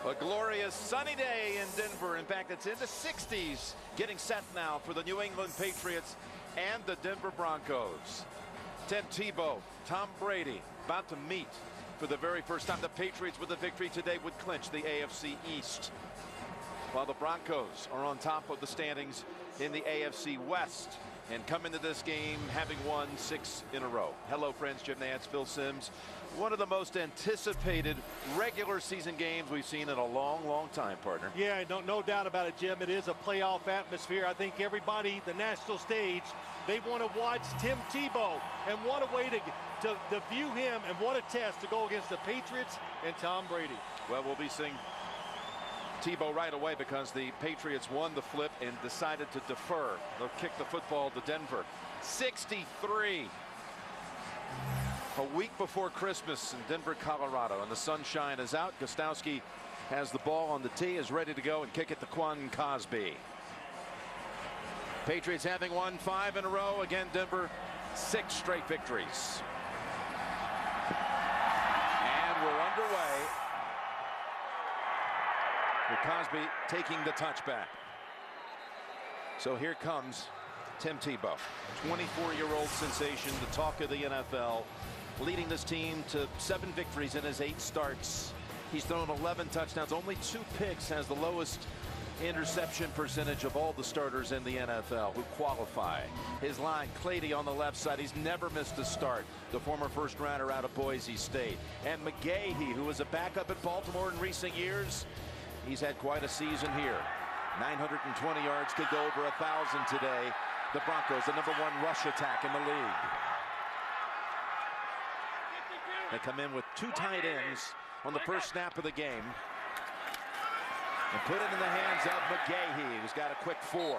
A glorious sunny day in Denver. In fact, it's in the 60s, getting set now for the New England Patriots and the Denver Broncos. Tebow, Tom Brady, about to meet for the very first time. The Patriots with a victory today would clinch the AFC East, while the Broncos are on top of the standings in the AFC West and come into this game having won 6 in a row. Hello, friends. Jim Nantz, Phil Simms. One of the most anticipated regular season games we've seen in a long, long time, partner. Yeah, no doubt about it, Jim. It is a playoff atmosphere. I think everybody, the national stage, they want to watch Tim Tebow. And what a way to view him, and what a test to go against the Patriots and Tom Brady. Well, we'll be seeing Tebow right away because the Patriots won the flip and decided to defer. They'll kick the football to Denver. 63. A week before Christmas in Denver, Colorado, and the sunshine is out. Gostowski has the ball on the tee, is ready to go and kick it to Quan Cosby. Patriots having won 5 in a row. Again, Denver, 6 straight victories. And we're underway with Cosby taking the touchback. So here comes Tim Tebow, 24-year-old sensation, the talk of the NFL, leading this team to 7 victories in his 8 starts. He's thrown 11 touchdowns, only 2 picks, has the lowest interception percentage of all the starters in the NFL who qualify. His line, Clady on the left side. He's never missed a start. The former first rounder out of Boise State. And McGahee, who was a backup at Baltimore in recent years, he's had quite a season here. 920 yards, could go over 1,000 today. The Broncos, the #1 rush attack in the league. They come in with 2 tight ends on the first snap of the game and put it in the hands of McGahee, who's got a quick 4.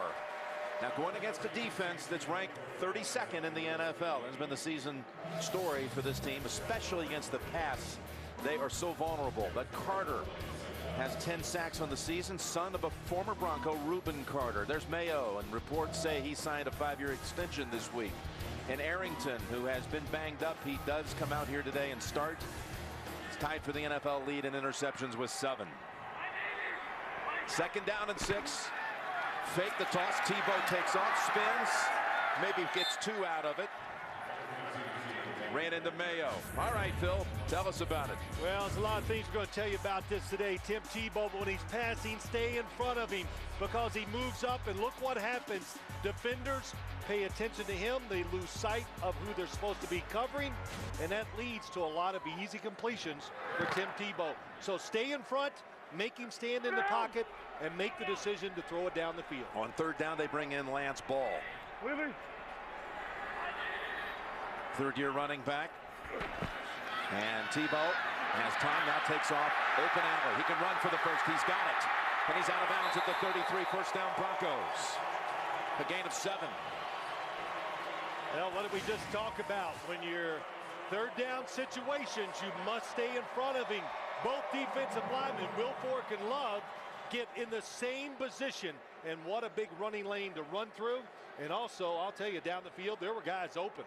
Now going against a defense that's ranked 32nd in the NFL. Has been the season story for this team, especially against the pass. They are so vulnerable. But Carter has 10 sacks on the season, son of a former Bronco, Reuben Carter. There's Mayo, and reports say he signed a 5-year extension this week. And Arrington, who has been banged up, he does come out here today and start. He's tied for the NFL lead in interceptions with 7. 2nd down and 6. Fake the toss. Tebow takes off, spins, maybe gets 2 out of it. Ran into Mayo. All right, Phil, tell us about it. Well, there's a lot of things we're going to tell you about this today. Tim Tebow, when he's passing, stay in front of him because he moves up, and look what happens. Defenders pay attention to him. They lose sight of who they're supposed to be covering, and that leads to a lot of easy completions for Tim Tebow. So stay in front, make him stand in the pocket, and make the decision to throw it down the field. On 3rd down, they bring in Lance Ball. Willie. 3rd-year running back. And Tebow has time, now takes off. Open alley. He can run for the first. He's got it. And he's out of bounds at the 33. First down, Broncos. A gain of 7. Well, what did we just talk about? When you're 3rd down situations, you must stay in front of him. Both defensive linemen, Wilfork and Love, get in the same position. And what a big running lane to run through. And also, I'll tell you, down the field, there were guys open.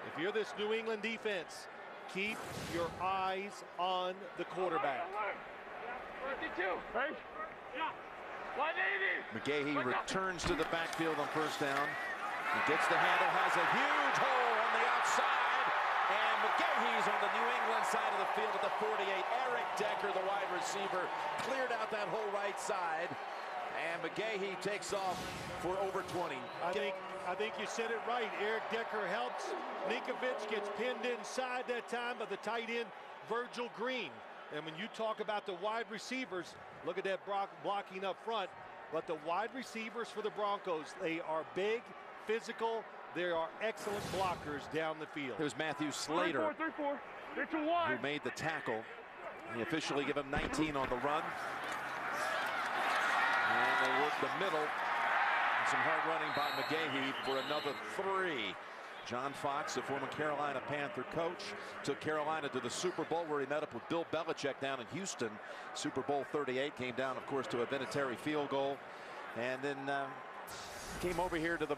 If you're this New England defense, keep your eyes on the quarterback. 52. Right? Yeah. 180. McGahee returns to the backfield on 1st down. He gets the handle, has a huge hole on the outside. And McGahee's on the New England side of the field at the 48. Eric Decker, the wide receiver, cleared out that whole right side. And McGahee takes off for over 20. I think you said it right. Eric Decker helps. Ninkovich gets pinned inside that time by the tight end, Virgil Green. And when you talk about the wide receivers, look at that blocking up front. But the wide receivers for the Broncos, they are big, physical. They are excellent blockers down the field. There's Matthew Slater, 3-4. 3-2-1. who made the tackle. He officially give him 19 on the run. And they work the middle. Some hard running by McGahee for another 3. John Fox, the former Carolina Panther coach, took Carolina to the Super Bowl, where he met up with Bill Belichick down in Houston. Super Bowl 38 came down, of course, to a Vinatieri field goal. And then came over here to the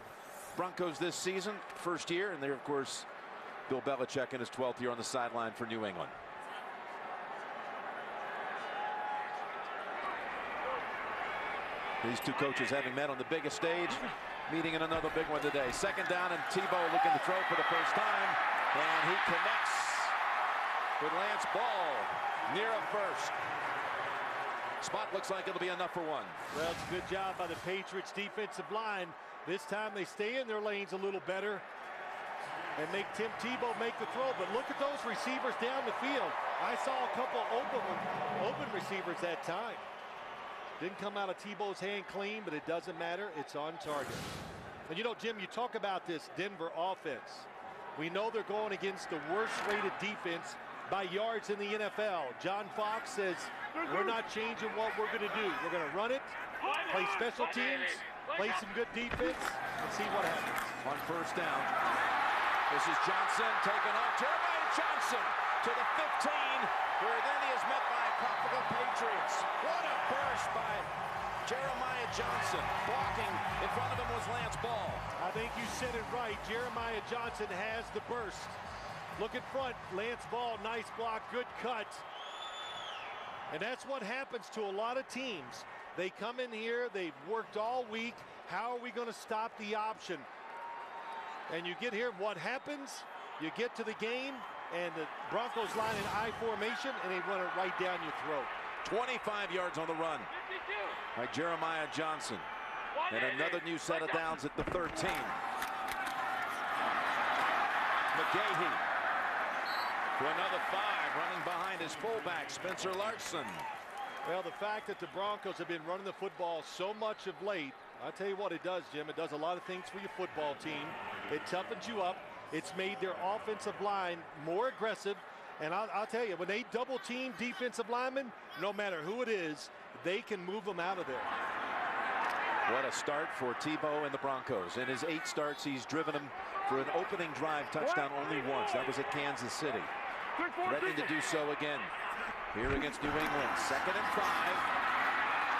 Broncos this season, first year. And there, of course, Bill Belichick in his 12th year on the sideline for New England. These two coaches having met on the biggest stage, meeting in another big one today. Second down, and Tebow looking to throw for the first time, and he connects with Lance Ball near a first. Spot looks like it'll be enough for one. Well, it's a good job by the Patriots defensive line. This time they stay in their lanes a little better and make Tim Tebow make the throw. But look at those receivers down the field. I saw a couple open receivers that time. Didn't come out of Tebow's hand clean, but it doesn't matter. It's on target. And you know, Jim, you talk about this Denver offense. We know they're going against the worst-rated defense by yards in the NFL. John Fox says, we're not changing what we're going to do. We're going to run it, play special teams, play some good defense, and see what happens. On first down, this is Johnson taking off. Jeremiah Johnson to the 15, where then he is met by a couple of Patriots. What a burst by Jeremiah Johnson. Blocking in front of him was Lance Ball. I think you said it right. Jeremiah Johnson has the burst. Look in front, Lance Ball, nice block, good cut. And that's what happens to a lot of teams. They come in here, they've worked all week. How are we going to stop the option? And you get here, what happens? You get to the game, and the Broncos line in I formation, and they run it right down your throat. 25 yards on the run by Jeremiah Johnson. And another new set of downs at the 13. McGahee for another 5, running behind his fullback, Spencer Larson. Well, the fact that the Broncos have been running the football so much of late, I'll tell you what it does, Jim. It does a lot of things for your football team. It toughens you up. It's made their offensive line more aggressive. And I'll tell you, when they double team defensive linemen, no matter who it is, they can move them out of there. What a start for Tebow and the Broncos. In his 8 starts, he's driven them for an opening drive touchdown only once. That was at Kansas City. Threatening to do so again here against New England. 2nd and 5.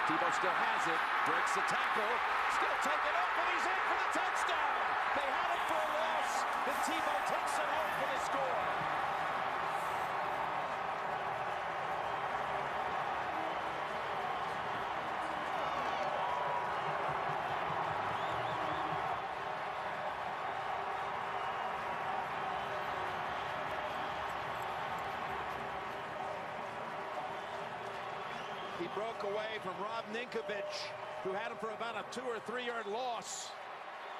Tebow still has it. Breaks the tackle. Still taken up, and he's in for the touchdown. They had it for a loss. And Tebow takes it home for the score. He broke away from Rob Ninkovich, who had him for about a 2 or 3 yard loss.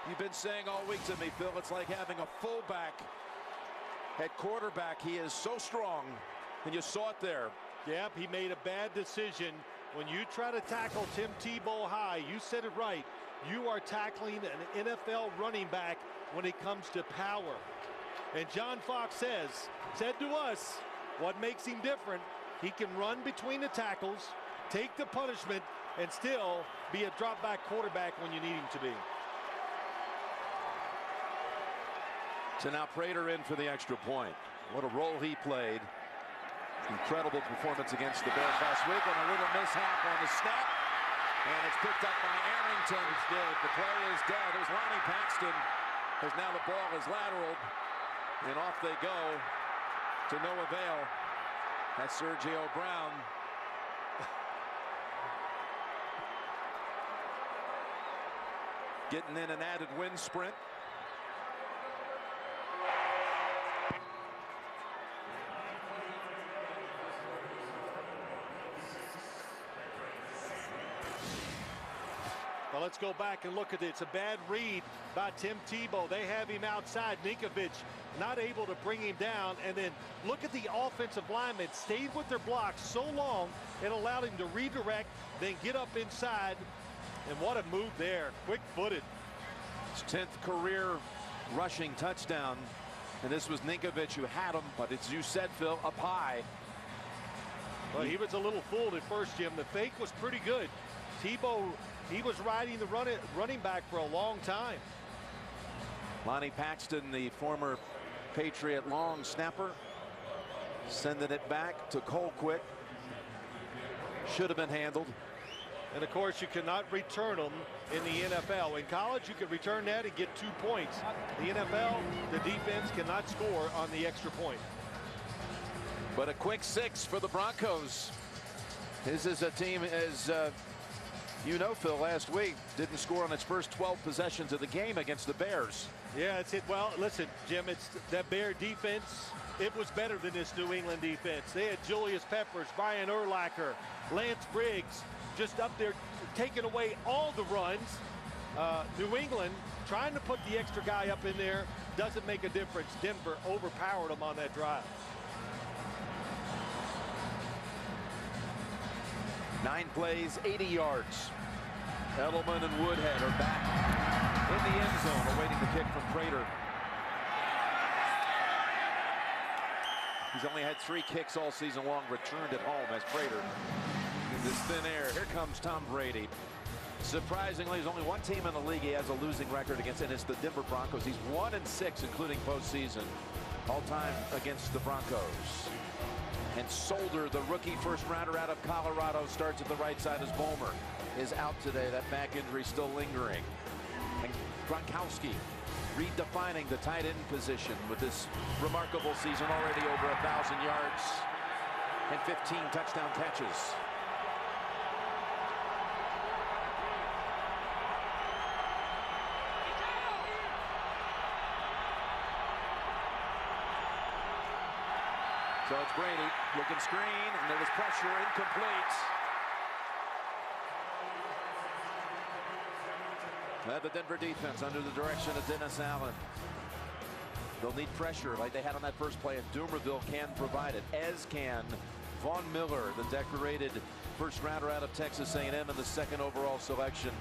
You've been saying all week to me, Phil, it's like having a fullback at quarterback. He is so strong, and you saw it there. Yep, he made a bad decision. When you try to tackle Tim Tebow high, you said it right. You are tackling an NFL running back when it comes to power. And John Fox said to us, what makes him different, he can run between the tackles, take the punishment, and still be a drop back quarterback when you need him to be. So now Prater in for the extra point. What a role he played. Incredible performance against the Bears last week, and a little mishap on the snap. And it's picked up by Arrington. It's good. The play is dead. There's Lonnie Paxton, as now the ball is lateraled. And off they go to no avail. That's Sergio Brown. Getting in an added wind sprint. Well, let's go back and look at it. It's a bad read by Tim Tebow. They have him outside. Ninkovich not able to bring him down. And then look at the offensive linemen. Stayed with their blocks so long, it allowed him to redirect, then get up inside. And what a move there. Quick-footed. His 10th career rushing touchdown. And this was Ninkovich who had him, but as you said, Phil, up high. Well, he was a little fooled at first, Jim. The fake was pretty good. Tebow, he was riding the running back for a long time. Lonnie Paxton, the former Patriot long snapper, sending it back to Colquitt. Should have been handled. And of course, you cannot return them in the NFL. In college, you can return that and get 2 points. The NFL, the defense cannot score on the extra point. But a quick 6 for the Broncos. This is a team, as You know, Phil, last week didn't score on its first 12 possessions of the game against the Bears. Yeah, it's it. Well, listen, Jim, it's that Bear defense. It was better than this New England defense. They had Julius Peppers, Brian Urlacher, Lance Briggs, just up there taking away all the runs. New England trying to put the extra guy up in there doesn't make a difference. Denver overpowered them on that drive. 9 plays, 80 yards. Edelman and Woodhead are back in the end zone, awaiting the kick from Prater. He's only had 3 kicks all season long, returned at home as Prater in this thin air. Here comes Tom Brady. Surprisingly, there's only one team in the league he has a losing record against, and it's the Denver Broncos. He's 1-6, including postseason, all time against the Broncos. And Solder, the rookie first rounder out of Colorado, starts at the right side as Bomer is out today. That back injury still lingering. And Gronkowski redefining the tight end position with this remarkable season, already over 1,000 yards and 15 touchdown catches. So it's Brady looking screen, and there was pressure, incomplete. The Denver defense under the direction of Dennis Allen. They'll need pressure like they had on that first play, and Doomerville can provide it, as can Von Miller, the decorated first rounder out of Texas A&M in the 2nd overall selection,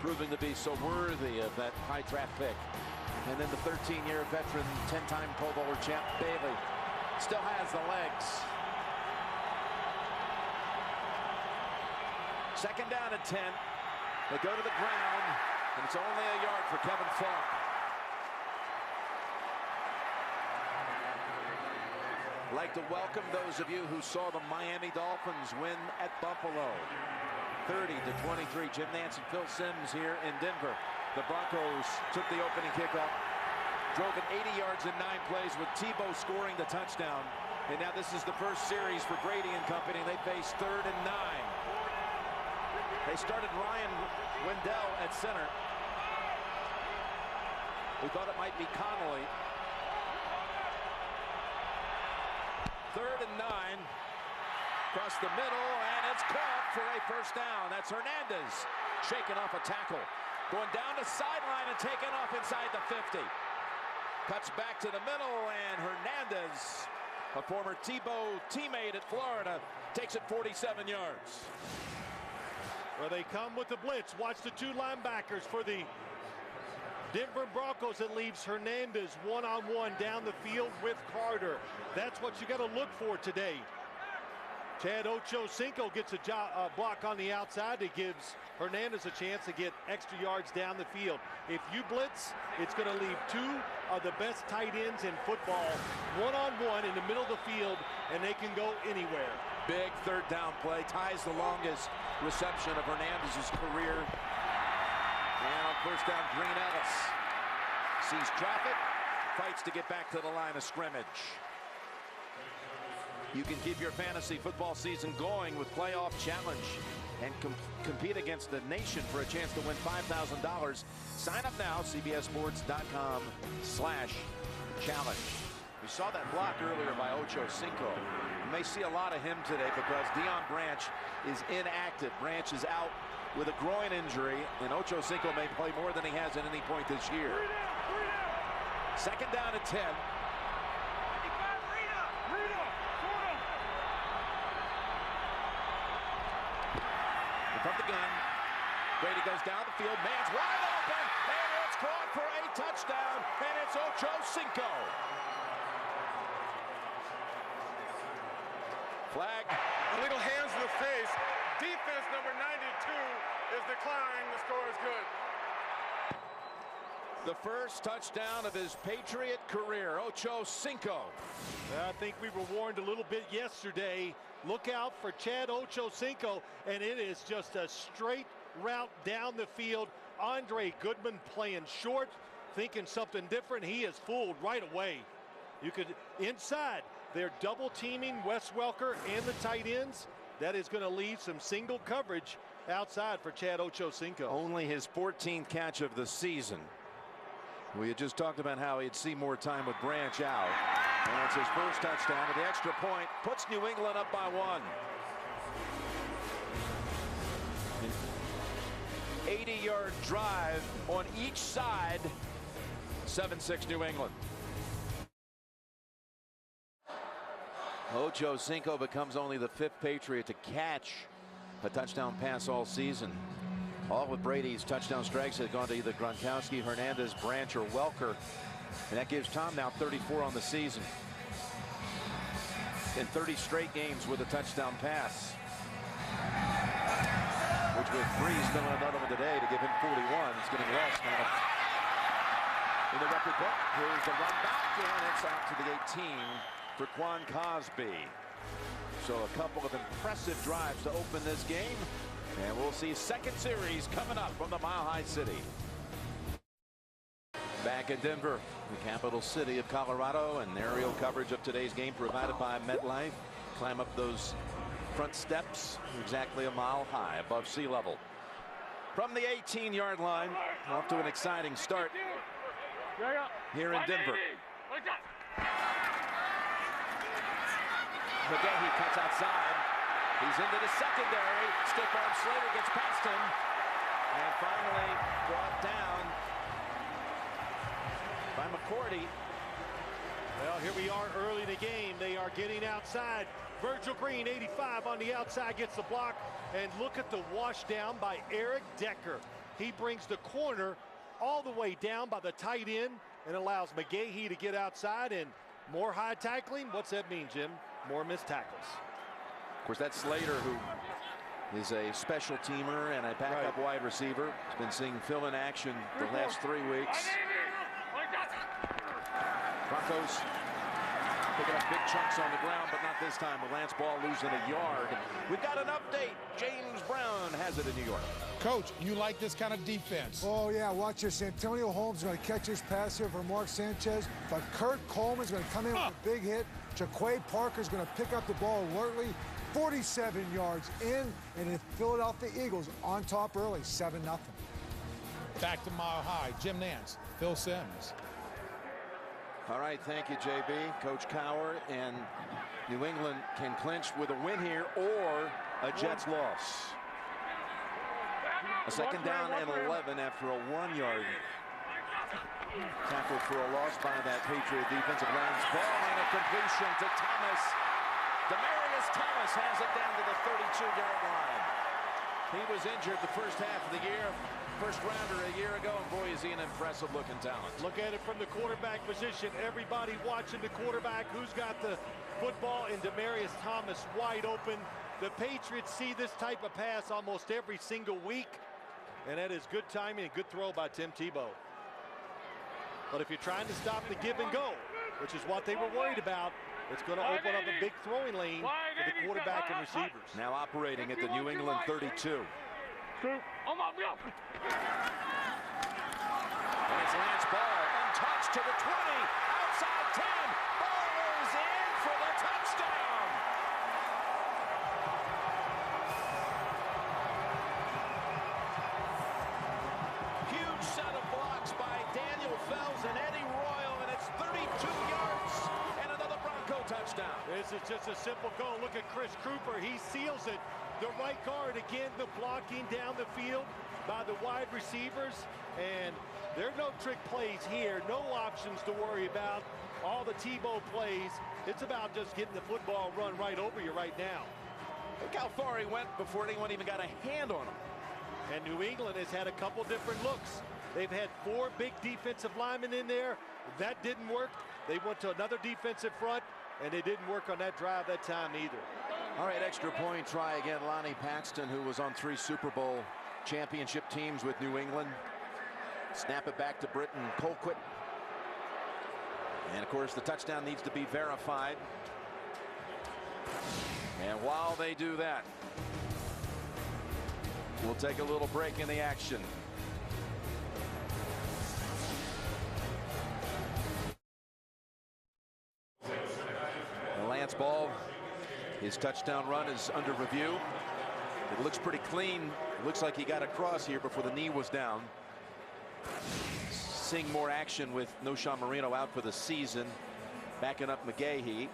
proving to be so worthy of that high draft pick. And then the 13-year veteran, 10-time Pro Bowler champ Bailey still has the legs. 2nd down and 10. They go to the ground, and it's only a yard for Kevin Falk. I'd like to welcome those of you who saw the Miami Dolphins win at Buffalo. 30-23. Jim Nance and Phil Simms here in Denver. The Broncos took the opening kickoff, drove it 80 yards in 9 plays with Tebow scoring the touchdown. And now this is the first series for Brady and company. They face 3rd and 9. They started Ryan Wendell at center. We thought it might be Connolly. 3rd and 9. Across the middle, and it's caught for a first down. That's Hernandez shaking off a tackle. Going down the sideline and taken off inside the 50. Cuts back to the middle, and Hernandez, a former Tebow teammate at Florida, takes it 47 yards. Well, they come with the blitz. Watch the 2 linebackers for the Denver Broncos. It leaves Hernandez one-on-one down the field with Carter. That's what you got to look for today. Chad Ochocinco gets a block on the outside that gives Hernandez a chance to get extra yards down the field. If you blitz, it's going to leave 2 of the best tight ends in football one-on-one in the middle of the field, and they can go anywhere. Big 3rd down play, ties the longest reception of Hernandez's career. And on first down, Green Ellis sees traffic, fights to get back to the line of scrimmage. You can keep your fantasy football season going with Playoff Challenge and compete against the nation for a chance to win $5,000. Sign up now, cbssports.com/challenge. We saw that block earlier by Ochocinco. You may see a lot of him today because Deion Branch is inactive. Branch is out with a groin injury, and Ochocinco may play more than he has at any point this year. 2nd down and 10. From the gun, Brady goes down the field, man's wide open, and it's caught for a touchdown, and it's Ochocinco. Flag. A little hands in the face. Defense number 92 is declaring the score is good. The first touchdown of his Patriot career, Ochocinco. I think we were warned a little bit yesterday. Look out for Chad Ochocinco, and it is just a straight route down the field. Andre Goodman playing short, thinking something different. He is fooled right away. You could, inside, they're double teaming Wes Welker and the tight ends. That is going to leave some single coverage outside for Chad Ochocinco. Only his 14th catch of the season. We had just talked about how he'd see more time with Branch out. And it's his first touchdown, and the extra point puts New England up by 1. 80-yard drive on each side. 7-6 New England. Ochocinco becomes only the 5th Patriot to catch a touchdown pass all season. All of Brady's touchdown strikes have gone to either Gronkowski, Hernandez, Branch, or Welker. And that gives Tom now 34 on the season. In 30 straight games with a touchdown pass. Which with Breeze doing another one today to give him 41. It's getting less now. In the record book, here's the run back, and it's out to the 18 for Quan Cosby. So a couple of impressive drives to open this game. And we'll see second series coming up from the Mile High City. Back in Denver, the capital city of Colorado, and aerial coverage of today's game provided by MetLife. Climb up those front steps exactly a mile high above sea level. From the 18-yard line, off to an exciting start here in Denver. McGahee cuts outside. He's into the secondary. Stiff arm Slater gets past him. And finally brought down by McCourty. Well, here we are early in the game. They are getting outside. Virgil Green, 85 on the outside, gets the block. And look at the wash down by Eric Decker. He brings the corner all the way down by the tight end and allows McGahee to get outside. And more high tackling. What's that mean, Jim? More missed tackles. Of course, that's Slater, who is a special teamer and a backup wide receiver. He's been seeing Phil in action the last 3 weeks. Broncos picking up big chunks on the ground, but not this time with Lance Ball losing a yard. We've got an update. James Brown has it in New York. Coach, you like this kind of defense? Oh, yeah, watch this. Antonio Holmes is going to catch his pass here for Mark Sanchez, but Kurt Coleman's going to come in with a big hit. Jaquay Parker's going to pick up the ball alertly. 47 yards in, and the Philadelphia Eagles on top early, 7-0. Back to Mile High. Jim Nance, Phil Simms. All right, thank you, JB. Coach Cowher, and New England can clinch with a win here or a Jets loss. A second down and 11 after a 1-yard tackle for a loss by that Patriot defensive line's ball, and a completion to Thomas. Demarius Thomas has it down to the 32-yard line. He was injured the first half of the year. First rounder a year ago, and boy, is he an impressive looking talent. Look at it from the quarterback position. Everybody watching the quarterback. Who's got the football? And Demarius Thomas wide open. The Patriots see this type of pass almost every single week, and that is good timing and good throw by Tim Tebow. But if you're trying to stop the give and go, which is what they were worried about, it's going to open up a big throwing lane for the quarterback and receivers. Now operating at the New England 32. And it's Lance Ball, untouched to the 20, outside 10. Ball rolls in for the touchdown. Huge set of blocks by Daniel Fells and Eddie Royal, and it's 32 yards and another Bronco touchdown. This is just a simple goal. Look at Chris Cooper. He seals it. The right guard, again, the blocking down the field by the wide receivers. And there are no trick plays here. No options to worry about. All the Tebow plays. It's about just getting the football run right over you right now. Look how far he went before anyone even got a hand on him. And New England has had a couple different looks. They've had 4 big defensive linemen in there. That didn't work. They went to another defensive front, and they didn't work on that drive that time either. All right, extra point try again. Lonnie Paxton, who was on 3 Super Bowl championship teams with New England. Snap it back to Britton Colquitt. And of course, the touchdown needs to be verified. And while they do that, we'll take a little break in the action. And Lance Ball, his touchdown run is under review. It looks pretty clean It looks like he got across here before the knee was down. Seeing more action with Noshawn Marino out for the season, backing up McGahee.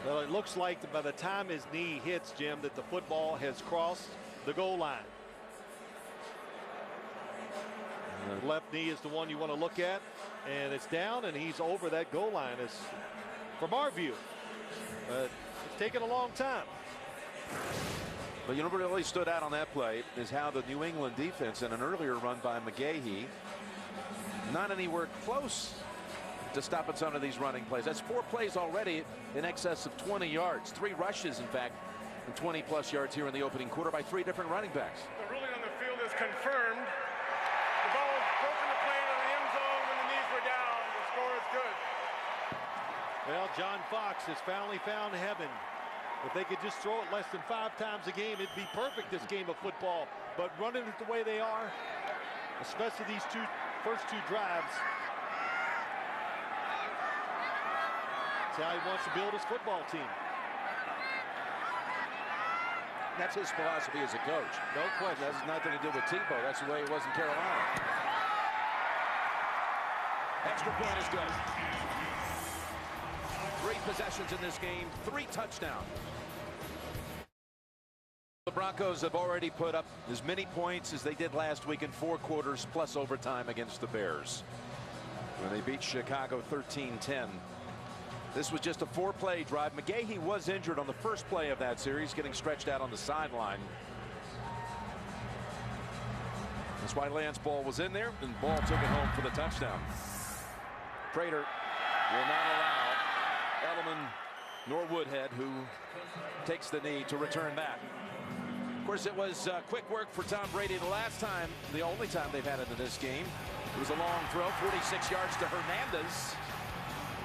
Well, it looks like by the time his knee hits, Jim, that the football has crossed the goal line. The left knee is the one you want to look at, and it's down, and he's over that goal line. It's from our view, but it's taken a long time. But you know what really stood out on that play is how the New England defense, in an earlier run by McGahee, not anywhere close to stopping some of these running plays. That's 4 plays already in excess of 20 yards. 3 rushes, in fact, and 20-plus yards here in the opening quarter by 3 different running backs. The ruling on the field is confirmed. The ball broke in the plane on the end zone when the knees were down. The score is good. Well, John Fox has finally found heaven. If they could just throw it less than 5 times a game, it'd be perfect, this game of football. But running it the way they are, especially these first two drives, that's how he wants to build his football team. That's his philosophy as a coach. No question. That has nothing to do with Tebow. That's the way it was in Carolina. Extra point is good. 3 possessions in this game, 3 touchdowns. The Broncos have already put up as many points as they did last week in 4 quarters plus overtime against the Bears, when they beat Chicago 13-10. This was just a 4-play drive. McGahee was injured on the first play of that series, getting stretched out on the sideline. That's why Lance Ball was in there, and Ball took it home for the touchdown. Prater will not allow Edelman nor Woodhead, who takes the knee, to return that. Of course, it was quick work for Tom Brady the last time, the only time they've had it in this game. It was a long throw, 46 yards to Hernandez.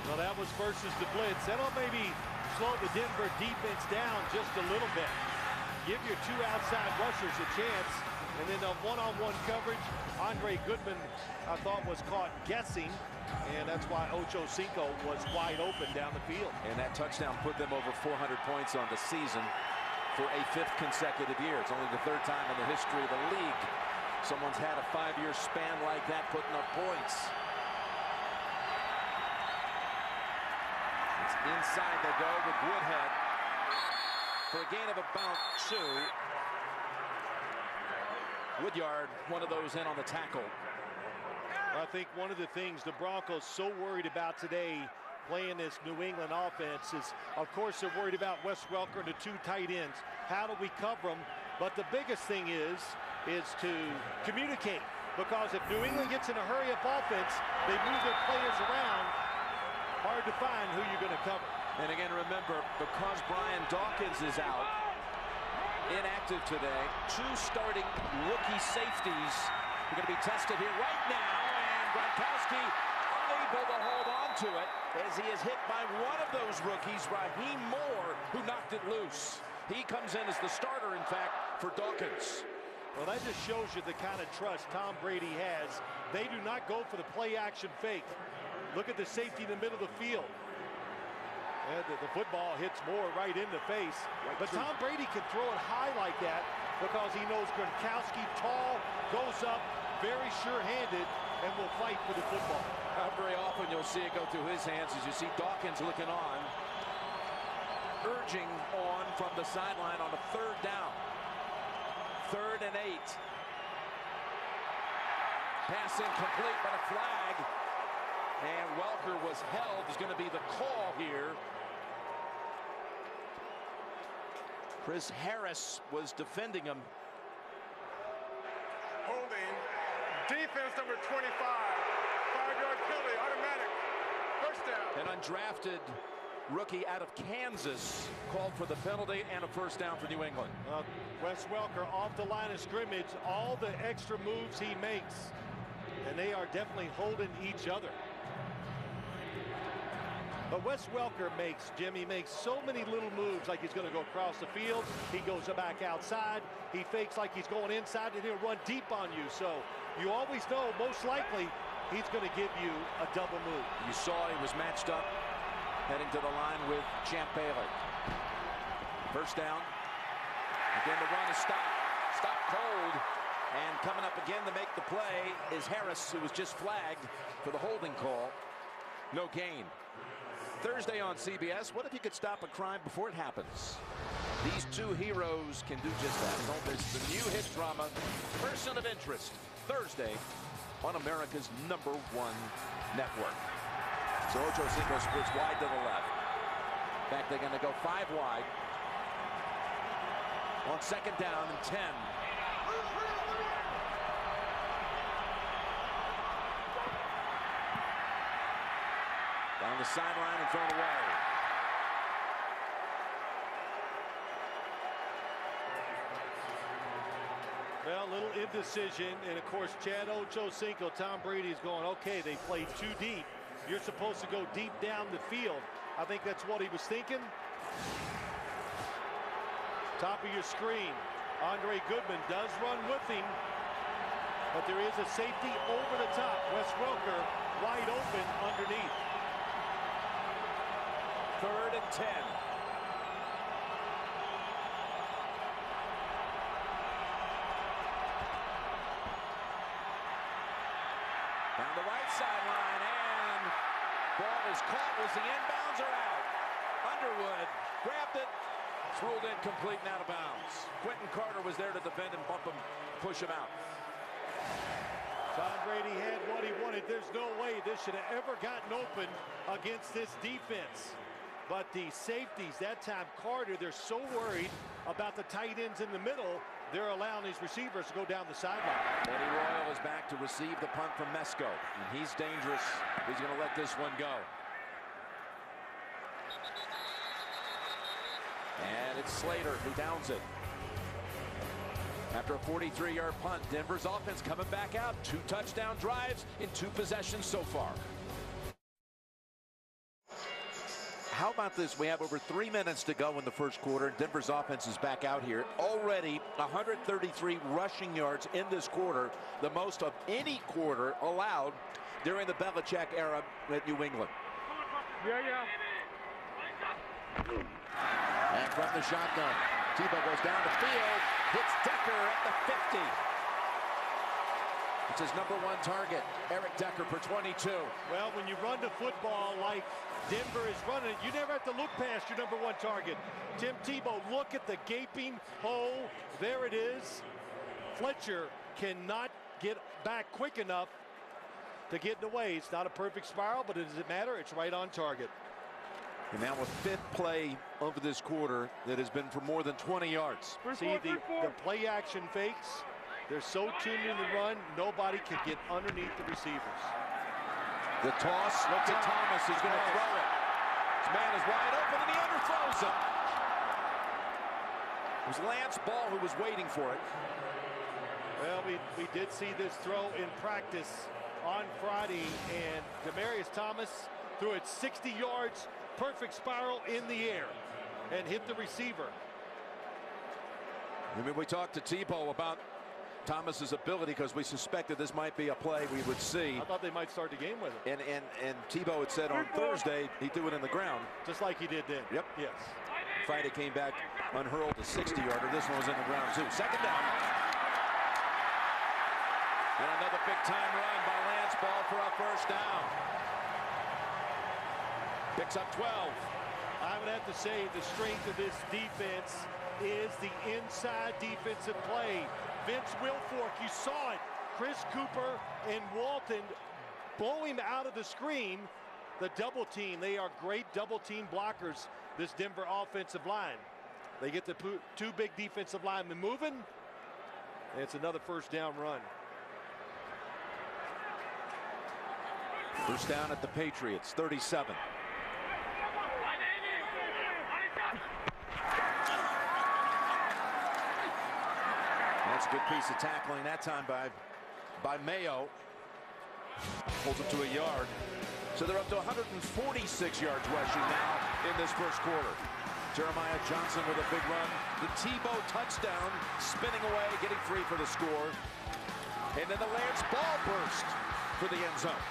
Well, that was versus the blitz. That'll maybe slow the Denver defense down just a little bit. Give your 2 outside rushers a chance. And then the one-on-one coverage, Andre Goodman, I thought, was caught guessing. And that's why Ocho Cinco was wide open down the field. And that touchdown put them over 400 points on the season for a 5th consecutive year. It's only the 3rd time in the history of the league someone's had a 5-year span like that putting up points. It's inside they go with Woodhead for a gain of about 2. Woodyard, one of those in on the tackle. I think one of the things the Broncos so worried about today playing this New England offense is, of course, they're worried about Wes Welker and the 2 tight ends. How do we cover them? But the biggest thing is to communicate, because if New England gets in a hurry-up offense, they move their players around. Hard to find who you're going to cover. And again, remember, because Brian Dawkins is out, inactive today, 2 starting rookie safeties are going to be tested here right now, and Gronkowski unable to hold on to it as he is hit by one of those rookies, Raheem Moore, who knocked it loose. He comes in as the starter, in fact, for Dawkins. Well, that just shows you the kind of trust Tom Brady has. They do not go for the play-action fake. Look at the safety in the middle of the field. And the football hits Moore right in the face. But Tom Brady can throw it high like that because he knows Gronkowski, tall, goes up, very sure-handed, and will fight for the football. Not very often you'll see it go through his hands as you see Dawkins looking on, urging on from the sideline on a 3rd down. 3rd and 8. Pass incomplete, but a flag. And Welker was held. Is going to be the call here. Chris Harris was defending him. Holding. Defense number 25. 5-yard penalty, automatic. First down. An undrafted rookie out of Kansas called for the penalty and a first down for New England. Wes Welker off the line of scrimmage, all the extra moves he makes, and they are definitely holding each other. But Wes Welker makes, Jim, he makes so many little moves, like he's going to go across the field. He goes back outside. He fakes like he's going inside, and he'll run deep on you. So you always know, most likely, he's going to give you a double move. You saw he was matched up, heading to the line with Champ Bailey. First down. Again, the run is stopped. Stop cold. And coming up again to make the play is Harris, who was just flagged for the holding call. No gain. Thursday on CBS, what if you could stop a crime before it happens? These two heroes can do just that. Don't miss the new hit drama, Person of Interest, Thursday on America's #1 network. So Ocho Cinco splits wide to the left. In fact, they're going to go 5 wide on 2nd down and 10. Down the sideline and thrown away. Well, a little indecision, and of course, Chad Ochocinco, Tom Brady is going, okay, they played too deep. You're supposed to go deep down the field. I think that's what he was thinking. Top of your screen, Andre Goodman does run with him, but there is a safety over the top. Wes Welker wide open underneath. 3rd and 10. Down the right sideline, and ball is caught. Was the inbounds or out? Underwood grabbed it. It's ruled incomplete and out of bounds. Quentin Carter was there to defend and bump him, push him out. Tom Brady had what he wanted. There's no way this should have ever gotten open against this defense. But the safeties, that time Carter, they're so worried about the tight ends in the middle, they're allowing these receivers to go down the sideline. Eddie Royal is back to receive the punt from Mesco, and he's dangerous. He's going to let this one go. And it's Slater who downs it. After a 43-yard punt, Denver's offense coming back out. 2 touchdown drives in 2 possessions so far. How about this? We have over 3 minutes to go in the first quarter. Denver's offense is back out here. Already 133 rushing yards in this quarter, the most of any quarter allowed during the Belichick era at New England. And from the shotgun, Tebow goes down the field, hits Decker at the 50. It's his #1 target, Eric Decker for 22. Well, when you run the football like Denver is running it, you never have to look past your #1 target. Tim Tebow, look at the gaping hole. There it is. Fletcher cannot get back quick enough to get in the way. It's not a perfect spiral, but it doesn't matter. It's right on target. And now a 5th play of this quarter that has been for more than 20 yards. See the play action fakes. They're so tuned in the run, nobody can get underneath the receivers. The toss, look at Thomas, he's going to throw it. This man is wide open and he underthrows him. It was Lance Ball who was waiting for it. Well, we did see this throw in practice on Friday, and Demaryius Thomas threw it 60 yards, perfect spiral in the air, and hit the receiver. I mean, we talked to Tebow about Thomas's ability because we suspected this might be a play we would see. I thought they might start the game with it. And Tebow had said on Thursday he threw it in the ground. Just like he did then. Yep. Yes. Friday came back unhurled, a 60-yarder. This one was in the ground too. 2nd down. And another big-time run by Lance Ball for a 1st down. Picks up 12. I would have to say the strength of this defense is the inside defensive play. Vince Wilfork, you saw it. Chris Cooper and Walton blow him out of the screen. The double team, they are great double team blockers, this Denver offensive line. They get the 2 big defensive linemen moving, and it's another 1st down run. 1st down at the Patriots, 37. That's a good piece of tackling that time by Mayo. Holds him to a yard. So they're up to 146 yards rushing now in this first quarter. Jeremiah Johnson with a big run. The Tebow touchdown, spinning away, getting free for the score. And then the Lance Ball burst for the end zone.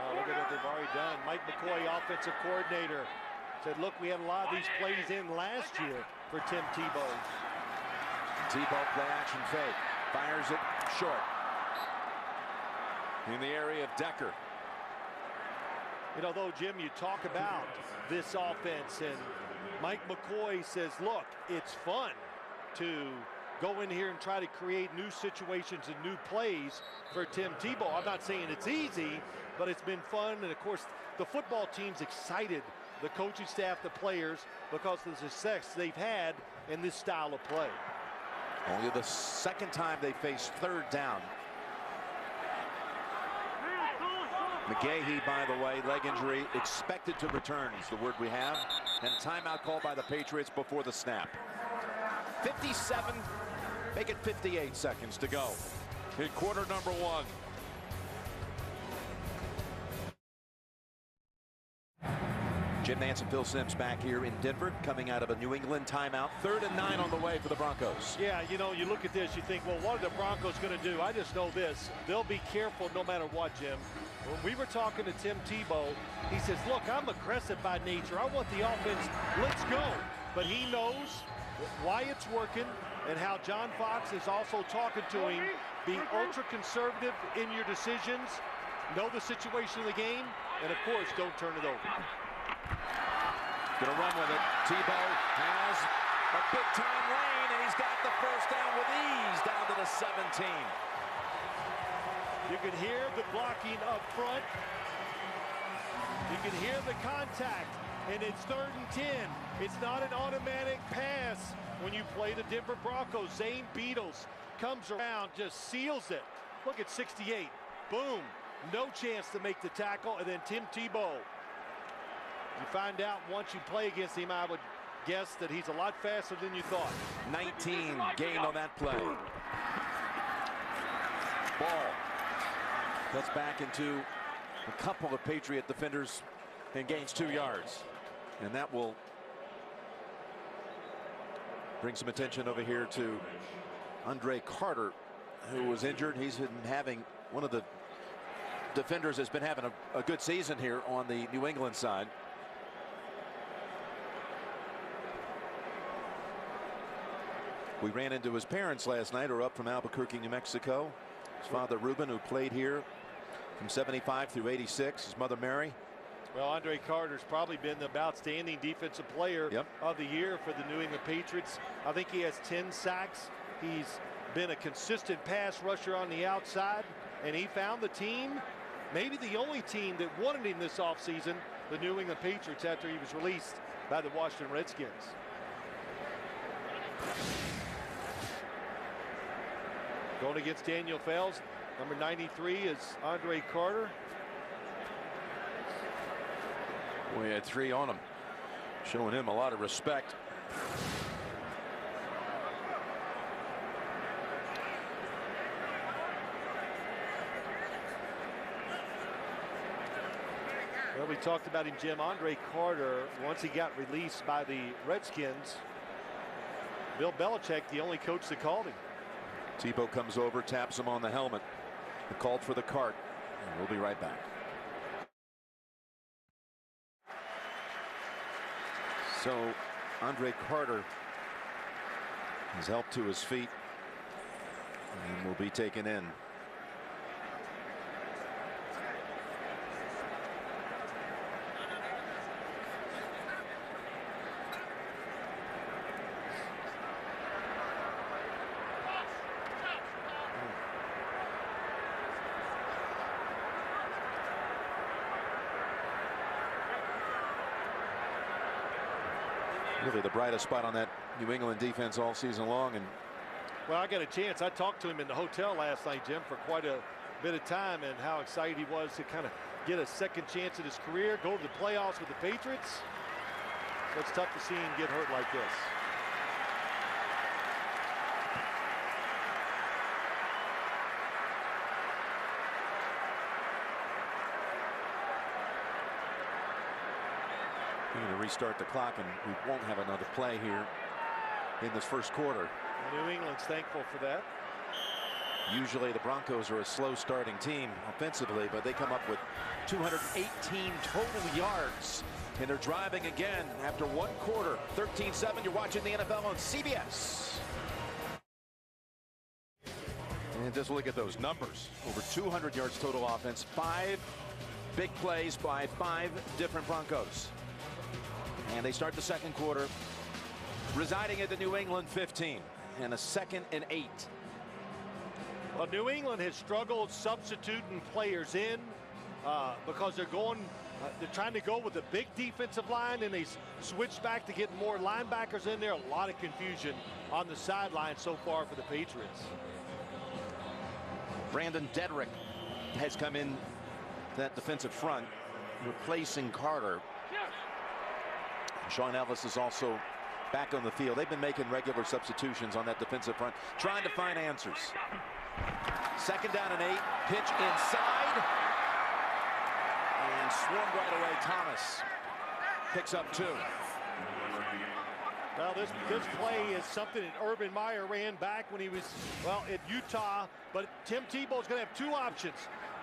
Look at they've already done. Mike McCoy, offensive coordinator, said, look, we had a lot of these plays in last year for Tim Tebow. Tebow play action fake. Fires it short. In the area of Decker. You know, though, Jim, you talk about this offense, and Mike McCoy says, look, it's fun to go in here and try to create new situations and new plays for Tim Tebow. I'm not saying it's easy, but it's been fun. And, of course, the football team's excited, the coaching staff, the players, because of the success they've had in this style of play. Only the second time they faced third down. McGahee, by the way, leg injury, expected to return is the word we have. And timeout called by the Patriots before the snap. 57, make it 58 seconds to go in quarter number 1. Jim Nantz and Phil Simms back here in Denver, coming out of a New England timeout. 3rd and 9 on the way for the Broncos. Yeah, you know, you look at this, you think, well, what are the Broncos going to do? I just know this. They'll be careful no matter what, Jim. When we were talking to Tim Tebow, he says, look, I'm aggressive by nature. I want the offense. Let's go. But he knows why it's working and how John Fox is also talking to him. Be ultra conservative in your decisions. Know the situation of the game. And, of course, don't turn it over. Gonna run with it. Tebow has a big-time lane, and he's got the first down with ease down to the 17. You can hear the blocking up front. You can hear the contact, and it's 3rd and 10. It's not an automatic pass when you play the Denver Broncos. Zane Beadles comes around, just seals it. Look at 68. Boom. No chance to make the tackle, and then Tim Tebow. You find out once you play against him, I would guess that he's a lot faster than you thought. 19 gained on that play. Ball cuts back into a couple of Patriot defenders and gains 2 yards. And that will bring some attention over here to Andre Carter, who was injured. He's been having one of the defenders has been having a good season here on the New England side. We ran into his parents last night, who are up from Albuquerque, New Mexico. His father, Ruben, who played here from 75 through 86. His mother, Mary. Well, Andre Carter's probably been the outstanding defensive player of the year for the New England Patriots. I think he has 10 sacks. He's been a consistent pass rusher on the outside, and he found the team, maybe the only team that wanted him this offseason, the New England Patriots, after he was released by the Washington Redskins. Going against Daniel Fells, number 93 is Andre Carter. We had 3 on him, showing him a lot of respect. Well, we talked about him, Jim. Andre Carter, once he got released by the Redskins, Bill Belichick, the only coach that called him. Tebow comes over, taps him on the helmet, called for the cart, and we'll be right back. So Andre Carter is helped to his feet and will be taken in. Really the brightest spot on that New England defense all season long. And well, I got a chance. I talked to him in the hotel last night, Jim, for quite a bit of time, and how excited he was to kind of get a second chance at his career, go to the playoffs with the Patriots. So it's tough to see him get hurt like this. We're going to restart the clock, and we won't have another play here in this first quarter. New England's thankful for that. Usually the Broncos are a slow starting team offensively, but they come up with 218 total yards. And they're driving again after one quarter. 13-7. You're watching the NFL on CBS. And just look at those numbers. Over 200 yards total offense. 5 big plays by 5 different Broncos. And they start the second quarter residing at the New England 15. And a 2nd and 8. Well, New England has struggled substituting players in because they're trying to go with a big defensive line, and they switched back to get more linebackers in there. A lot of confusion on the sideline so far for the Patriots. Brandon Dedrick has come in that defensive front, replacing Carter. Sean Ellis is also back on the field. They've been making regular substitutions on that defensive front, trying to find answers. 2nd down and 8. Pitch inside. And swarmed right away. Thomas picks up 2. Well, this play is something that Urban Meyer ran back when he was, well, at Utah. But Tim Tebow is going to have 2 options.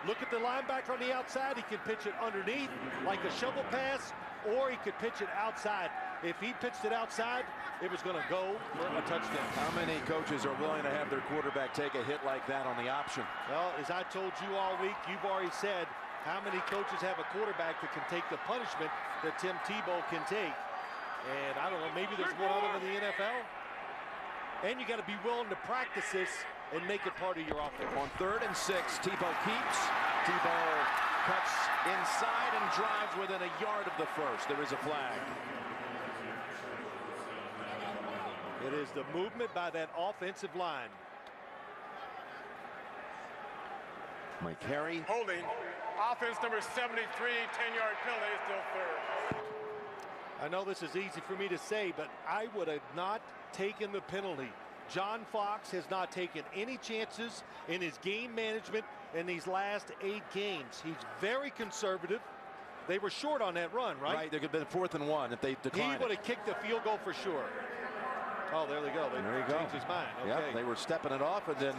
Look at the linebacker on the outside. He can pitch it underneath like a shovel pass, or he could pitch it outside. If he pitched it outside, it was going to go for a touchdown. How many coaches are willing to have their quarterback take a hit like that on the option? Well, as I told you all week, you've already said how many coaches have a quarterback that can take the punishment that Tim Tebow can take. And I don't know, maybe there's one other in the NFL. And you got to be willing to practice this and make it part of your offense. On 3rd and 6, Tebow keeps. Tebow cuts inside and drives within a yard of the first. There is a flag. It is the movement by that offensive line. Mike Carey. Holding. Offense number 73, 10-yard penalty, still 3rd. I know this is easy for me to say, but I would have not taken the penalty. John Fox has not taken any chances in his game management in these last 8 games. He's very conservative. They were short on that run, right? Right, there could have been 4th and 1 if they declined. He would have kicked the field goal for sure. Oh, there they go. There you go. Changed his mind. Okay. Yeah, they were stepping it off, and then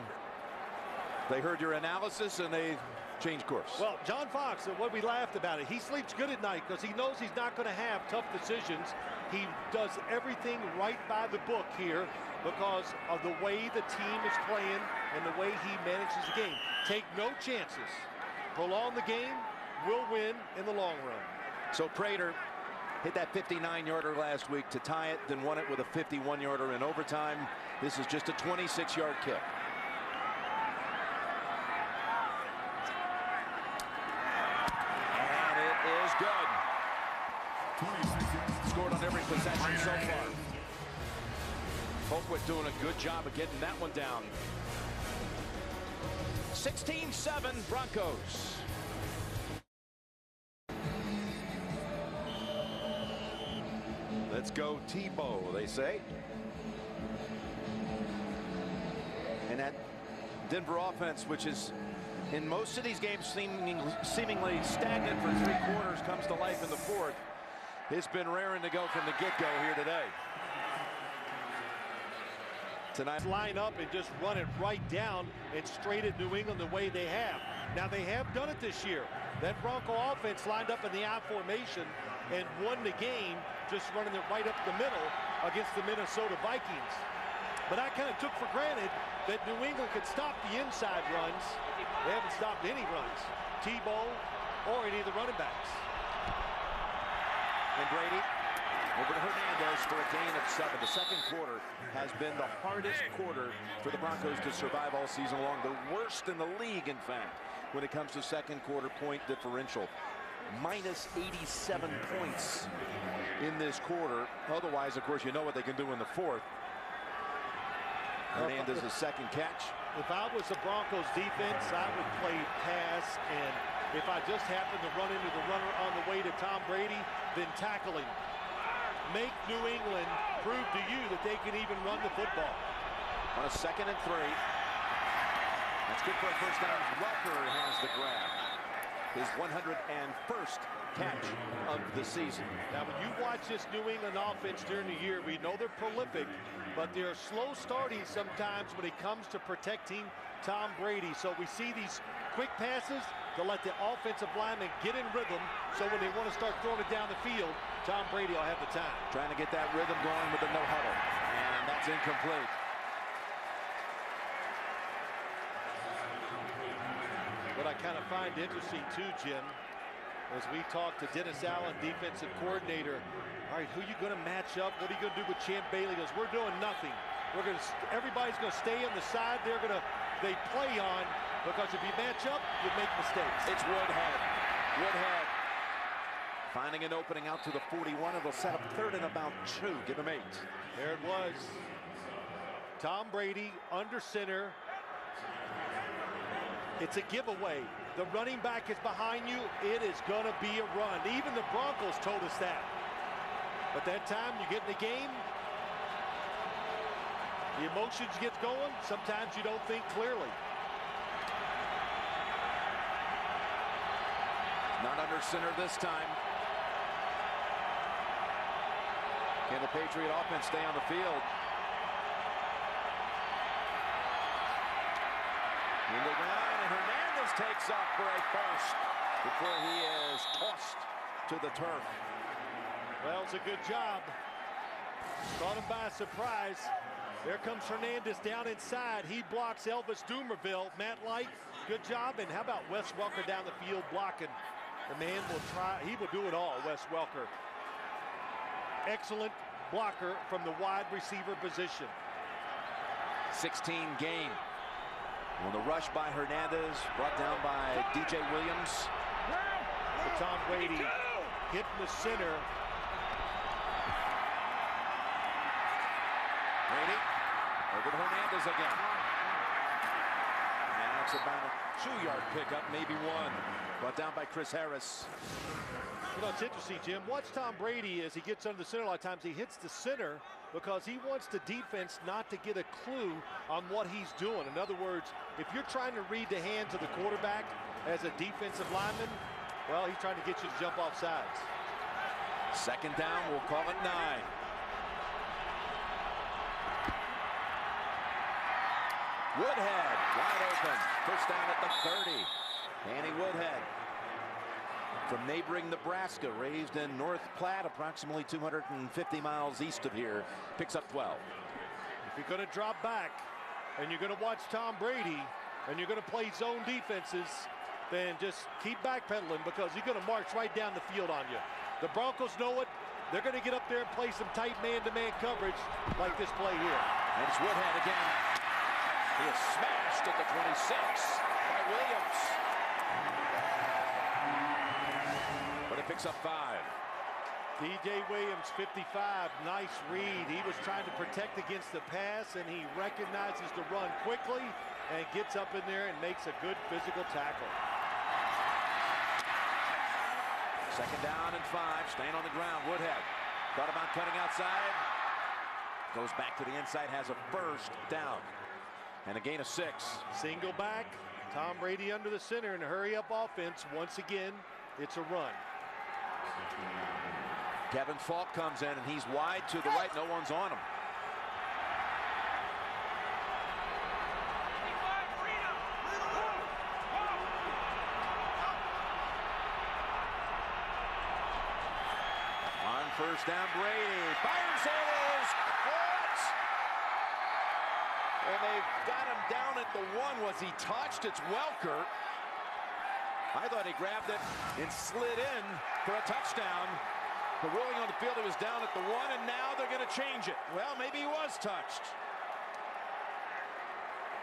they heard your analysis and they changed course. Well, John Fox, what we laughed about it, he sleeps good at night because he knows he's not going to have tough decisions. He does everything right by the book here because of the way the team is playing and the way he manages the game. Take no chances. Prolong the game, will win in the long run. So Prater hit that 59-yarder last week to tie it, then won it with a 51-yarder in overtime. This is just a 26-yard kick. And it is good. Scored on every possession so far. Colquitt doing a good job of getting that one down. 16-7 Broncos. Let's go Tebow, they say. And that Denver offense, which is in most of these games seemingly stagnant for 3 quarters, comes to life in the 4th. It's been raring to go from the get-go here today. Tonight, line up and just run it right down and straight at New England the way they have. Now they have done it this year. That Bronco offense lined up in the I formation and won the game just running it right up the middle against the Minnesota Vikings. But I kind of took for granted that New England could stop the inside runs. They haven't stopped any runs. Tebow or any of the running backs. And Brady over to Hernandez for a gain of 7. The second quarter has been the hardest quarter for the Broncos to survive all season long. The worst in the league, in fact, when it comes to second quarter point differential. Minus 87 points in this quarter. Otherwise, of course, you know what they can do in the 4th. Hernandez's second catch. If I was the Broncos defense, I would play pass, and if I just happened to run into the runner on the way to Tom Brady, then tackle him. Make New England prove to you that they can even run the football. On a 2nd and 3. That's good for a first down. Welker has the grab. His 101st catch of the season. Now, when you watch this New England offense during the year, we know they're prolific, but they're slow starting sometimes when it comes to protecting Tom Brady. So we see these quick passes to let the offensive linemen get in rhythm, so when they want to start throwing it down the field, Tom Brady will have the time. Trying to get that rhythm going with the no huddle, and that's incomplete. What I kind of find interesting too, Jim, as we talk to Dennis Allen, defensive coordinator, all right, who are you going to match up? What are you going to do with Champ Bailey? He goes, we're doing nothing. Everybody's going to stay on the side they play on, because if you match up, you make mistakes. It's Woodhead. Woodhead finding an opening out to the 41, and they'll set up third and about 2. Give him 8. There it was. Tom Brady under center. It's a giveaway. The running back is behind you. It is going to be a run. Even the Broncos told us that. But that time you get in the game, the emotions get going. Sometimes you don't think clearly. Not under center this time. Can the Patriot offense stay on the field? In the ground, and Hernandez takes off for a first before he is tossed to the turf. Well, it's a good job. Caught him by surprise. There comes Hernandez down inside. He blocks Elvis Dumerville. Matt Light, good job. And how about Wes Welker down the field blocking? The man will try. He will do it all, Wes Welker. Excellent blocker from the wide receiver position. 16 game. On the rush by Hernandez, brought down by DJ Williams. But Tom Brady hitting the center. Brady over to Hernandez again. And that's about a 2-yard pickup, maybe 1. Brought down by Chris Harris. You know, it's interesting, Jim. Watch Tom Brady as he gets under the center. A lot of times he hits the center because he wants the defense not to get a clue on what he's doing. In other words, if you're trying to read the hands of the quarterback as a defensive lineman, well, he's trying to get you to jump off sides. Second down, we'll call it 9. Woodhead, wide open. First down at the 30. Danny Woodhead from neighboring Nebraska, raised in North Platte, approximately 250 miles east of here, picks up 12. If you're going to drop back and you're going to watch Tom Brady and you're going to play zone defenses, then just keep backpedaling, because he's going to march right down the field on you. The Broncos know it. They're going to get up there and play some tight man-to-man coverage like this play here. And it's Woodhead again. He is smashed at the 26 by Williams. But it picks up 5. DJ Williams, 55, nice read. He was trying to protect against the pass, and he recognizes the run quickly and gets up in there and makes a good physical tackle. Second down and 5, staying on the ground. Woodhead thought about cutting outside. Goes back to the inside, has a first down. And a gain of 6. Single back, Tom Brady under the center in a hurry-up offense. Once again, it's a run. Kevin Falk comes in, and he's wide to the right. No one's on him. On first down, Brady fires it, caught. And they've got him down at the 1. Was he touched? It's Welker. I thought he grabbed it and slid in for a touchdown. The ruling on the field, he was down at the 1, and now they're going to change it. Well, maybe he was touched.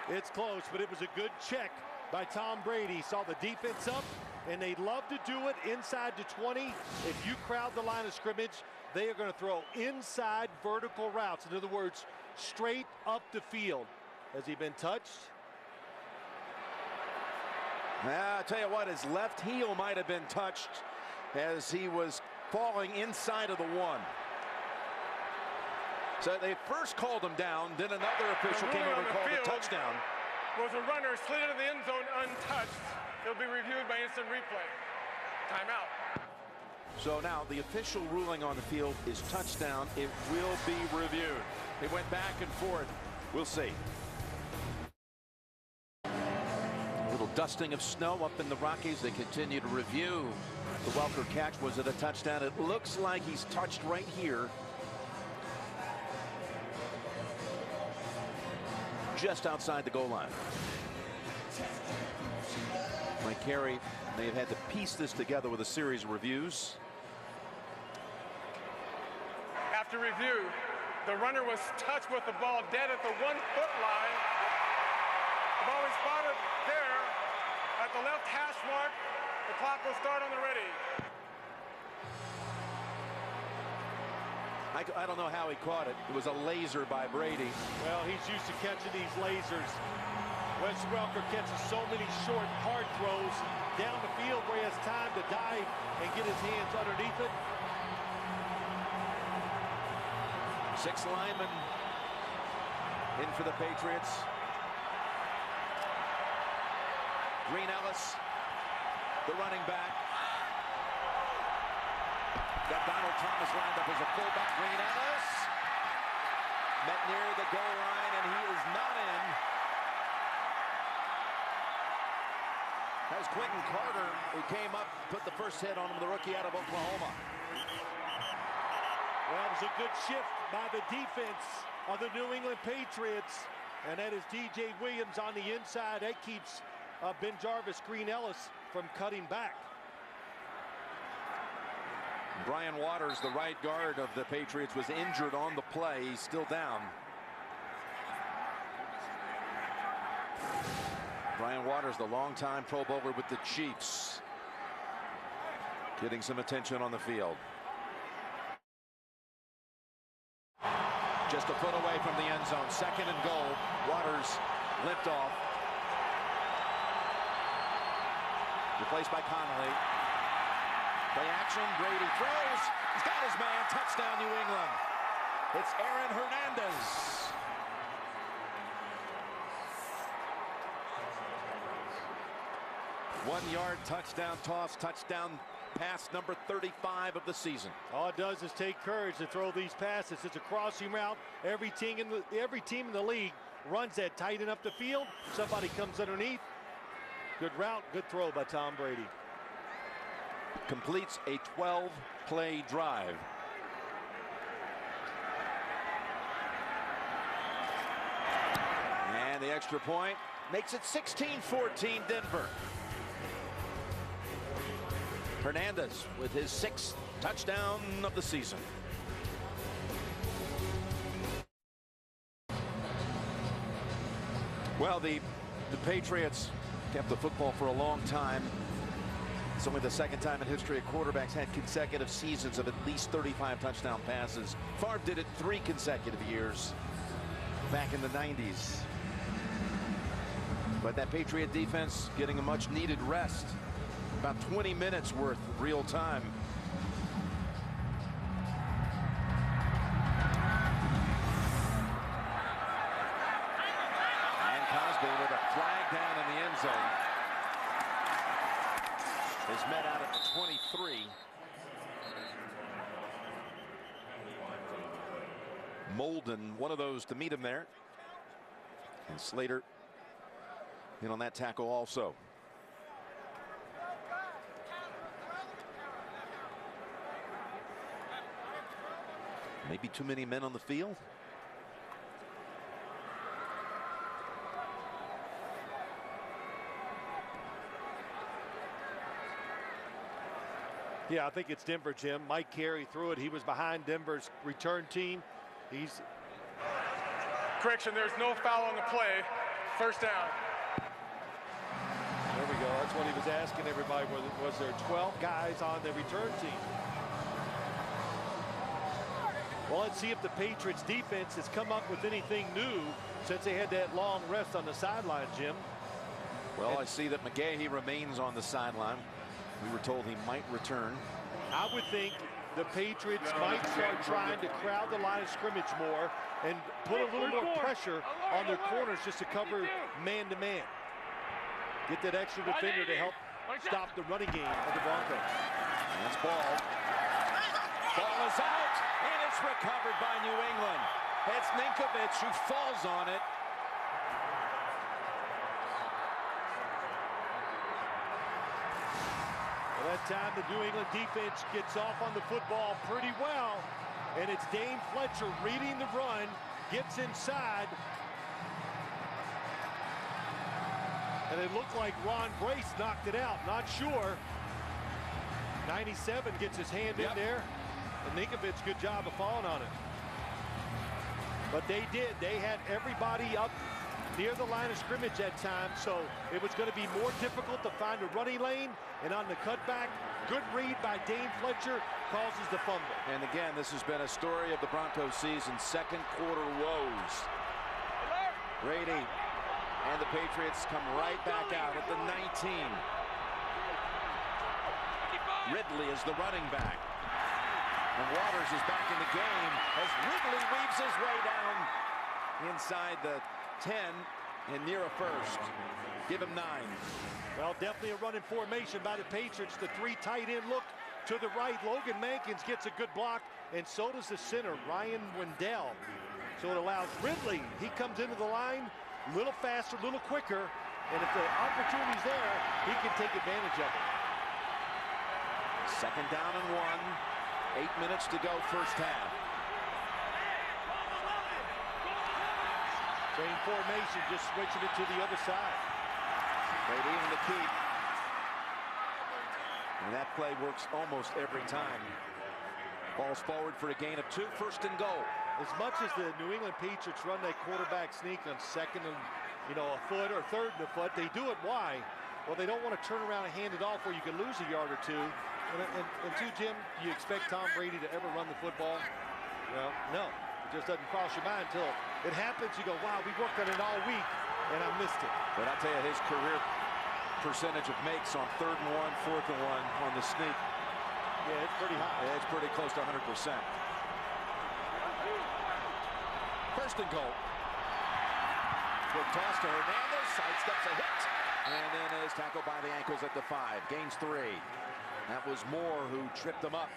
It's close, but it was a good check by Tom Brady. He saw the defense up, and they love to do it inside the 20. If you crowd the line of scrimmage, they are going to throw inside vertical routes. In other words, straight up the field. Has he been touched? I tell you what, his left heel might have been touched as he was falling inside of the 1. So they first called him down, then another official came over and called a touchdown. Was a runner slid into the end zone untouched. It'll be reviewed by instant replay. Timeout. So now the official ruling on the field is touchdown. It will be reviewed. They went back and forth. We'll see. dusting of snow up in the Rockies. They continue to review the Welker catch. Was it a touchdown? It looks like he's touched right here, just outside the goal line. Mike Carey may have had to piece this together with a series of reviews. After review, the runner was touched with the ball dead at the 1-foot line. The ball was spotted there at the left hash mark. The clock will start on the ready. I don't know how he caught it. It was a laser by Brady. Well, he's used to catching these lasers. Wes Welker catches so many short, hard throws down the field where he has time to dive and get his hands underneath it. 6 linemen in for the Patriots. Green Ellis, the running back. Got Donald Thomas lined up as a fullback. Green Ellis met near the goal line, and he is not in. That was Quentin Carter who came up, put the first hit on him, the rookie out of Oklahoma. Well, it was a good shift by the defense of the New England Patriots. And that is DJ Williams on the inside. That keeps Ben Jarvis, Green Ellis from cutting back. Brian Waters, the right guard of the Patriots, was injured on the play. He's still down. Brian Waters, the longtime Pro Bowler with the Chiefs, getting some attention on the field. Just a foot away from the end zone. 2nd and goal. Waters limped off. Replaced by Connolly. Play action. Brady throws. He's got his man. Touchdown, New England. It's Aaron Hernandez. One-yard touchdown toss. Touchdown pass number 35 of the season. All it does is take courage to throw these passes. It's a crossing route. Every team in the league runs that, tighten up the field. Somebody comes underneath. Good route, good throw by Tom Brady. Completes a 12-play drive. And the extra point makes it 16-14 Denver. Hernandez with his 6th touchdown of the season. Well, the Patriots kept the football for a long time. It's only the 2nd time in history a quarterback's had consecutive seasons of at least 35 touchdown passes. Favre did it 3 consecutive years back in the 90s. But that Patriot defense getting a much needed rest. About 20 minutes worth of real time. And Cosby with a flag down in the end zone. Is met out at the 23. Molden, one of those to meet him there. And Slater in on that tackle also. Maybe too many men on the field. Yeah, I think it's Denver, Jim. Mike Carey threw it. He was behind Denver's return team. He's... Correction, there's no foul on the play. First down. There we go. That's what he was asking everybody. Was there 12 guys on the return team? Well, let's see if the Patriots defense has come up with anything new since they had that long rest on the sideline, Jim. Well, I see that McGahee remains on the sideline. We were told he might return. I would think the Patriots might start trying to crowd the line of scrimmage more and put a little more pressure on their corners just to cover man-to-man. Get that extra defender to help stop the running game of the Broncos. That's ball. Ball is out, and it's recovered by New England. It's Ninkovich who falls on it. That time the New England defense gets off on the football pretty well. And it's Dane Fletcher reading the run, gets inside. And it looked like Ron Brace knocked it out, not sure. 97 gets his hand in there. And Ninkovich, good job of falling on it. But they did. They had everybody up near the line of scrimmage that time, so it was going to be more difficult to find a running lane. And on the cutback, good read by Dane Fletcher causes the fumble. And again, this has been a story of the Broncos season. Second quarter woes. Brady and the Patriots come right back out at the 19. Ridley is the running back. And Waters is back in the game as Ridley weaves his way down inside the 10 and near a first. Give him 9. Well, definitely a running formation by the Patriots. The 3 tight end look to the right. Logan Mankins gets a good block, and so does the center, Ryan Wendell. So it allows Ridley. He comes into the line a little faster, a little quicker, and if the opportunity's there, he can take advantage of it. Second down and 1. 8 minutes to go, first half. Same formation, just switching it to the other side. Brady in the keep. And that play works almost every time. Falls forward for a gain of 2, first and goal. As much as the New England Patriots run that quarterback sneak on second and, a foot or third and a foot, they do it. Why? Well, they don't want to turn around and hand it off where you can lose a yard or two. And two, Jim, do you expect Tom Brady to ever run the football? Well, no. It just doesn't cross your mind until it happens. You go, wow, we worked on it all week, and I missed it. But I'll tell you, his career percentage of makes on 3rd and 1, 4th and 1 on the sneak. Yeah, it's pretty high. Yeah, it's pretty close to 100%. First and goal. Quick toss to Hernandez, sidesteps a hit, and then is tackled by the ankles at the 5. Gains 3. That was Moore who tripped them up.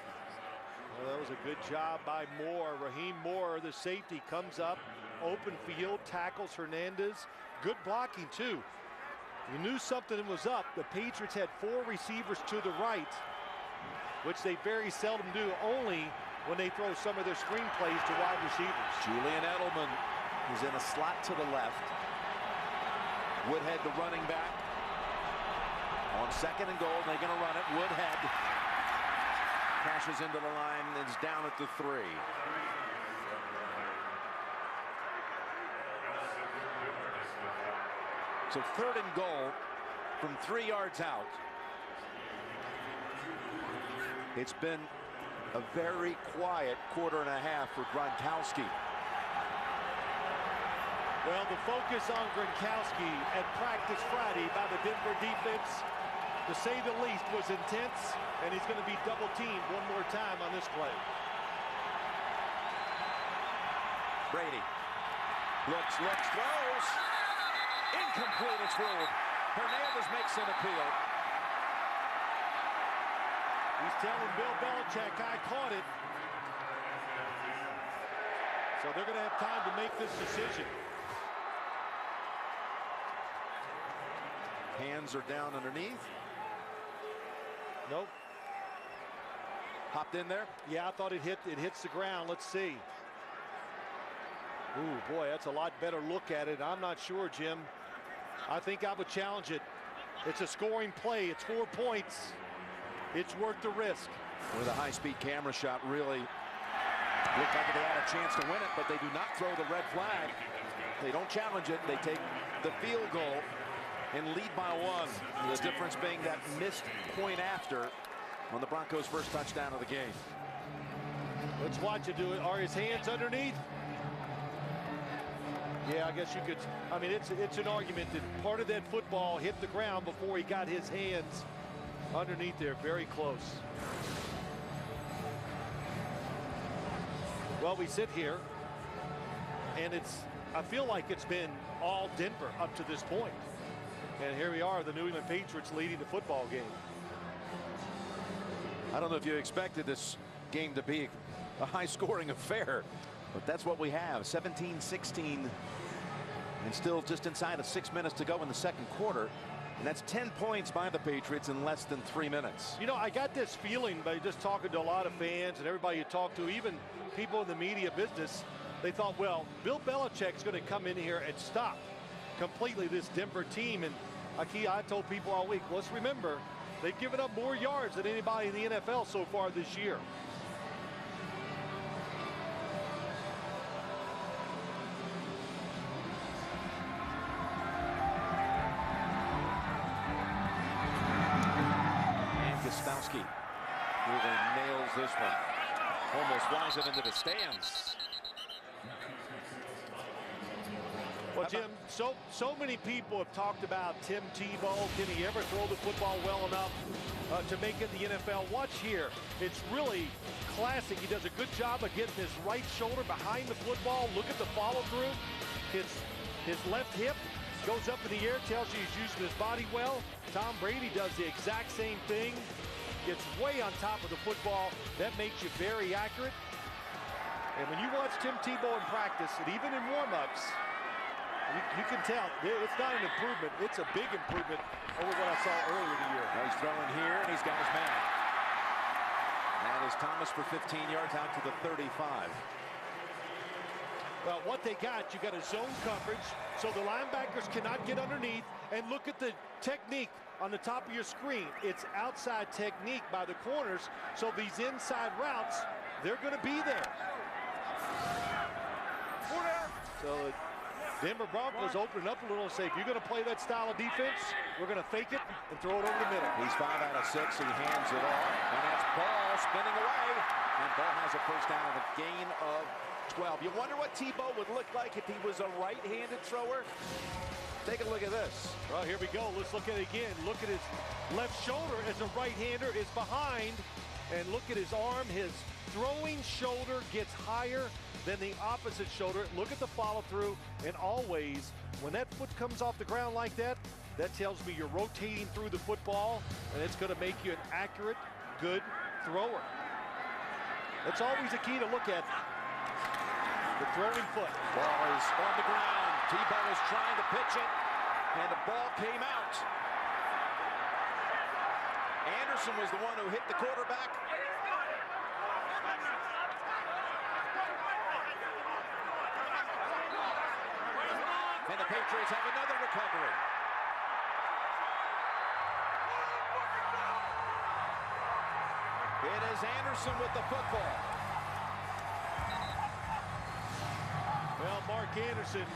Well, that was a good job by Moore. Raheem Moore, the safety, comes up, open field, tackles Hernandez. Good blocking, too. You knew something was up. The Patriots had 4 receivers to the right, which they very seldom do, only when they throw some of their screen plays to wide receivers. Julian Edelman is in a slot to the left. Woodhead, the running back. On second and goal, they're going to run it. Woodhead crashes into the line and is down at the 3. So 3rd and goal from 3 yards out. It's been a very quiet quarter and a half for Gronkowski. Well, the focus on Gronkowski at practice Friday by the Denver defense, to say the least, was intense, and he's going to be double teamed one more time on this play. Brady looks, throws. Incomplete, it's ruled. Hernandez makes an appeal. He's telling Bill Belichick, I caught it. So they're going to have time to make this decision. Hands are down underneath. Nope. Hopped in there. Yeah, I thought it hits the ground. Let's see. Ooh, boy, that's a lot better look at it. I'm not sure, Jim. I think I would challenge it. It's a scoring play. It's 4 points. It's worth the risk. With a high-speed camera shot, really looked like they had a chance to win it, but they do not throw the red flag. They don't challenge it. They take the field goal and lead by 1. The difference being that missed point after on the Broncos' first touchdown of the game. Let's watch it do it. Are his hands underneath? Yeah, I guess you could. I mean, it's an argument that part of that football hit the ground before he got his hands underneath there. Very close. Well, we sit here, and I feel like it's been all Denver up to this point. And here we are, the New England Patriots leading the football game. I don't know if you expected this game to be a high-scoring affair, but that's what we have. 17-16, and still just inside of 6 minutes to go in the second quarter. And that's 10 points by the Patriots in less than 3 minutes. You know, I got this feeling by just talking to a lot of fans and everybody you talk to, even people in the media business, they thought, well, Bill Belichick's going to come in here and stop completely this Denver team. And I told people all week, let's remember, they've given up more yards than anybody in the NFL so far this year. Really nails this one. Almost flies it into the stands. Well, Jim, so many people have talked about Tim Tebow. Can he ever throw the football well enough to make it in the NFL? Watch here. It's really classic. He does a good job of getting his right shoulder behind the football. Look at the follow-through. His left hip goes up in the air, tells you he's using his body well. Tom Brady does the exact same thing. Gets way on top of the football. That makes you very accurate. And when you watch Tim Tebow in practice, and even in warm-ups, you can tell it's not an improvement. It's a big improvement over what I saw earlier in the year. Now he's throwing here, and he's got his man. That is Thomas for 15 yards out to the 35. Well, what they got, you got a zone coverage, so the linebackers cannot get underneath. And look at the technique on the top of your screen. It's outside technique by the corners, so these inside routes, they're going to be there. So the Denver Broncos open up a little and say, if you're going to play that style of defense, we're going to fake it and throw it over the middle. He's 5 out of 6. He hands it off, and that's Ball spinning away. And Ball has a first down and a gain of 12. You wonder what Tebow would look like if he was a right-handed thrower? Take a look at this. Well, here we go. Let's look at it again. Look at his left shoulder as a right-hander is behind. And look at his arm. His throwing shoulder gets higher than the opposite shoulder. Look at the follow-through. And always, when that foot comes off the ground like that, that tells me you're rotating through the football, and it's going to make you an accurate, good thrower. That's always a key to look at. The throwing foot. Ball is on the ground. Tebow is trying to pitch it, and the ball came out. Anderson was the one who hit the quarterback. And the Patriots have another recovery. It is Anderson with the football. Well, Mark Anderson,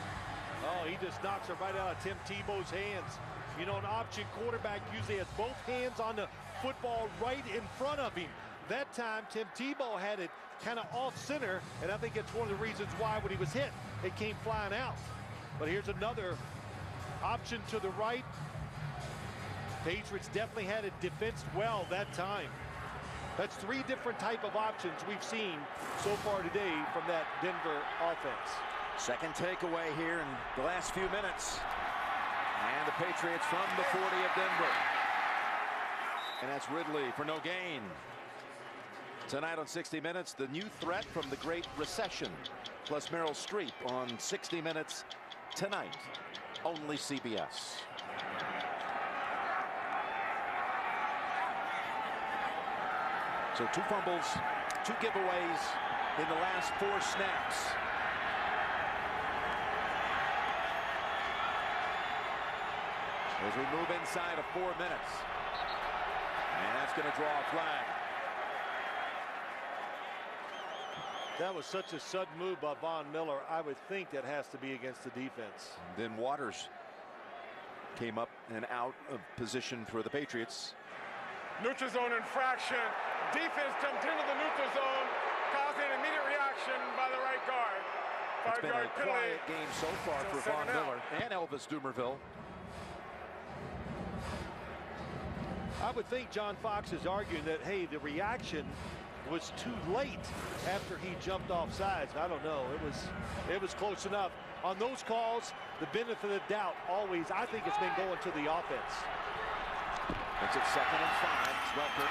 he just knocks it right out of Tim Tebow's hands. You know, an option quarterback usually has both hands on the football right in front of him. That time, Tim Tebow had it kind of off center, and I think it's one of the reasons why when he was hit, it came flying out. But here's another option to the right. Patriots definitely had it defensed well that time. That's 3 different type of options we've seen so far today from that Denver offense. Second takeaway here in the last few minutes. And the Patriots from the 40 of Denver. And that's Ridley for no gain. Tonight on 60 Minutes, the new threat from the Great Recession. Plus Meryl Streep on 60 Minutes tonight. Only CBS. So 2 fumbles, 2 giveaways in the last 4 snaps. As we move inside of 4 minutes. And that's going to draw a flag. That was such a sudden move by Von Miller. I would think that has to be against the defense. Then Waters came up and out of position for the Patriots. Neutral zone infraction. Defense jumped into the neutral zone, causing an immediate reaction by the right guard. It's been a penalty. quiet game so far for Von Miller and Elvis Dumervil. I would think John Fox is arguing that, hey, the reaction was too late after he jumped off sides. I don't know. It was close enough. On those calls, the benefit of the doubt always, I think it's been going to the offense. It's at 2nd and 5. Welker.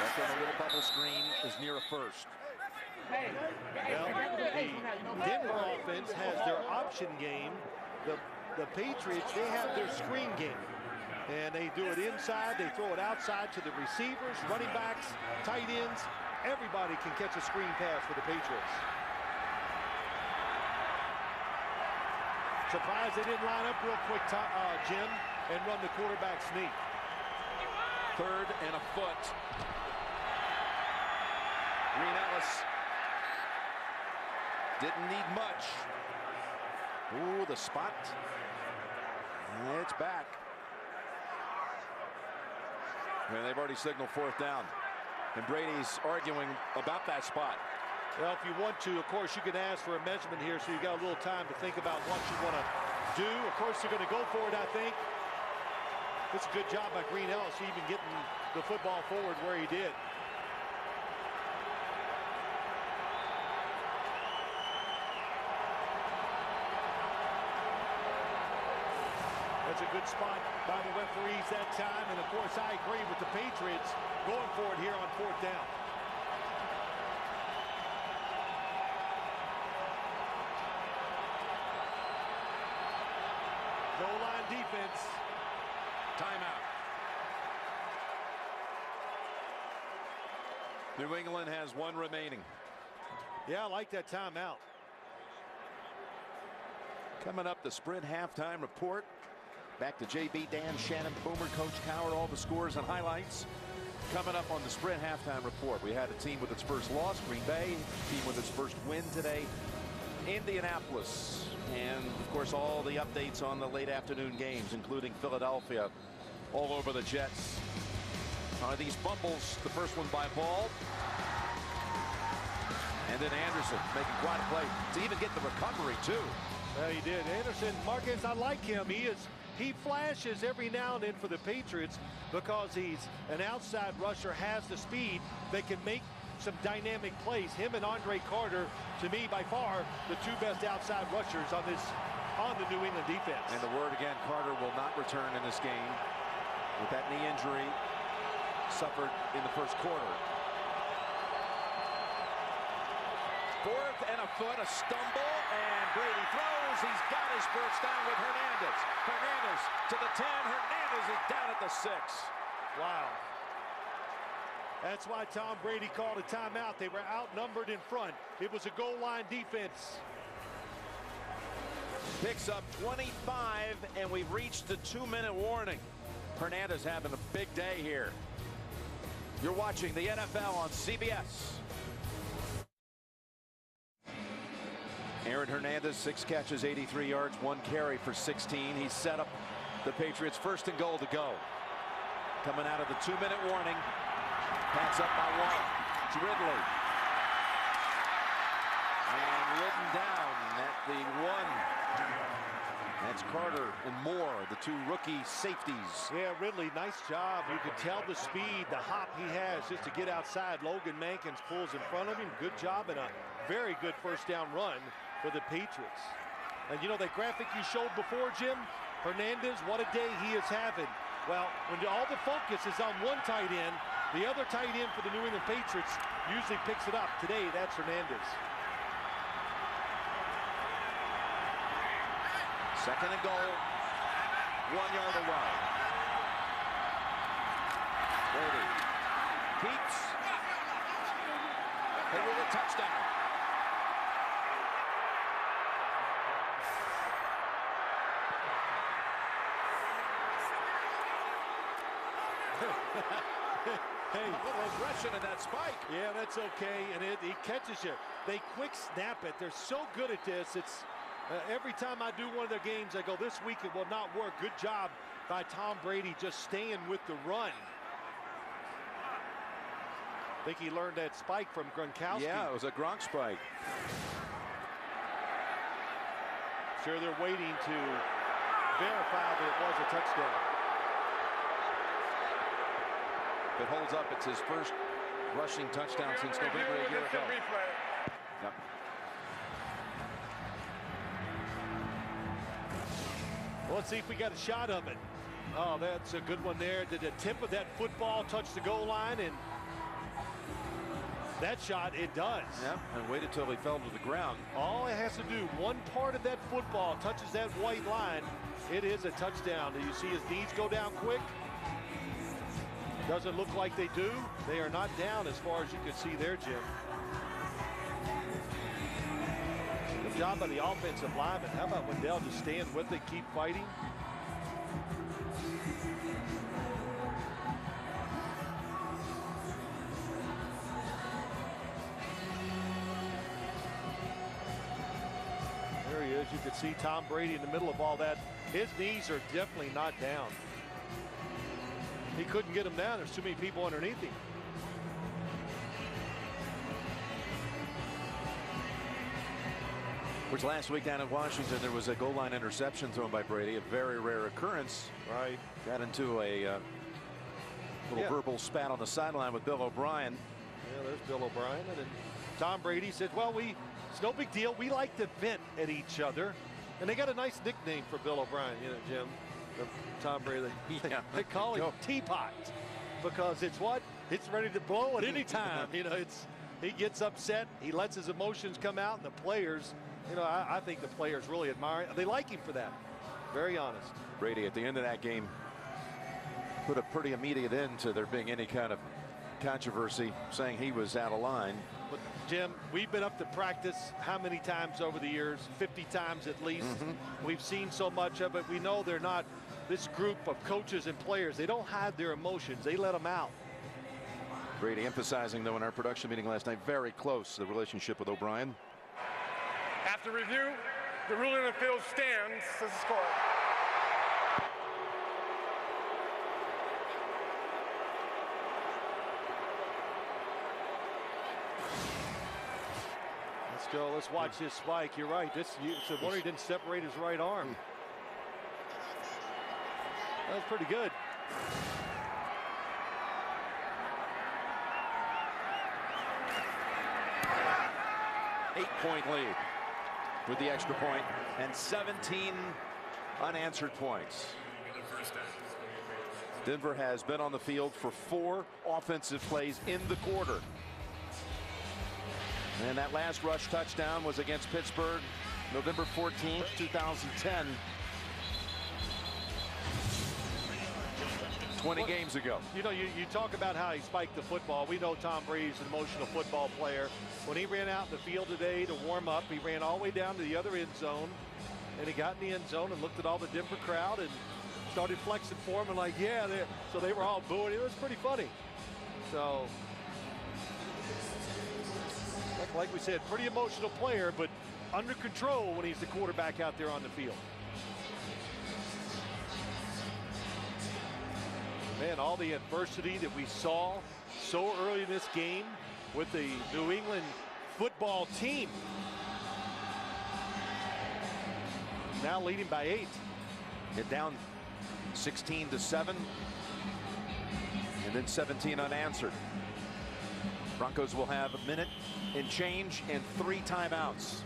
Welker on a little bubble screen is near a first. Well, the Denver offense has their option game. The the Patriots, they have their screen game. And they do it inside, they throw it outside to the receivers, running backs, tight ends. Everybody can catch a screen pass for the Patriots. Surprised they didn't line up real quick, Jim, and run the quarterback sneak. 3rd and a foot. Green Ellis didn't need much. Ooh, the spot. It's back. And they've already signaled 4th down. And Brady's arguing about that spot. Well, if you want to, of course, you can ask for a measurement here, so you got a little time to think about what you want to do. Of course, they're going to go for it, I think. It's a good job by Green Ellis, even getting the football forward where he did. That's a good spot by the referees that time. And, of course, I agree with the Patriots going for it here on 4th down. Goal line defense. Timeout. New England has 1 remaining. Yeah, I like that timeout. Coming up, the Sprint halftime report. Back to JB, Dan, Shannon, Boomer, Coach Coward, all the scores and highlights. Coming up on the Sprint halftime report, we had a team with its first loss, Green Bay, a team with its first win today, Indianapolis, and of course all the updates on the late afternoon games, including Philadelphia, all over the Jets. These fumbles, the first one by Ball, and then Anderson making quite a play to even get the recovery too. Well, he did. Anderson, Marcus, I like him. He flashes every now and then for the Patriots because he's an outside rusher, has the speed that can make some dynamic plays. Him and Andre Carter, to me, by far, the 2 best outside rushers on the New England defense. And the word again, Carter will not return in this game with that knee injury suffered in the first quarter. 4th and a foot, a stumble, and Brady throws. He's got his first down with Hernandez. Hernandez to the 10. Hernandez is down at the 6. Wow. That's why Tom Brady called a timeout. They were outnumbered in front. It was a goal line defense. Picks up 25, and we've reached the 2-minute warning. Hernandez having a big day here. You're watching the NFL on CBS. Aaron Hernandez, 6 catches, 83 yards, 1 carry for 16. He's set up the Patriots 1st and goal to go. Coming out of the 2-minute warning. Pass up by 1. It's Ridley. And ridden down at the 1. That's Carter and Moore, the 2 rookie safeties. Yeah, Ridley, nice job. You can tell the speed, the hop he has just to get outside. Logan Mankins pulls in front of him. Good job and a very good 1st down run for the Patriots. And you know that graphic you showed before, Jim? Hernandez, what a day he is having. Well, when all the focus is on one tight end, the other tight end for the New England Patriots usually picks it up. Today, that's Hernandez. 2nd and goal, 1 yard away. Brady keeps. They will a touchdown. Hey, a little aggression in that spike. Yeah, that's okay, and he catches you. They quick snap it. They're so good at this. It's every time I do one of their games, I go, this week it will not work. Good job by Tom Brady just staying with the run. I think he learned that spike from Gronkowski. Yeah, it was a Gronk spike. Sure, they're waiting to verify that it was a touchdown. If it holds up, it's his first rushing touchdown since November a year ago. Yep. Well, let's see if we got a shot of it. Oh, that's a good one there. Did the tip of that football touch the goal line? And that shot, it does. Yeah, and waited till he fell to the ground. All it has to do, one part of that football touches that white line, it is a touchdown. Do you see his knees go down quick? Doesn't look like they do. They are not down as far as you can see there, Jim. Good job by the offensive lineman. How about Wendell just staying with it, keep fighting? There he is. You can see Tom Brady in the middle of all that. His knees are definitely not down. He couldn't get him down. There's too many people underneath him. Which last week down in Washington, there was a goal line interception thrown by Brady, a very rare occurrence. Right. Got into a little verbal spat on the sideline with Bill O'Brien. Yeah, there's Bill O'Brien. And then Tom Brady said, well, it's no big deal. We like to vent at each other. And they got a nice nickname for Bill O'Brien, you know, Jim. Tom Brady. They call him Teapot because it's what? It's ready to blow at any time. You know, he gets upset. He lets his emotions come out, and the players, you know, I think the players really admire him. They like him for that. Very honest. Brady at the end of that game put a pretty immediate end to there being any kind of controversy, saying he was out of line. But Jim, we've been up to practice how many times over the years? 50 times at least. We've seen so much of it. We know they're not, this group of coaches and players, they don't hide their emotions. They let them out. Brady emphasizing, though, in our production meeting last night, very close, the relationship with O'Brien. After review, the ruling of the field stands as a score. Let's go. Let's watch this spike. You're right. It's a wonder he didn't separate his right arm. That was pretty good. Eight-point lead with the extra point and 17 unanswered points. Denver has been on the field for 4 offensive plays in the quarter. And that last rush touchdown was against Pittsburgh, November 14th, 2010. 20 games ago. You know, you talk about how he spiked the football. We know Tom Brady's an emotional football player. When he ran out in the field today to warm up, he ran all the way down to the other end zone. And he got in the end zone and looked at all the Denver crowd and started flexing for him and like, yeah. So they were all booing. It was pretty funny. So, like we said, pretty emotional player, but under control when he's the quarterback out there on the field. Man, all the adversity that we saw so early in this game with the New England football team. Now leading by 8. Get down 16-7. And then 17 unanswered. Broncos will have a minute and change and 3 timeouts.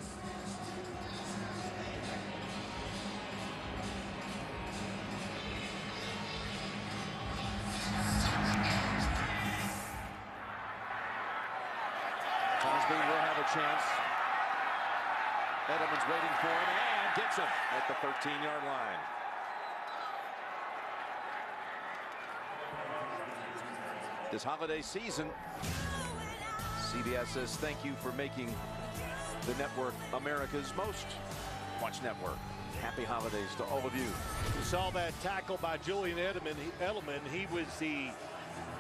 Crosby will have a chance. Edelman's waiting for him and gets him at the 13-yard line. This holiday season, CBS says thank you for making the network America's most watched network. Happy holidays to all of you. You saw that tackle by Julian Edelman. He was the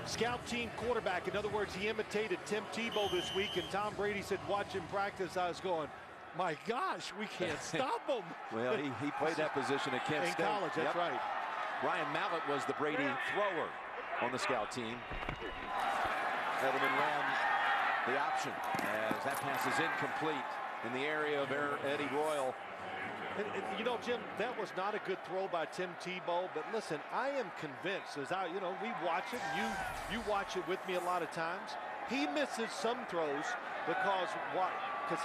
scout team quarterback. In other words, he imitated Tim Tebow this week, and Tom Brady said, watch him practice. I was going, my gosh, we can't stop him. Well, he played that position at Kent State. In college, that's right. Ryan Mallett was the Brady thrower on the scout team. Edelman ran the option as that pass is incomplete in the area of Eddie Royal. And, you know, Jim, that was not a good throw by Tim Tebow, but listen, I am convinced, as we watch it, you watch it with me a lot of times. He misses some throws because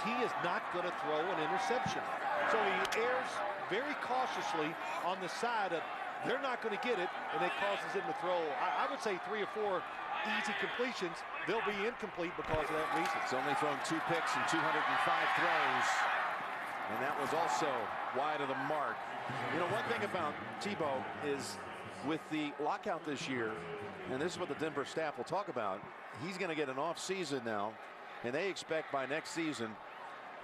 he is not going to throw an interception. So he errs very cautiously on the side of they're not going to get it, and it causes him to throw, I would say 3 or 4 easy completions, they'll be incomplete because of that reason. He's only thrown 2 picks and 205 throws. And that was also wide of the mark. You know, one thing about Tebow is with the lockout this year, and this is what the Denver staff will talk about, he's going to get an off season now, and they expect by next season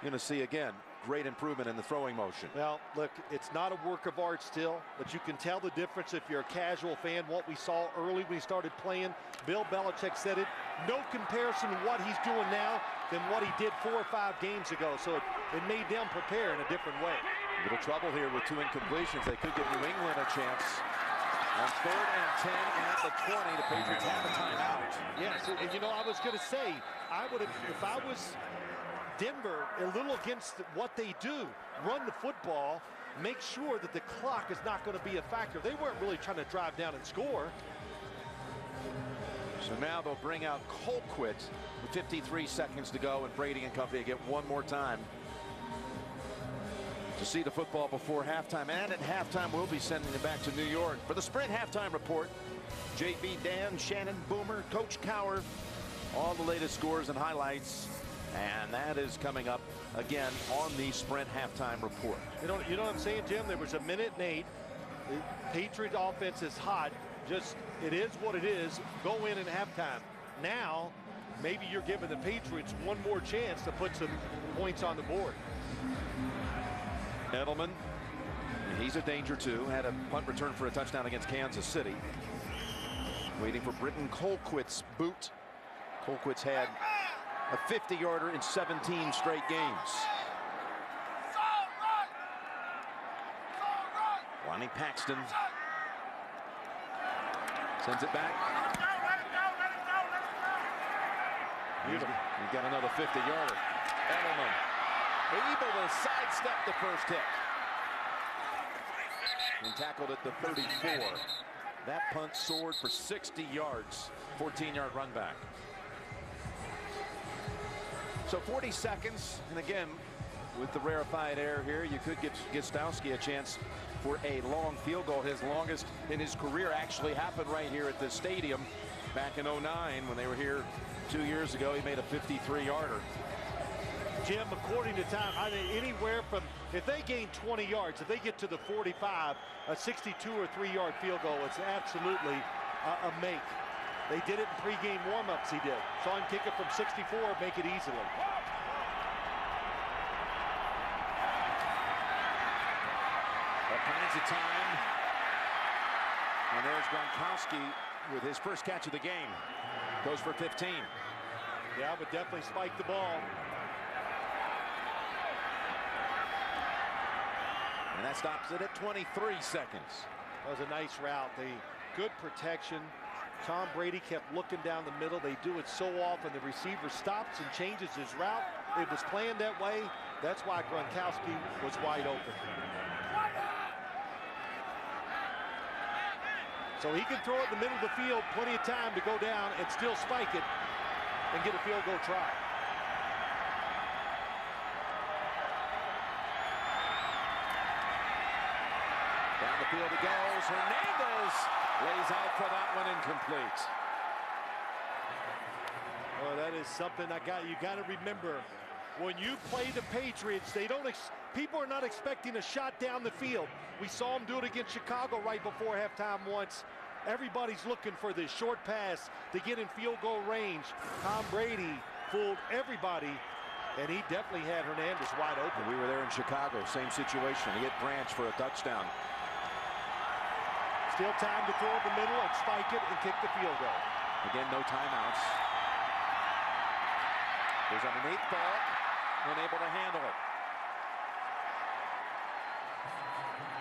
you're going to see again great improvement in the throwing motion. Well, look, it's not a work of art still, but you can tell the difference if you're a casual fan. What we saw early when he started playing, Bill Belichick said it, no comparison to what he's doing now than what he did 4 or 5 games ago. So it made them prepare in a different way. A little trouble here with 2 incompletions. They could give New England a chance. On 3rd and 10 and at the 20, the Patriots have a timeout. Yes, and you know, I was going to say, I would have, if I was Denver, a little against what they do, run the football, make sure that the clock is not going to be a factor. They weren't really trying to drive down and score. So now they'll bring out Colquitt with 53 seconds to go, and Brady and company get one more time to see the football before halftime. And at halftime, we'll be sending it back to New York. For the Sprint Halftime Report, JB, Dan, Shannon, Boomer, Coach Cowher, all the latest scores and highlights. And that is coming up again on the Sprint Halftime Report. You know what I'm saying, Jim? There was a 1:08. The Patriots offense is hot. Just, it is what it is. Go in at halftime. Now, maybe you're giving the Patriots one more chance to put some points on the board. Edelman, he's a danger too. Had a punt return for a touchdown against Kansas City. Waiting for Britton Colquitt's boot. Colquitt's had a 50-yarder in 17 straight games. Lonnie Paxton sends it back. He's got another 50-yarder. Edelman able to sidestep the first hit. And tackled at the 34. That punt soared for 60 yards. 14-yard run back. So 40 seconds, and again, with the rarefied air here, you could give Gostowski a chance for a long field goal. His longest in his career actually happened right here at this stadium back in '09 when they were here 2 years ago. He made a 53-yarder. Jim, according to time, I think anywhere from, if they gain 20 yards, if they get to the 45, a 62 or 3-yard field goal, it's absolutely a make. They did it in pregame warm-ups, he did. Saw him kick it from 64, make it easily. All kinds of time. And there's Gronkowski with his first catch of the game. Goes for 15. Yeah, but definitely spiked the ball. And that stops it at 23 seconds. That was a nice route. Good protection. Tom Brady kept looking down the middle. They do it so often. The receiver stops and changes his route. It was planned that way. That's why Gronkowski was wide open. So he can throw it in the middle of the field, plenty of time to go down and still spike it and get a field goal try. Down the field he goes. Hernandez lays out for that one, incomplete. Oh, that is something you got to remember. When you play the Patriots, people are not expecting a shot down the field. We saw them do it against Chicago right before halftime once. Everybody's looking for this short pass to get in field goal range. Tom Brady fooled everybody, and he definitely had Hernandez wide open. We were there in Chicago, same situation. He hit Branch for a touchdown. Still time to throw it in the middle and spike it and kick the field goal. Again, no timeouts. Goes underneath ball, unable to handle it.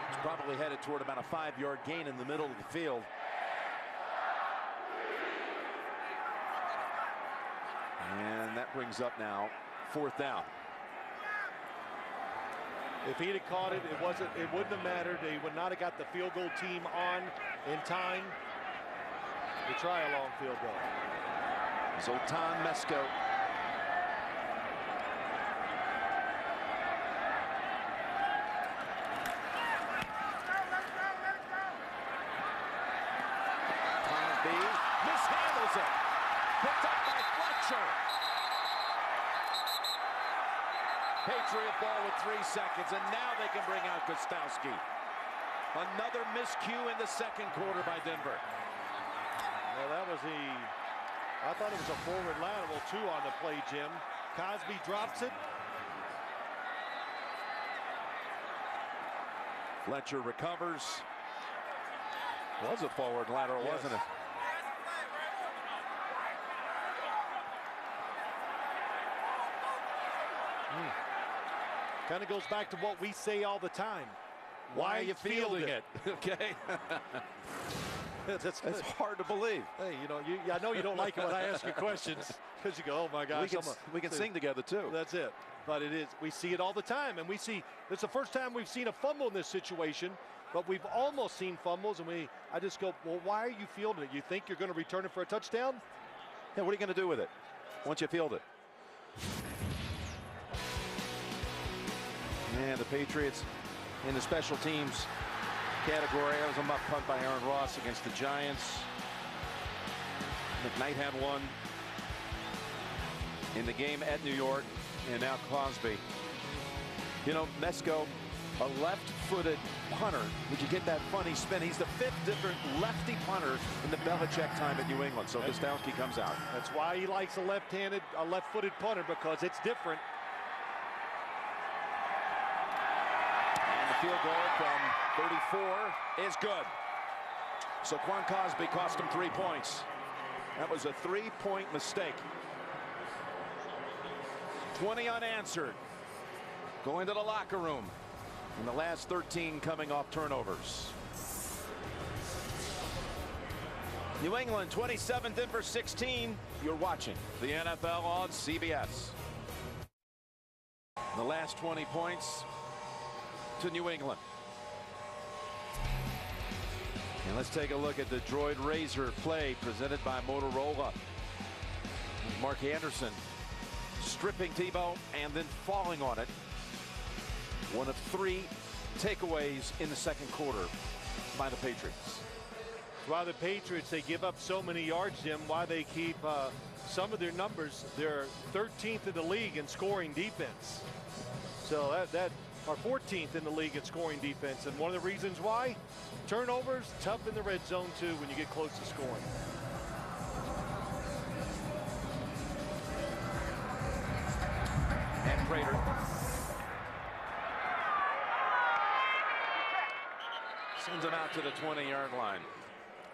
It's probably headed toward about a 5-yard gain in the middle of the field. And that brings up now 4th down. If he'd have caught it, it wouldn't have mattered. He would not have got the field goal team on in time to try a long field goal. Zoltan Mesko. Tom B mishandles it. picked up by Fletcher. Patriot ball with 3 seconds, and now they can bring out Gostowski. Another miscue in the second quarter by Denver. Well, that was I thought it was a forward lateral too on the play, Jim. Cosby drops it. Fletcher recovers. Was a forward lateral, Yes. wasn't it? Kind of goes back to what we say all the time. Why are you fielding it? Okay. That's It's hard to believe. Hey, you know, I know you don't like it when I ask you questions because you go, oh my gosh. We can sing together too. That's it. But it is. We see it all the time, and it's the first time we've seen a fumble in this situation. But we've almost seen fumbles, and I just go, well, why are you fielding it? You think you're going to return it for a touchdown? Yeah, what are you going to do with it once you field it? And the Patriots in the special teams category. That was a muff punt by Aaron Ross against the Giants. McKnight had one in the game at New York, and now Cosby. You know, Mesko, a left-footed punter. Did you get that funny spin? He's the 5th different lefty punter in the Belichick time at New England. So Gostowski comes out. That's why he likes a left-footed punter, because it's different. And the field goal from 34 is good. So Quan Cosby cost him 3 points. That was a 3-point mistake. 20 unanswered. Going to the locker room. And the last 13 coming off turnovers. New England 27, Denver 16. You're watching the NFL on CBS. The last 20 points to New England. And let's take a look at the Droid Razor play presented by Motorola. Mark Anderson stripping Tebow and then falling on it. One of 3 takeaways in the second quarter by the Patriots. Why the Patriots, they give up so many yards, Jim, why they keep some of their numbers. They're 13th in the league in scoring defense. So that are 14th in the league in scoring defense. And one of the reasons why, turnovers, tough in the red zone too when you get close to scoring. And Prater. Sends him out to the 20-yard line.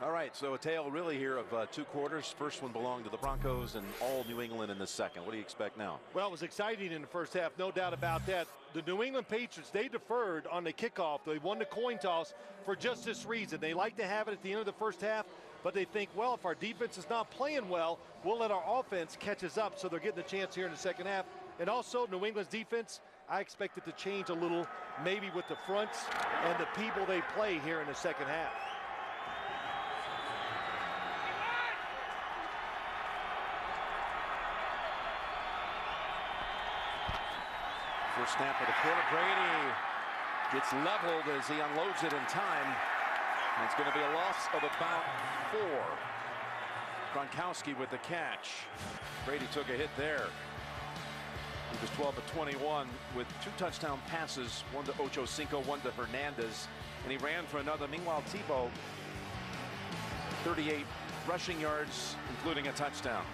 All right, so a tale really here of 2 quarters. First one belonged to the Broncos and all New England in the second. What do you expect now? Well, it was exciting in the first half, no doubt about that. The New England Patriots, they deferred on the kickoff. They won the coin toss for just this reason. They like to have it at the end of the first half, but they think, well, if our defense is not playing well, we'll let our offense catch us up. So they're getting a chance here in the second half. And also, New England's defense, I expect it to change a little, maybe with the fronts and the people they play here in the second half. First snap of the quarter. Brady gets leveled as he unloads it in time. And it's going to be a loss of about 4. Gronkowski with the catch. Brady took a hit there. He was 12 of 21 with 2 touchdown passes, one to Ocho Cinco, one to Hernandez, and he ran for another. Meanwhile, Tebow, 38 rushing yards, including a touchdown.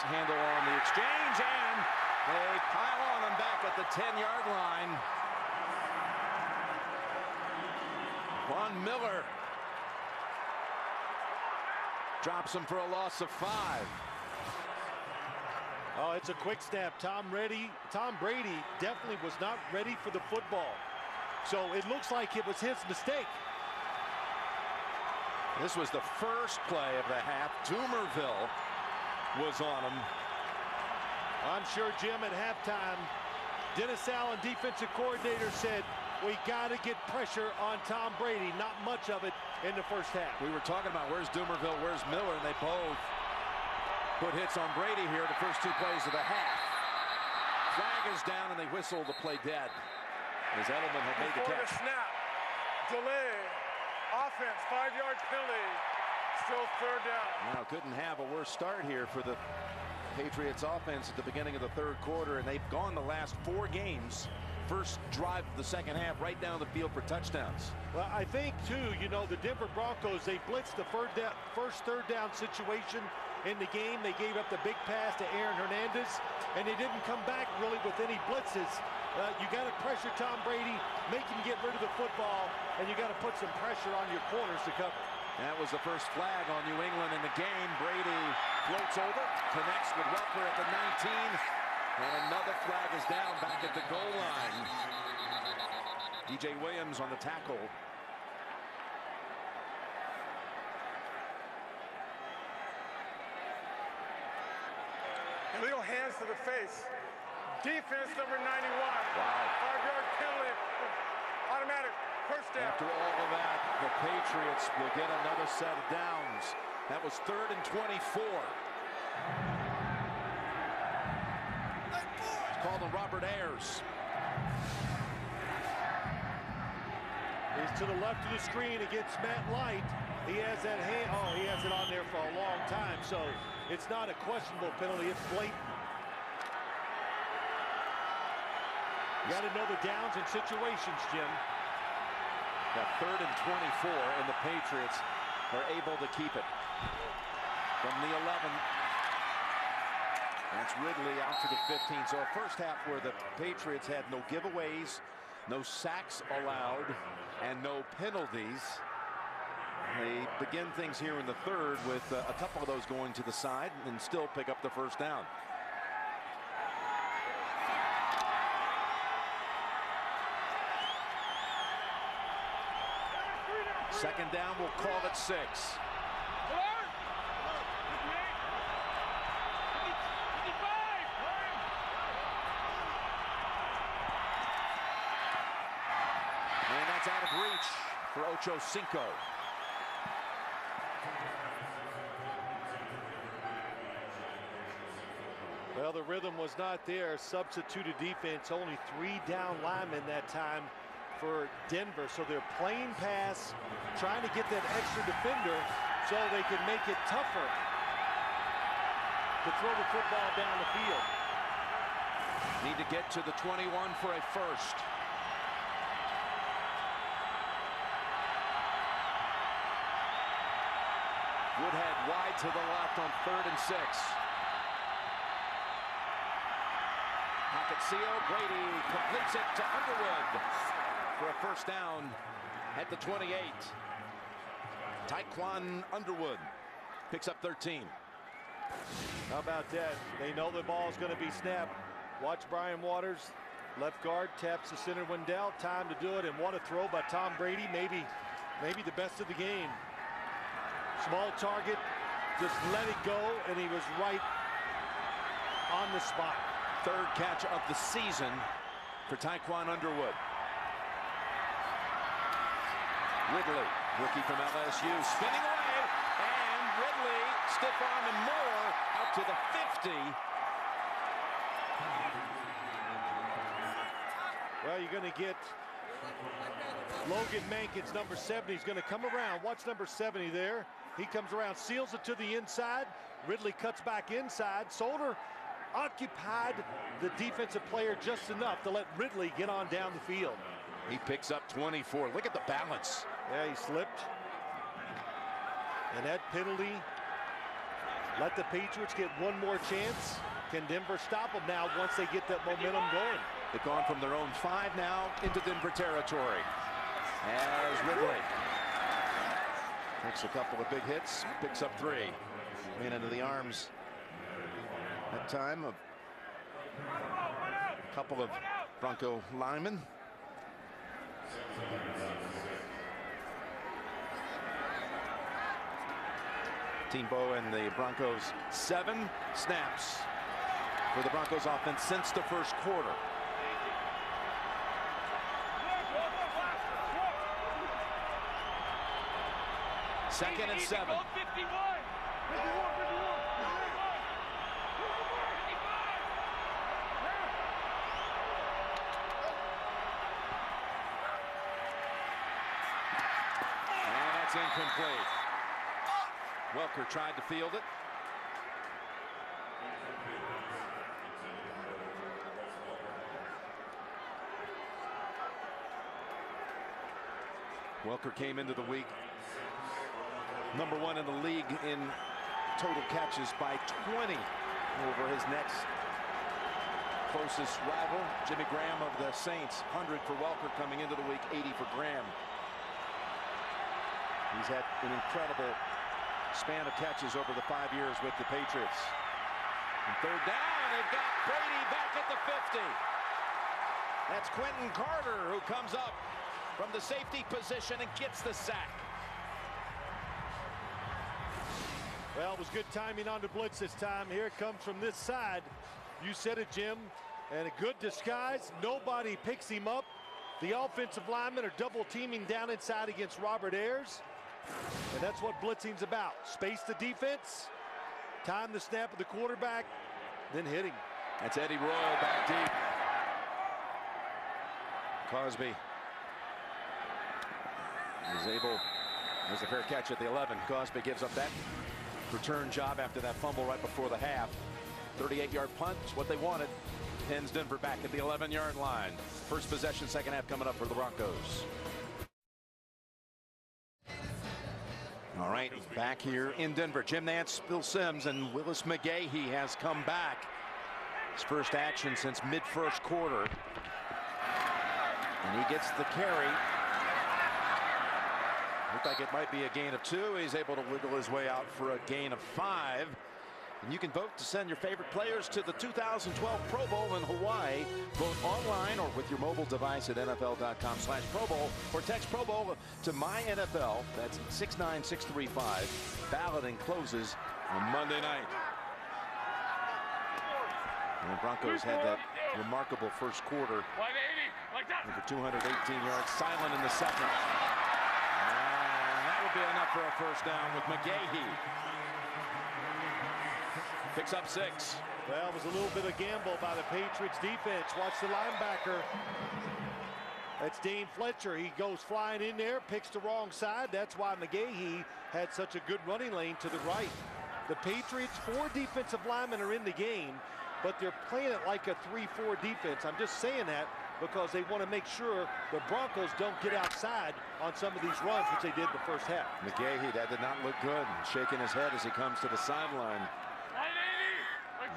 Handle on the exchange, and they pile on him back at the 10-yard line. Von Miller drops him for a loss of 5. Oh, it's a quick snap. Tom Brady definitely was not ready for the football. So it looks like it was his mistake. This was the first play of the half. Doomerville was on him. I'm sure, Jim, at halftime, Dennis Allen, defensive coordinator, said, we got to get pressure on Tom Brady. Not much of it in the first half. We were talking about where's Doomerville, where's Miller, and they both put hits on Brady here the first 2 plays of the half. Flag is down, and they whistle the play dead, as Edelman had made the Before catch. the snap, delay, offense, 5-yard penalty, still third down. Now, couldn't have a worse start here for the Patriots offense at the beginning of the third quarter, and they've gone the last 4 games. First drive of the second half, right down the field for touchdowns. Well, I think, too, you know, the Denver Broncos, they blitzed the first third down situation in the game. They gave up the big pass to Aaron Hernandez, and they didn't come back really with any blitzes. You got to pressure Tom Brady, make him get rid of the football, and you got to put some pressure on your corners to cover. That was the first flag on New England in the game. Brady floats over, connects with Welker at the 19, and another flag is down back at the goal line. DJ Williams on the tackle. Illegal hands to the face. Defense number 91. Wow. 5-yard penalty. Automatic. First down. After all of that, the Patriots will get another set of downs. That was 3rd and 24. It's called on Robert Ayers. He's to the left of the screen against Matt Light. He has that hand. Oh, he has it on there for a long time. So it's not a questionable penalty. It's blatant. You got to know the downs and situations, Jim. Got 3rd and 24, and the Patriots are able to keep it from the 11. That's Ridley out to the 15. So a first half where the Patriots had no giveaways, no sacks allowed, and no penalties. They begin things here in the third with a couple of those going to the side and still pick up the first down. Second down, we'll call it 6. And that's out of reach for Ocho Cinco. Well, the rhythm was not there. Substituted defense, only 3 down linemen that time for Denver. So they're playing pass, trying to get that extra defender so they can make it tougher to throw the football down the field. Need to get to the 21 for a first. Woodhead wide to the left on 3rd and 6. Pocket seal. Brady completes it to Underwood for a first down at the 28. Tyquan Underwood picks up 13. How about that? They know the ball is going to be snapped. Watch Brian Waters, left guard, taps the center Wendell. Time to do it, and what a throw by Tom Brady. Maybe the best of the game. Small target, just let it go, and he was right on the spot. 3rd catch of the season for Tyquan Underwood. Ridley, rookie from LSU, spinning away, and Ridley, stiff arm and more, out to the 50. Well, you're going to get Logan Mankins, number 70. He's going to come around. Watch number 70 there. He comes around, seals it to the inside. Ridley cuts back inside. Solder occupied the defensive player just enough to let Ridley get on down the field. He picks up 24. Look at the balance. Yeah, he slipped. And that penalty let the Patriots get one more chance. Can Denver stop them now once they get that momentum going? They've gone from their own 5 now into Denver territory. As Ridley takes a couple of big hits, picks up 3. Ran into the arms that time of a couple of Bronco linemen. Tebow and the Broncos 7 snaps for the Broncos offense since the first quarter. Second and 7. incomplete. Welker tried to field it. Welker came into the week #1 in the league in total catches by 20 over his next closest rival, Jimmy Graham of the Saints. 100 for Welker coming into the week, 80 for Graham. He's had an incredible span of catches over the 5 years with the Patriots. And third down, they've got Brady back at the 50. That's Quentin Carter who comes up from the safety position and gets the sack. Well, it was good timing on the blitz this time. Here it comes from this side. You said it, Jim. And a good disguise. Nobody picks him up. The offensive linemen are double teaming down inside against Robert Ayers. And that's what blitzing's about. Space the defense, time the snap of the quarterback, then hit him. That's Eddie Royal back deep. Cosby is able. There's a fair catch at the 11. Cosby gives up that return job after that fumble right before the half. 38-yard punt is what they wanted. Pins Denver back at the 11-yard line. First possession, second half coming up for the Broncos. All right, back here in Denver. Jim Nantz, Phil Simms, and Willis McGahee has come back. His first action since mid-first quarter. And he gets the carry. Looked like it might be a gain of 2. He's able to wiggle his way out for a gain of 5. And you can vote to send your favorite players to the 2012 Pro Bowl in Hawaii. Vote online or with your mobile device at NFL.com/Pro Bowl or text Pro Bowl to MyNFL. That's 69635. Balloting closes on Monday night. And the Broncos had that remarkable first quarter. Over 218 yards, silent in the second. And that would be enough for a first down with McGahee. Picks up 6. Well, it was a little bit of gamble by the Patriots defense. Watch the linebacker. That's Dane Fletcher. He goes flying in there, picks the wrong side. That's why McGahee had such a good running lane to the right. The Patriots, 4 defensive linemen are in the game, but they're playing it like a 3-4 defense. I'm just saying that because they want to make sure the Broncos don't get outside on some of these runs, which they did the first half. McGahee, that did not look good. Shaking his head as he comes to the sideline.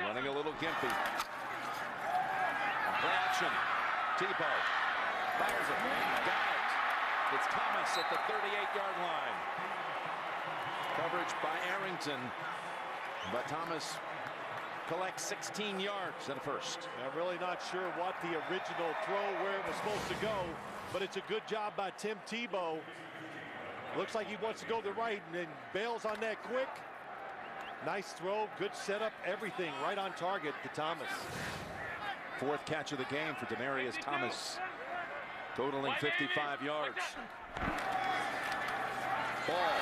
Running a little gimpy. Play action. Tebow fires it. Got it. It's Thomas at the 38-yard line. Coverage by Arrington. But Thomas collects 16 yards and a first. I'm really not sure what the original throw, where it was supposed to go, but it's a good job by Tim Tebow. Looks like he wants to go to the right and then bails on that quick. Nice throw, good setup, everything right on target to Thomas. 4th catch of the game for Demaryius Thomas, totaling 55 yards. Ball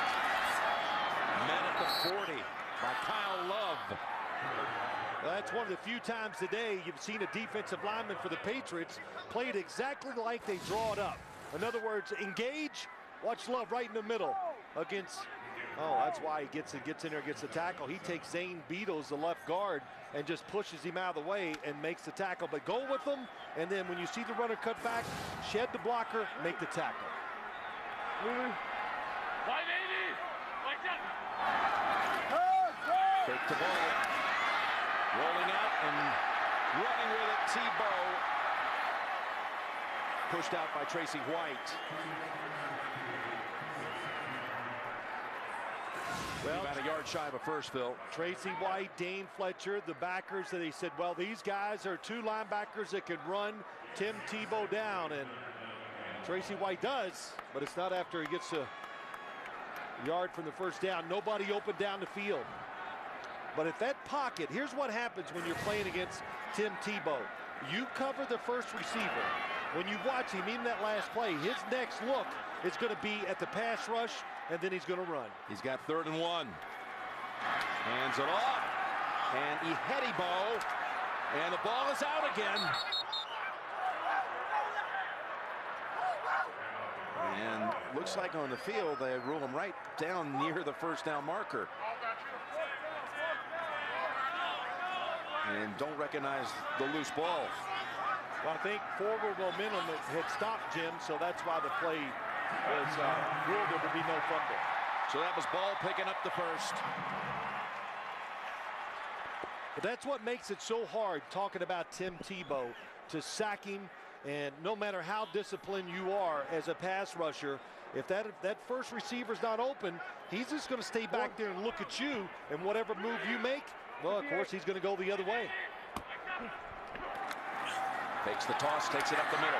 met at the 40 by Kyle Love. That's one of the few times today you've seen a defensive lineman for the Patriots played exactly like they draw it up. In other words, engage, watch Love right in the middle against. Oh, that's why he gets in there, gets the tackle. He takes Zane Beadles, the left guard, and just pushes him out of the way and makes the tackle. But go with them, and then when you see the runner cut back, shed the blocker, make the tackle. 180, like that. Take the ball, rolling out and running with it. Tebow pushed out by Tracy White. Well, about a yard shy of a first, Phil. Tracy White, Dane Fletcher, the backers that he said, well, these guys are 2 linebackers that can run Tim Tebow down, and Tracy White does, but it's not after he gets a yard from the first down. Nobody open down the field. But at that pocket, here's what happens when you're playing against Tim Tebow. You cover the first receiver. When you watch him, even that last play, his next look is going to be at the pass rush, and then he's going to run. He's got 3rd and 1. Hands it off. And Ihedibo. And the ball is out again. And looks like on the field they rule him right down near the first down marker. And don't recognize the loose ball. Well, I think forward momentum had stopped, Jim, so that's why the play was ruled there to be no fumble. So that was Ball picking up the first. But that's what makes it so hard, talking about Tim Tebow, to sack him. And no matter how disciplined you are as a pass rusher, if that first receiver's not open, he's just going to stay back there and look at you, and whatever move you make, well, of course, he's going to go the other way. Takes the toss, takes it up the middle.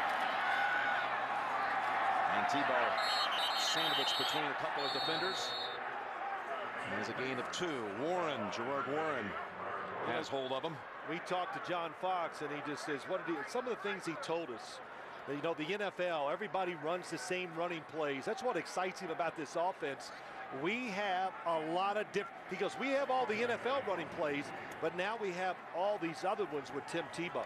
And Tebow sandwiched between a couple of defenders. And there's a gain of 2. Gerard Warren has hold of him. We talked to John Fox, and he just says, some of the things he told us. You know, the NFL, everybody runs the same running plays. That's what excites him about this offense. We have a lot of different, he goes, we have all the NFL running plays, but now we have all these other ones with Tim Tebow.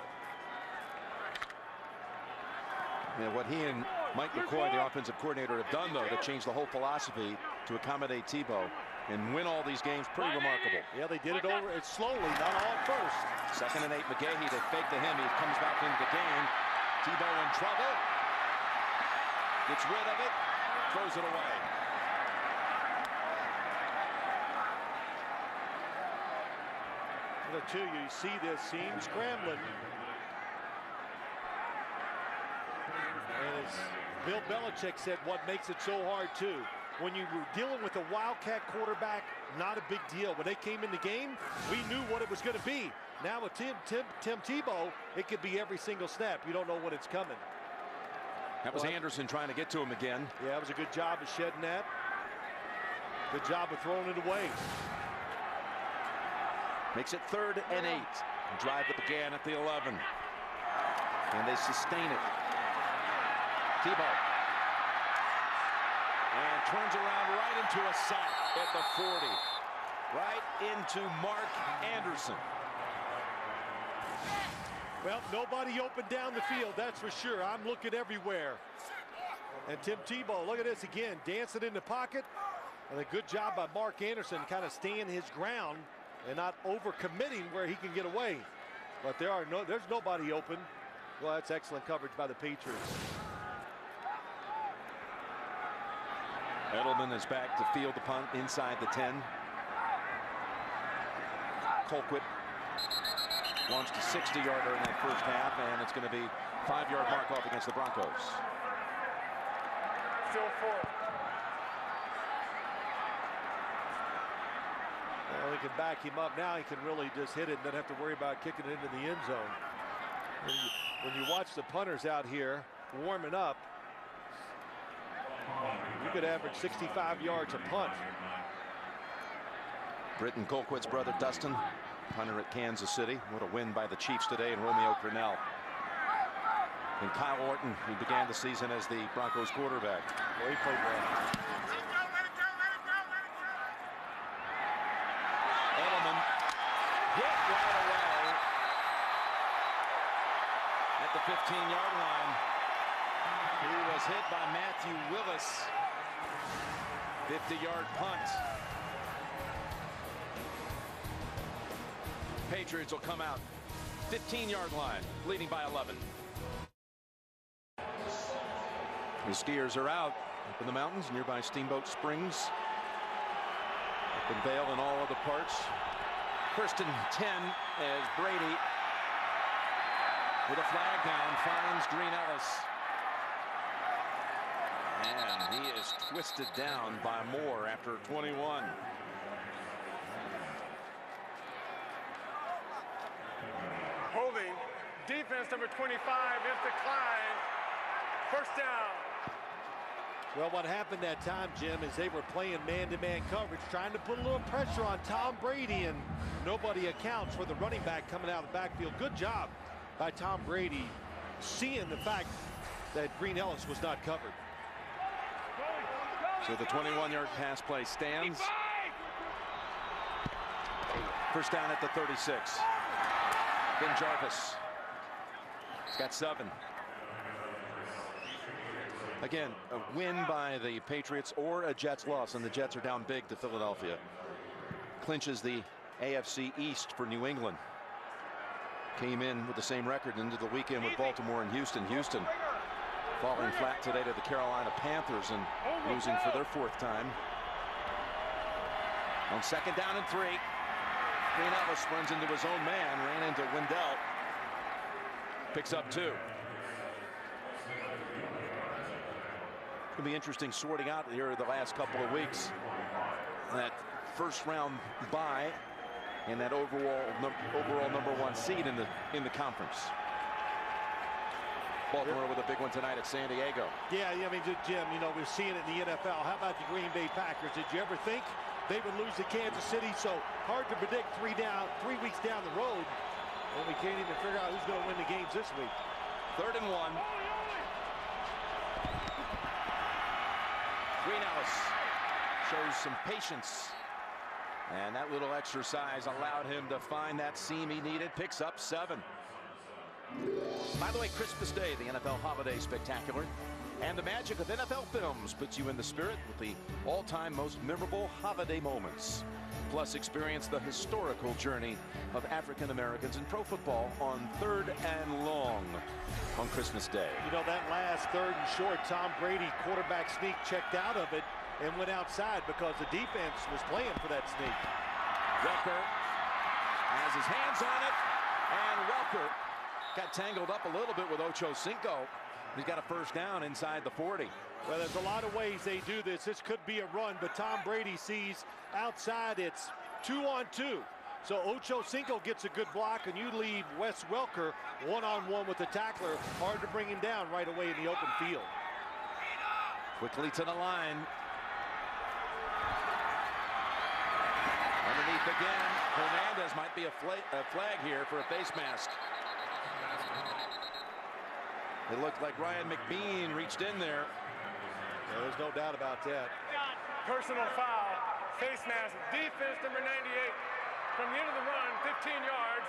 Yeah, what he and Mike McCoy, the offensive coordinator, have done, though, to change the whole philosophy to accommodate Tebow and win all these games, pretty remarkable. Yeah, they did it over. It's slowly, not all at first. 2nd and 8, McGahee, they fake to him. He comes back into the game. Tebow in trouble. Gets rid of it. Throws it away. The two, you see this seam scrambling. And as Bill Belichick said, what makes it so hard, too. When you were dealing with a wildcat quarterback, not a big deal. When they came in the game, we knew what it was going to be. Now with Tim Tebow, it could be every single snap. You don't know when it's coming. That was Anderson trying to get to him again. Yeah, it was a good job of shedding that. Good job of throwing it away. Makes it 3rd and 8. Drive that began at the 11. And they sustain it. Tebow. And turns around right into a sack at the 40. Right into Mark Anderson. Well, nobody open down the field, that's for sure. I'm looking everywhere. And Tim Tebow, look at this again, dancing in the pocket. And a good job by Mark Anderson, kind of staying his ground and not overcommitting where he can get away. But there's nobody open. Well, that's excellent coverage by the Patriots. Edelman is back to field the punt inside the 10. Colquitt launched a 60-yarder in that first half, and it's going to be 5-yard mark off against the Broncos. Still 4. Well, he can back him up now. He can really just hit it and doesn't have to worry about kicking it into the end zone. When you watch the punters out here warming up, you could average 65 yards a punt. Britton Colquitt's brother Dustin, punter at Kansas City. What a win by the Chiefs today, and Romeo Crennel. And Kyle Orton, who began the season as the Broncos quarterback. Well, he played well. Edelman hit right away at the 15-yard line. He was hit by Matthew Willis. 50-yard punt. Patriots will come out 15-yard line, leading by 11. The skiers are out up in the mountains, nearby Steamboat Springs. Up in Vail and all other parts. 1st and 10 as Brady, with a flag down, finds Green Ellis. And he is twisted down by Moore after 21. Holding. Defense number 25 is declined. 1st down. Well, what happened that time, Jim, is they were playing man-to-man coverage, trying to put a little pressure on Tom Brady, and nobody accounts for the running back coming out of the backfield. Good job by Tom Brady seeing the fact that Green Ellis was not covered. So the 21-yard pass play stands. 1st down at the 36. Ben Jarvis. He's got 7. Again, a win by the Patriots or a Jets loss, and the Jets are down big to Philadelphia. Clinches the AFC East for New England. Came in with the same record into the weekend with Baltimore and Houston. Houston falling flat today to the Carolina Panthers and losing for their 4th time. On 2nd down and 3, Green Ellis runs into his own man, ran into Wendell. Picks up 2. It's going to be interesting sorting out here the last couple of weeks. That first round bye and that overall number 1 seed in the conference. Baltimore with a big one tonight at San Diego. Yeah, I mean, Jim, you know, we're seeing it in the NFL. How about the Green Bay Packers? Did you ever think they would lose to Kansas City? So hard to predict 3 weeks down the road, and we can't even figure out who's going to win the games this week. 3rd and 1. Green Ellis shows some patience, and that little exercise allowed him to find that seam he needed. Picks up 7. By the way, Christmas Day, the NFL Holiday Spectacular, and the magic of NFL Films puts you in the spirit with the all-time most memorable holiday moments. Plus, experience the historical journey of African Americans in pro football on 3rd and Long on Christmas Day. You know, that last 3rd and short, Tom Brady quarterback sneak checked out of it and went outside because the defense was playing for that sneak. Welker has his hands on it, and Welker got tangled up a little bit with Ocho Cinco. He's got a 1st down inside the 40. Well, there's a lot of ways they do this. This could be a run, but Tom Brady sees outside it's 2-on-2. So Ocho Cinco gets a good block, and you leave Wes Welker one-on-one with the tackler. Hard to bring him down right away in the open field. Quickly to the line. Underneath again. Hernandez might be a flag here for a face mask. It looked like Ryan McBean reached in there. Yeah, there's no doubt about that. Personal foul, face mask, defense number 98. From the end of the run, 15 yards,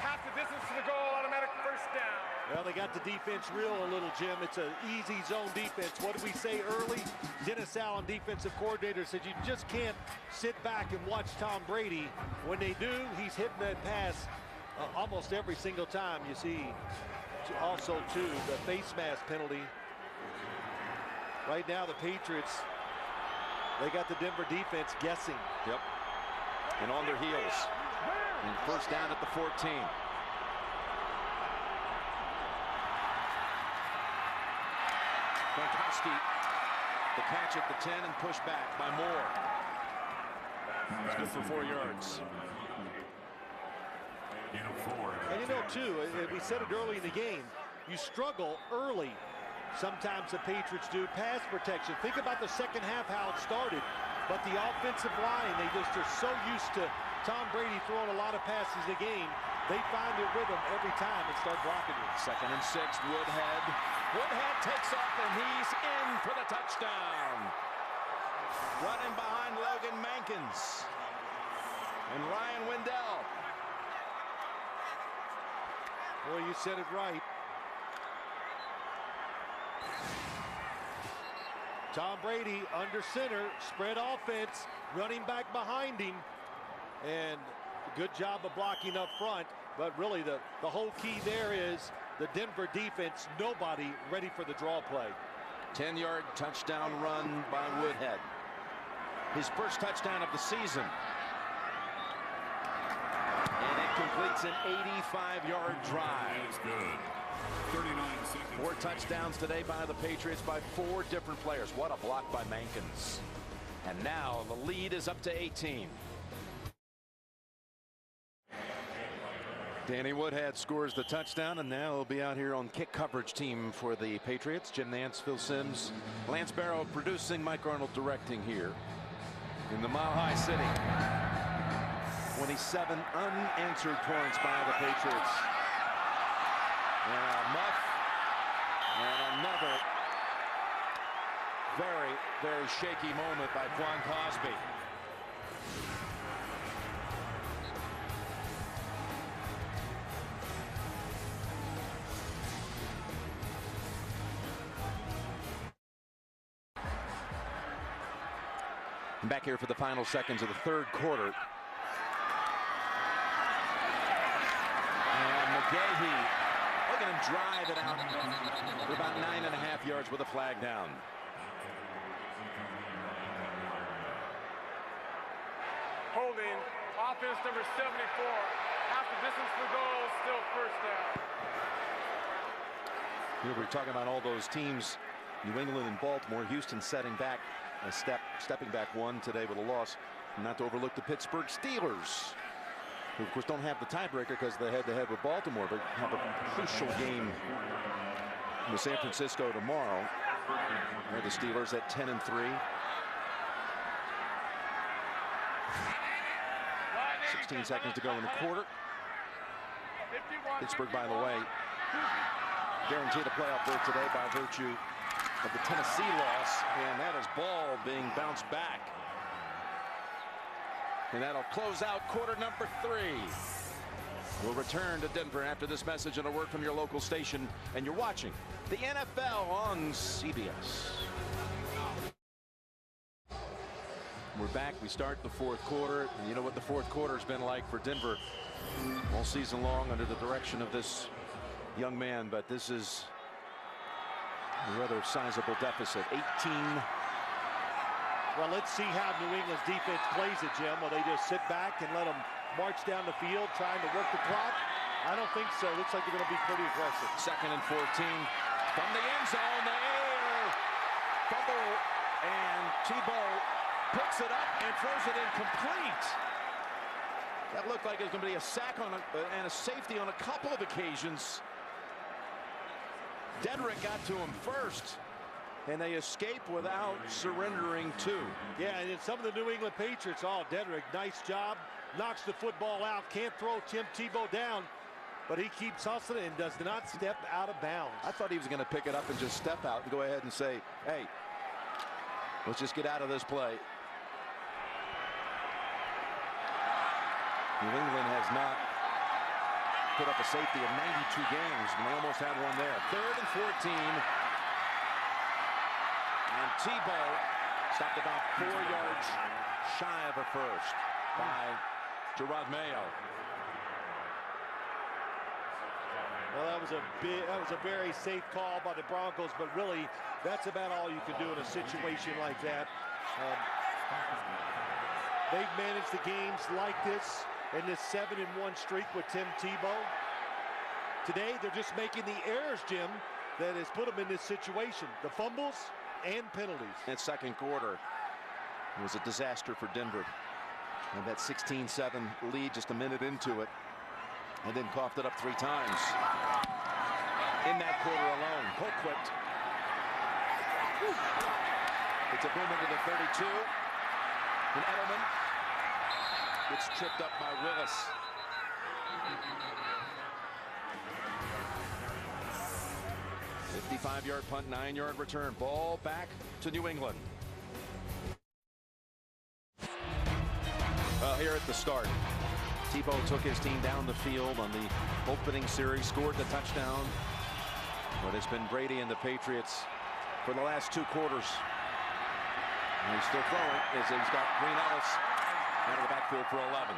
half the distance to the goal, automatic 1st down. Well, they got the defense real a little, Jim. It's an easy zone defense. What did we say early? Dennis Allen, defensive coordinator, said you just can't sit back and watch Tom Brady. When they do, he's hitting that pass almost every single time. You see also, too, the face mask penalty. Right now, the Patriots, they got the Denver defense guessing. Yep. And on their heels. And 1st down at the 14. Gronkowski, the catch at the 10 and pushed back by Moore. It's good for 4 yards. And you know, too, we said it early in the game, you struggle early. Sometimes the Patriots do pass protection. Think about the 2nd half, how it started. But the offensive line, they just are so used to Tom Brady throwing a lot of passes a game. They find their rhythm every time and start blocking it. 2nd and 6, Woodhead. Woodhead takes off, and he's in for the touchdown. Running behind Logan Mankins and Ryan Wendell. Boy, you said it right. Tom Brady under center, spread offense, running back behind him, and good job of blocking up front. But really the whole key there is the Denver defense, nobody ready for the draw play. 10-yard touchdown run by Woodhead. His 1st touchdown of the season. And it completes an 85-yard drive. That is good. 39 seconds. 4 touchdowns today by the Patriots by 4 different players. What a block by Mankins. And now the lead is up to 18. Danny Woodhead scores the touchdown, and now he'll be out here on kick coverage team for the Patriots. Jim Nance, Phil Simms, Lance Barrow producing, Mike Arnold directing here in the Mile High City. 27 unanswered points by the Patriots. And a muff and another very, very shaky moment by Quan Cosby. Back here for the final seconds of the third quarter. And McGahee, look at him drive it out for about 9.5 yards with a flag down. Holding, offense number 74. Half the distance for goal, still first down. Here we're talking about all those teams, New England and Baltimore. Houston setting back a stepping back one today with a loss. Not to overlook the Pittsburgh Steelers, who of course don't have the tiebreaker because they head-to-head with Baltimore, but have a crucial game with San Francisco tomorrow. Where the Steelers at 10-3. 16 seconds to go in the quarter. Pittsburgh, by the way, guaranteed a playoff berth today by virtue of the Tennessee loss, and that is ball being bounced back. And that'll close out quarter number 3. We'll return to Denver after this message and a word from your local station, and you're watching the NFL on CBS. We're back. We start the fourth quarter, and you know what the fourth quarter has been like for Denver all season long under the direction of this young man, but this is a rather sizable deficit. 18. Well, let's see how New England's defense plays it, Jim. Will they just sit back and let them march down the field trying to work the clock? I don't think so. Looks like they're going to be pretty aggressive. 2nd and 14 from the end zone. The air fumble, and Tebow picks it up and throws it incomplete. That looked like it was going to be a sack and a safety on a couple of occasions. Dedrick got to him first, and they escape without surrendering 2. Yeah, and some of the New England Patriots, Dedrick, nice job, knocks the football out, can't throw Tim Tebow down, but he keeps hustling and does not step out of bounds. I thought he was going to pick it up and just step out and go ahead and say, hey, let's just get out of this play. New England has not put up a safety in 92 games, and they almost had one there. 3rd and 14. And Tebow stopped about 4 yards shy of a first by Gerard Mayo. Well, that was a very safe call by the Broncos, but really, that's about all you can do in a situation like that. They've managed the games like this in this 7-1 streak with Tim Tebow. Today, they're just making the errors, Jim, that has put them in this situation. The fumbles and penalties. And second quarter was a disaster for Denver. And that 16-7 lead just a minute into it, and then coughed it up 3 times. In that quarter alone, Colquitt. It's a boom into the 32. And Edelman gets tripped up by Willis. A 55-yard punt, 9-yard return. Ball back to New England. Well, here at the start, Tebow took his team down the field on the opening series, scored the touchdown. But it's been Brady and the Patriots for the last 2 quarters. And he's still throwing as he's got Green Ellis out of the backfield for 11.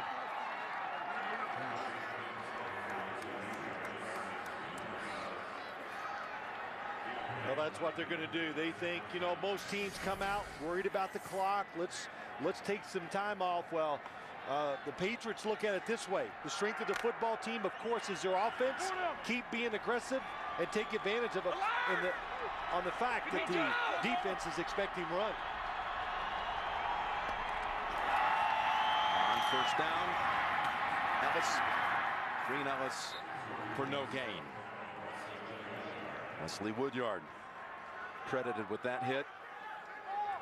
Well, that's what they're going to do. They think, you know, most teams come out worried about the clock. Let's take some time off. Well, the Patriots look at it this way. The strength of the football team, of course, is their offense. Keep being aggressive and take advantage of it on the fact that the defense is expecting run. On first down, Green Ellis for no gain. Wesley Woodyard credited with that hit.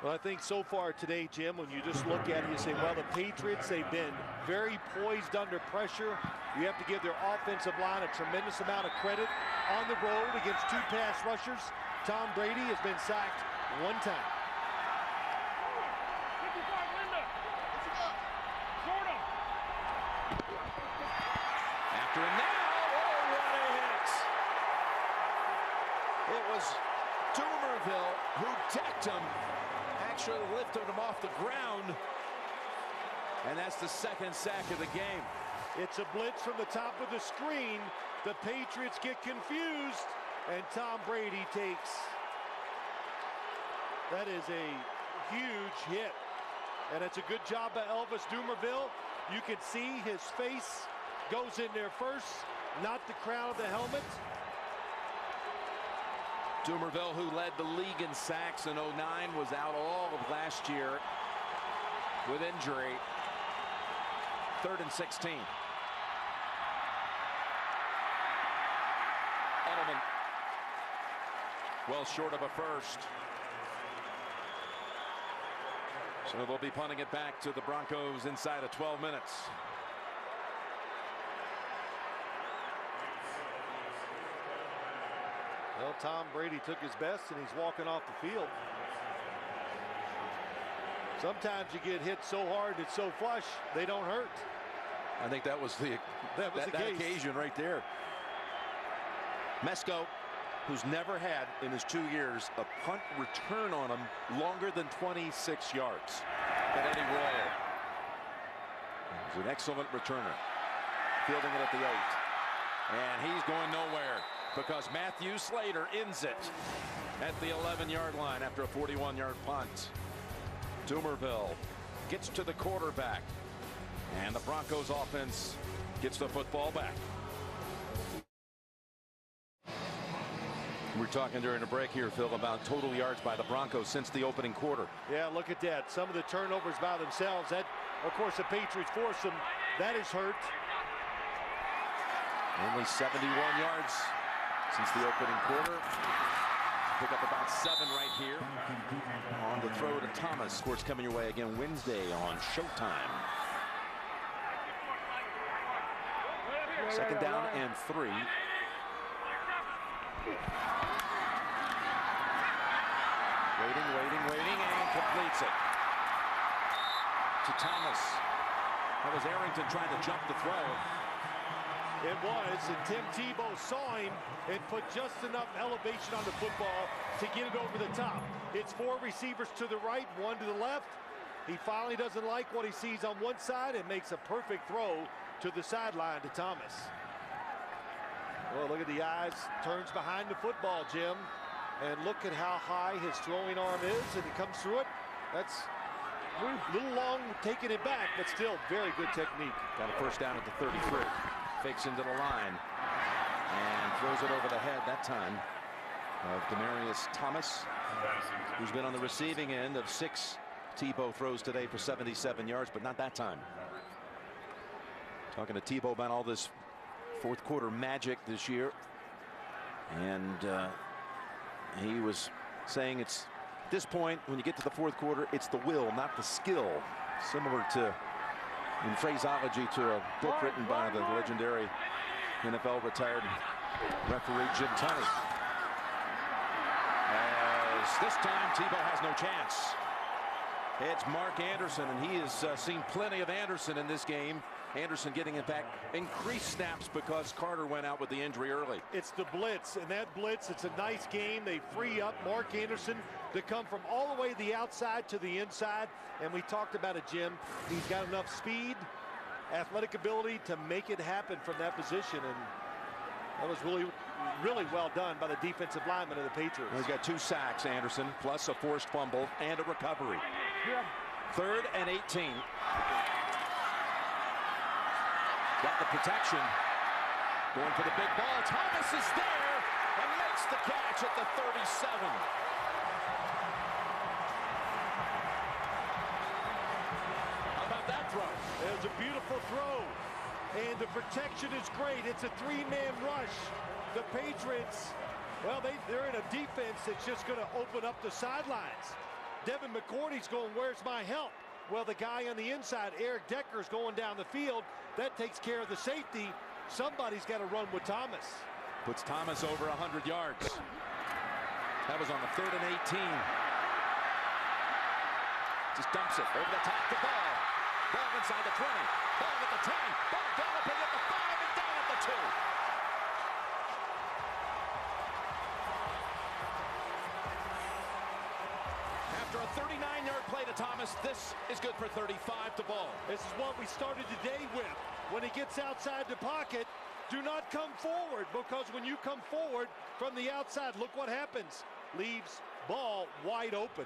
Well, I think so far today, Jim, when you just look at it, you say, well, the Patriots, they've been very poised under pressure. You have to give their offensive line a tremendous amount of credit. On the road against 2 pass rushers, Tom Brady has been sacked 1 time. After him now, oh, what a hit! It was Dumerville who decked him actually lifted him off the ground. And that's the second sack of the game. It's a blitz from the top of the screen. The Patriots get confused, and Tom Brady takes. That is a huge hit. And it's a good job by Elvis Dumervil. You can see his face goes in there first, not the crown of the helmet. Dumervil, who led the league in sacks in 09, was out all of last year with injury. 3rd and 16. Edelman, well short of a first. So they'll be punting it back to the Broncos inside of 12 minutes. Well, Tom Brady took his best, and he's walking off the field. Sometimes you get hit so hard, it's so flush, they don't hurt. I think that was the occasion right there. Mesco, who's never had in his 2 years a punt return on him longer than 26 yards. And Eddie Royal. He's an excellent returner. Fielding it at the 8. And he's going nowhere because Matthew Slater ends it at the 11-yard line after a 41-yard punt. Dumervil gets to the quarterback. And the Broncos offense gets the football back. We're talking during the break here, Phil, about total yards by the Broncos since the opening quarter. Yeah, look at that. Some of the turnovers by themselves. That, of course, the Patriots forced them. That is hurt. Only 71 yards since the opening quarter. Pick up about 7 right here on the throw to Thomas. Of course, coming your way again Wednesday on Showtime. 2nd down and 3. Waiting, and completes it to Thomas. That was Arrington trying to jump the throw. It was, and Tim Tebow saw him and put just enough elevation on the football to get it over the top. It's 4 receivers to the right, 1 to the left. He finally doesn't like what he sees on one side and makes a perfect throw to the sideline to Thomas. Well, look at the eyes, turns behind the football, Jim. And look at how high his throwing arm is, and he comes through it. That's a little long taking it back, but still very good technique. Got a first down at the 33. Fakes into the line and throws it over the head that time of Demaryius Thomas, who's been on the receiving end of 6 Tebow throws today for 77 yards, but not that time. Talking to Tebow about all this 4th quarter magic this year, and he was saying it's at this point when you get to the 4th quarter, it's the will, not the skill. Similar to, in phraseology, to a book written by the legendary NFL retired referee Jim Tunney. As this time Tebow has no chance. It's Mark Anderson, and he has seen plenty of Anderson in this game. Anderson getting, in fact, increased snaps because Carter went out with the injury early. It's the blitz, and that blitz, it's a nice game. They free up Mark Anderson to come from all the way to the outside to the inside. And we talked about it, Jim. He's got enough speed, athletic ability to make it happen from that position. And that was really, really well done by the defensive lineman of the Patriots. Well, he's got 2 sacks, Anderson, plus a forced fumble and a recovery. 3rd and 18. Got the protection. Going for the big ball. Thomas is there and makes the catch at the 37. How about that throw? It was a beautiful throw. And the protection is great. It's a 3-man rush. The Patriots, well, they're in a defense that's just going to open up the sidelines. Devin McCourty's going, where's my help? Well, the guy on the inside, Eric Decker's going down the field. That takes care of the safety. Somebody's got to run with Thomas. Puts Thomas over 100 yards. That was on the 3rd and 18. Just dumps it over the top of the ball. Ball inside the 20. Ball at the 10. Ball galloping at the 5 and down at the 2. After a 39-yard play to Thomas. This is good for 35 to Ball. This is what we started today with. When he gets outside the pocket, do not come forward, because when you come forward from the outside, look what happens. Leaves Ball wide open.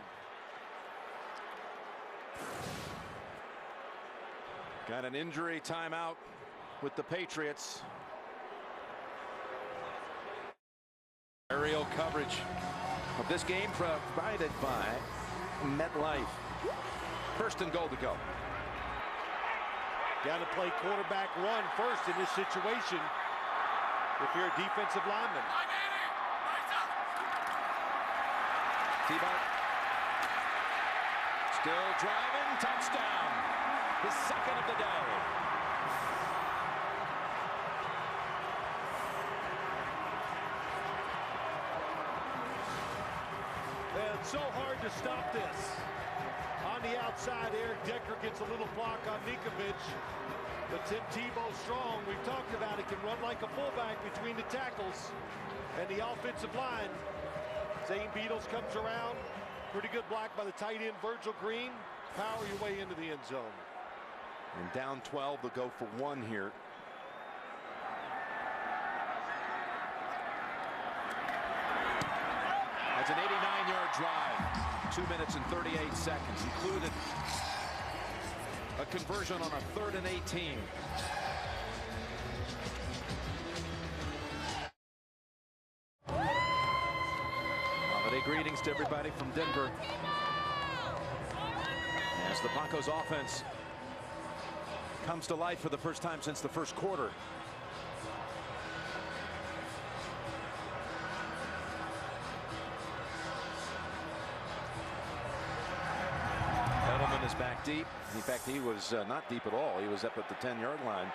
Got an injury timeout with the Patriots. Aerial coverage of this game provided by MetLife. First and goal to go. Got to play quarterback run first in this situation if you're a defensive lineman. Tebow still driving, touchdown. His second of the day. And it's so hard to stop this. On the outside, Eric Decker gets a little block on Nikovic. But Tim Tebow strong. We've talked about it. Can run like a fullback between the tackles and the offensive line. Zane Beadles comes around. Pretty good block by the tight end, Virgil Green. Power your way into the end zone. And down 12, they'll go for one here. That's an 89-yard drive. 2 minutes and 38 seconds. Included a conversion on a 3rd and 18. Holiday greetings to everybody from Denver. As the Broncos offense comes to life for the first time since the first quarter. Edelman is back deep. In fact, he was not deep at all. He was up at the 10-yard line,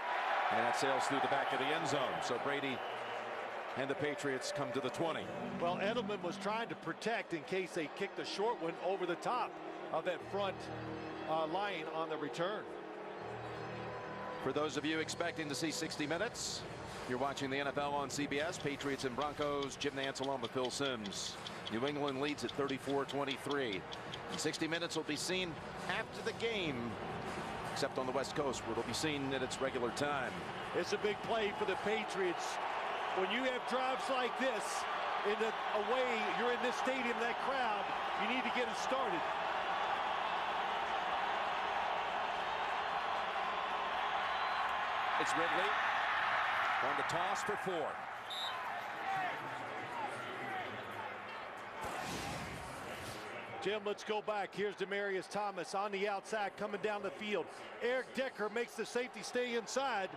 and that sails through the back of the end zone. So Brady and the Patriots come to the 20. Well, Edelman was trying to protect in case they kicked a short one over the top of that front line on the return. For those of you expecting to see 60 minutes, you're watching the NFL on CBS. Patriots and Broncos. Jim Nantz along with Phil Simms. New England leads at 34-23. And 60 minutes will be seen after the game, except on the West Coast, where it'll be seen at its regular time. It's a big play for the Patriots. When you have drives like this, in the away, you're in this stadium, that crowd, you need to get it started. It's Ridley on the toss for 4. Jim, let's go back. Here's Demaryius Thomas on the outside coming down the field. Eric Decker makes the safety stay inside,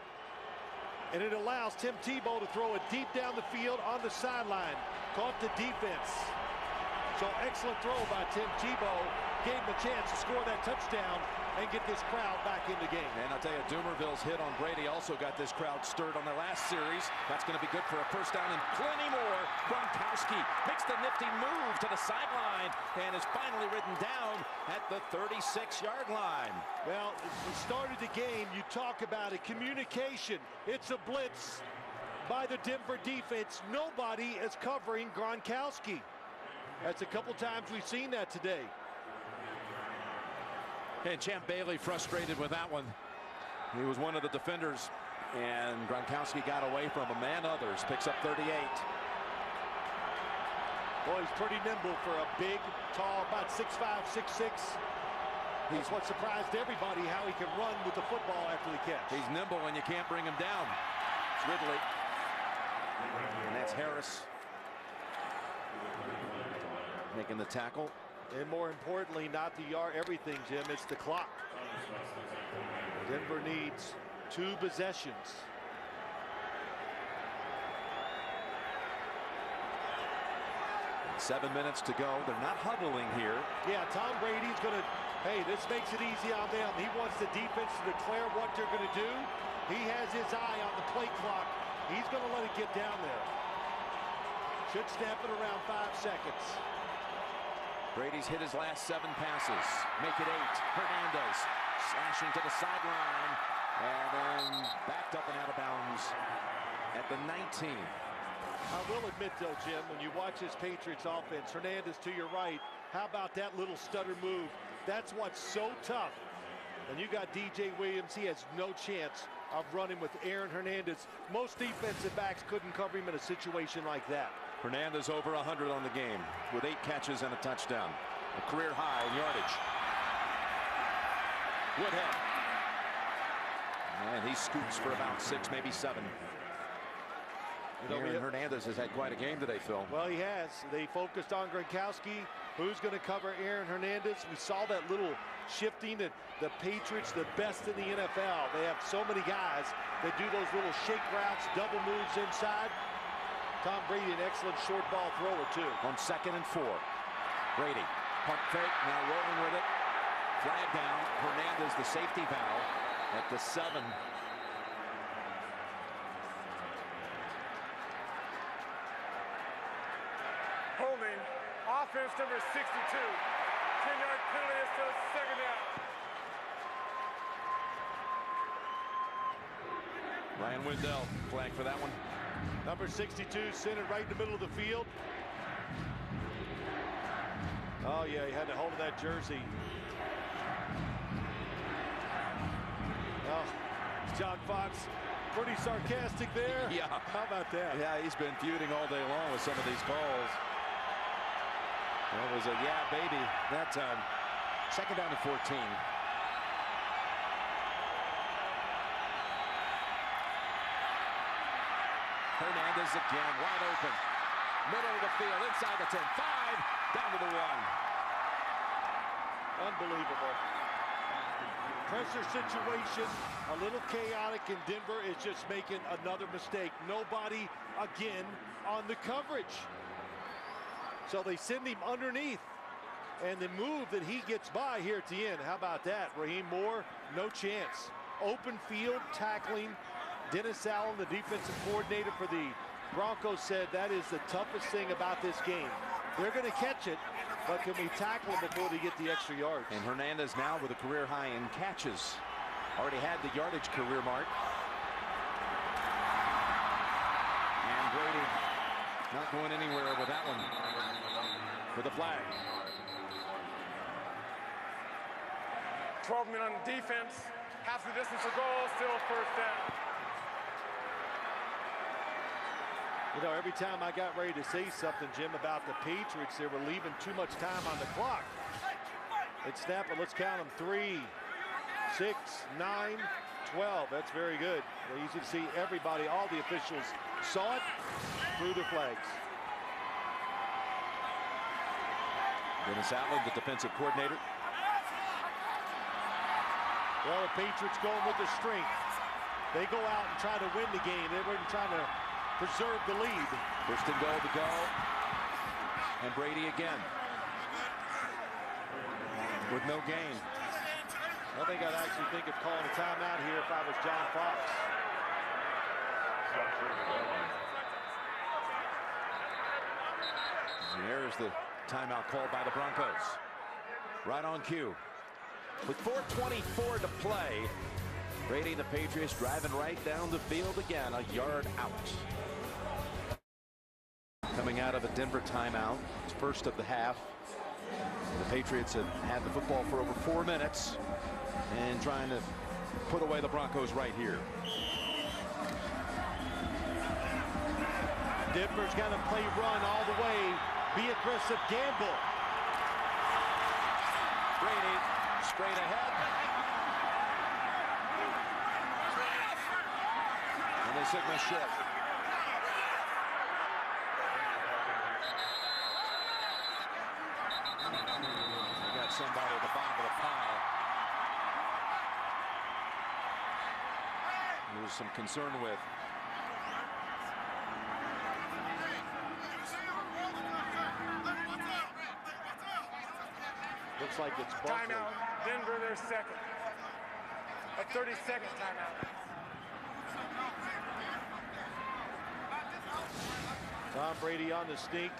and it allows Tim Tebow to throw it deep down the field on the sideline. Caught the defense. So excellent throw by Tim Tebow. Gave him a chance to score that touchdown and get this crowd back in the game. And I'll tell you, Doomerville's hit on Brady also got this crowd stirred on the last series. That's going to be good for a first down and plenty more. Gronkowski makes the nifty move to the sideline and is finally ridden down at the 36-yard line. Well, we started the game. You talk about it. Communication. It's a blitz by the Denver defense. Nobody is covering Gronkowski. That's a couple times we've seen that today. And Champ Bailey frustrated with that one. He was one of the defenders, and Gronkowski got away from him and others. Picks up 38. Boy, he's pretty nimble for a big, tall, about 6'5", 6'6". He's what surprised everybody, how he can run with the football after the catch. He's nimble and you can't bring him down. It's Ridley. And that's Harris making the tackle. And more importantly, not the yard, everything, Jim, it's the clock. Denver needs 2 possessions. And 7 minutes to go. They're not huddling here. Yeah, Tom Brady's going to, hey, this makes it easy on them. He wants the defense to declare what they're going to do. He has his eye on the play clock. He's going to let it get down there. Should snap it around 5 seconds. Brady's hit his last 7 passes. Make it 8. Hernandez slashing to the sideline and then backed up and out of bounds at the 19. I will admit, though, Jim, when you watch this Patriots offense, Hernandez to your right, how about that little stutter move? That's what's so tough. And you got DJ Williams. He has no chance of running with Aaron Hernandez. Most defensive backs couldn't cover him in a situation like that. Hernandez over 100 on the game with 8 catches and a touchdown. A career high in yardage. Woodhead. And he scoots for about 6, maybe 7. Aaron Hernandez has had quite a game today, Phil. Well, he has. They focused on Gronkowski. Who's going to cover Aaron Hernandez? We saw that little shifting that the Patriots, the best in the NFL. They have so many guys that do those little shake routes, double moves inside. Tom Brady, an excellent short ball thrower, too. On 2nd and 4. Brady, pump fake, now rolling with it. Flag down. Hernandez, the safety valve at the 7. Holding. Offense number 62. 10-yard penalty is still 2nd down. Ryan Wendell, flag for that one. Number 62 centered right in the middle of the field. Oh, yeah, he had a hold of that jersey. Oh, John Fox, pretty sarcastic there. Yeah. How about that? Yeah, he's been feuding all day long with some of these calls. That was a yeah, baby, that time. 2nd down and 14. Hernandez again, wide open. Middle of the field, inside the 10, 5, down to the 1. Unbelievable. Pressure situation, a little chaotic, and Denver is just making another mistake. Nobody, again, on the coverage. So they send him underneath. And the move that he gets by here at the end, how about that? Raheem Moore, no chance. Open field, tackling. Dennis Allen, the defensive coordinator for the Broncos, said that is the toughest thing about this game. They're going to catch it, but can we tackle them before they get the extra yards? And Hernandez now with a career high in catches. Already had the yardage career mark. And Brady not going anywhere with that one. With a flag. 12 men on defense. Half the distance to goal, still 1st down. You know, every time I got ready to say something, Jim, about the Patriots, they were leaving too much time on the clock. They'd snap it. Let's count them. 3, 6, 9, 12. That's very good. Easy to see everybody, all the officials saw it, threw their flags. Dennis Allen, the defensive coordinator. Well, the Patriots going with the strength. They go out and try to win the game. They weren't trying to preserve the lead. 1st and goal to go. And Brady again. With no gain. I think I'd actually think of calling a timeout here if I was John Fox. And there's the timeout called by the Broncos. Right on cue. With 4:24 to play, Brady and the Patriots driving right down the field again, a yard out. Coming out of a Denver timeout, it's 1st of the half. The Patriots have had the football for over 4 minutes and trying to put away the Broncos right here. Denver's got to play run all the way, be aggressive, gamble. Brady straight ahead. And they signal short. They got somebody at the bottom of the pile. There's some concern with. Looks like it's Buffalo. Timeout. Denver, their 2nd. A 30-second timeout. Tom Brady on the sneak.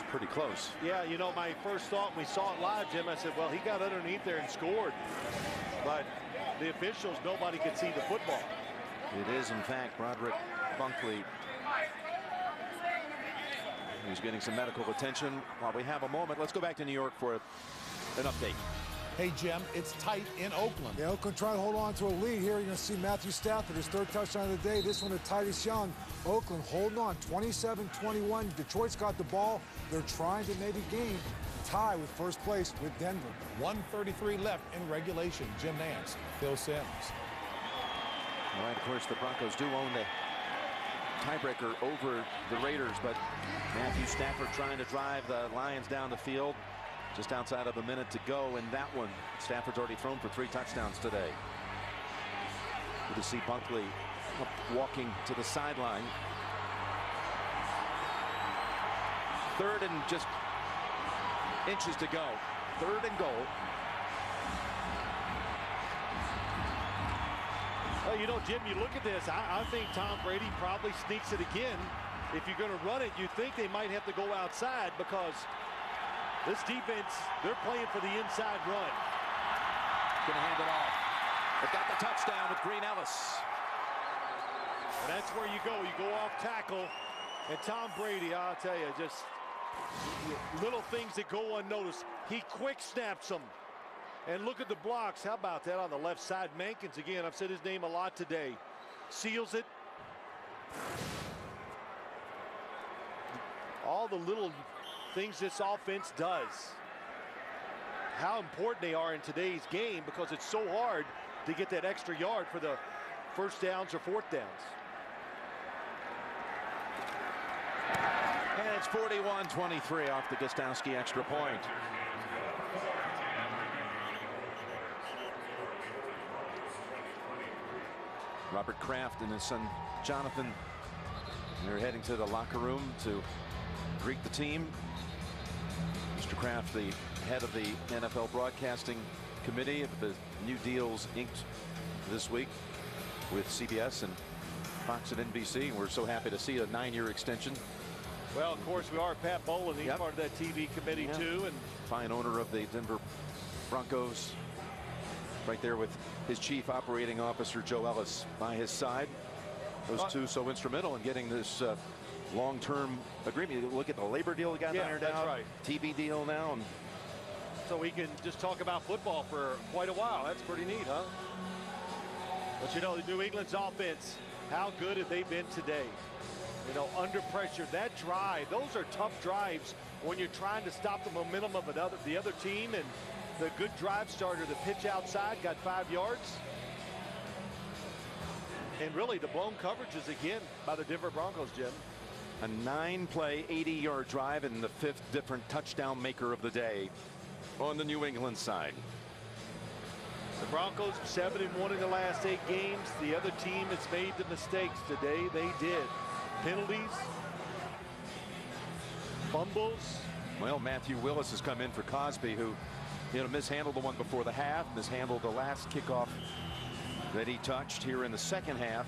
pretty close. Yeah, you know, my first thought when we saw it live, Jim, I said, well, he got underneath there and scored. But the officials, nobody could see the football. It is, in fact, Broderick Bunkley. He's getting some medical attention. While we have a moment, let's go back to New York for an update. Hey, Jim, it's tight in Oakland. Yeah, Oakland trying to hold on to a lead here. You're going to see Matthew Stafford, his third touchdown of the day. This one to Titus Young. Oakland holding on, 27-21. Detroit's got the ball. They're trying to maybe gain tie with first place with Denver. 1:33 left in regulation. Jim Nance, Phil Simms. All right, of course, the Broncos do own the tiebreaker over the Raiders, but Matthew Stafford trying to drive the Lions down the field. Just outside of a minute to go in that one. Stafford's already thrown for 3 touchdowns today. Good to see Bunkley walking to the sideline. 3rd and just inches to go. 3rd and goal. Well, you know, Jim, you look at this. I think Tom Brady probably sneaks it again. If you're going to run it, you think they might have to go outside because this defense, they're playing for the inside run. Going to hand it off. They've got the touchdown with Green Ellis. And that's where you go. You go off tackle. And Tom Brady, I'll tell you, just little things that go unnoticed. He quick snaps them. And look at the blocks. How about that on the left side? Mankins, again, I've said his name a lot today. Seals it. All the little things this offense does. How important they are in today's game because it's so hard to get that extra yard for the first downs or 4th downs. And it's 41-23 off the Gostowski extra point. Robert Kraft and his son Jonathan, they're heading to the locker room to greet the team. Mr. Kraft, the head of the NFL Broadcasting Committee, of the new deals inked this week with CBS and Fox and NBC. We're so happy to see a 9-year extension. Well, of course, we are Pat Bowlen. He's part of that TV committee, too. And fine owner of the Denver Broncos. Right there with his chief operating officer, Joe Ellis, by his side. Those two so instrumental in getting this long-term agreement. You look at the labor deal that got ironed out. Right. TV deal now. And so we can just talk about football for quite a while. That's pretty neat, huh? But, you know, the New England's offense, how good have they been today? You know, under pressure, that drive, those are tough drives when you're trying to stop the momentum of the other team. And the good drive starter, the pitch outside, got 5 yards. And really the blown coverages again by the Denver Broncos, Jim. a 9-play, 80-yard drive and the 5th different touchdown maker of the day on the New England side. The Broncos 7-1 in the last 8 games. The other team has made the mistakes. Today they did. Penalties, fumbles. Well, Matthew Willis has come in for Cosby, who, mishandled the one before the half, mishandled the last kickoff that he touched here in the second half.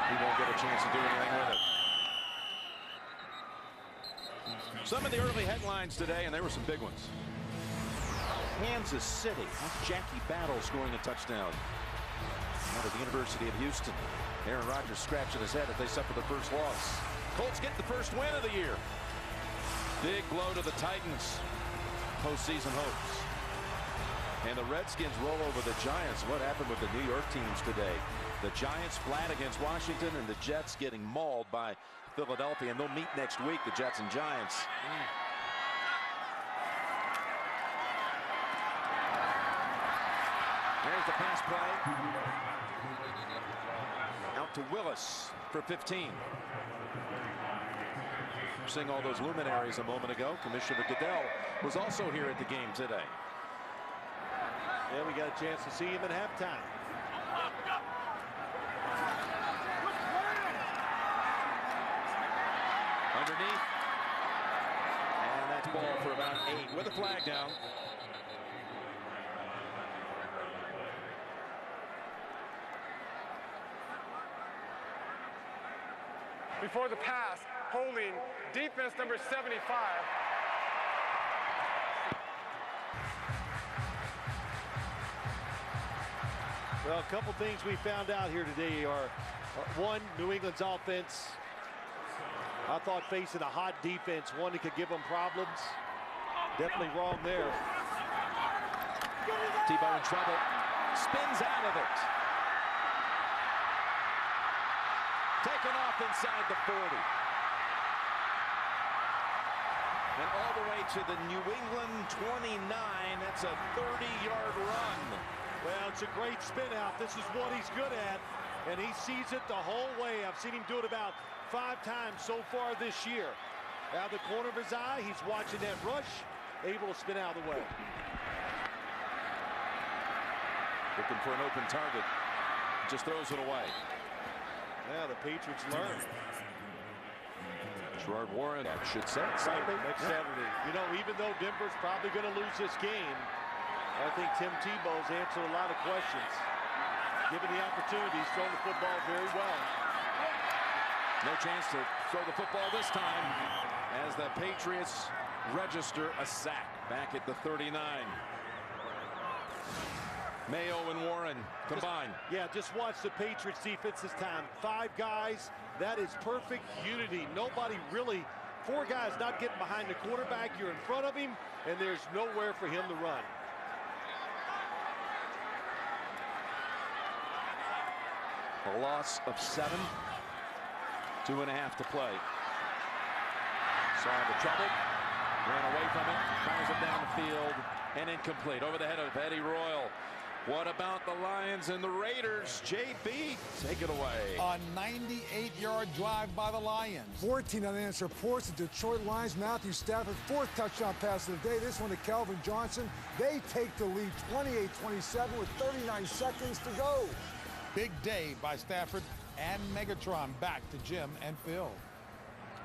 He won't get a chance to do anything with it. Some of the early headlines today, and there were some big ones. Kansas City, that's Jackie Battle scoring a touchdown out of the University of Houston. Aaron Rodgers scratching his head if they suffer the first loss. Colts get the first win of the year. Big blow to the Titans. Postseason hopes. And the Redskins roll over the Giants. What happened with the New York teams today? The Giants flat against Washington, and the Jets getting mauled by Philadelphia. And they'll meet next week, the Jets and Giants. There's the pass play. Out to Willis for 15. Seeing all those luminaries a moment ago. Commissioner Goodell was also here at the game today. Yeah, we got a chance to see him at halftime. Underneath. And that's ball for about 8 with a flag down. before the pass, holding defense number 75. Well, a couple things we found out here today are, one, New England's offense, I thought facing a hot defense, one that could give them problems. Definitely wrong there. Tebow in trouble. Spins out of it. Taken off inside the 40. And all the way to the New England 29. That's a 30-yard run. Well, it's a great spin out. This is what he's good at, and he sees it the whole way. I've seen him do it about 5 times so far this year. Out of the corner of his eye, he's watching that rush, able to spin out of the way. Looking for an open target. Just throws it away. Now the Patriots learn. Gerard Warren should say it Saturday. Next Saturday. You know, even though Denver's probably going to lose this game, I think Tim Tebow's answered a lot of questions. Given the opportunity, he's thrown the football very well. No chance to throw the football this time as the Patriots register a sack back at the 39. Mayo and Warren combined. Just watch the Patriots defense this time. 5 guys. That is perfect unity. Nobody really, 4 guys not getting behind the quarterback. You're in front of him, and there's nowhere for him to run. A loss of 7. 2.5 to play. Saw the trouble. Ran away from it. Fires it down the field. And incomplete. Over the head of Eddie Royal. What about the Lions and the Raiders? JB, take it away. A 98-yard drive by the Lions. 14 unanswered reports. The Detroit Lions, Matthew Stafford, 4th touchdown pass of the day. This one to Calvin Johnson. They take the lead 28-27 with 39 seconds to go. Big day by Stafford and Megatron. Back to Jim and Phil.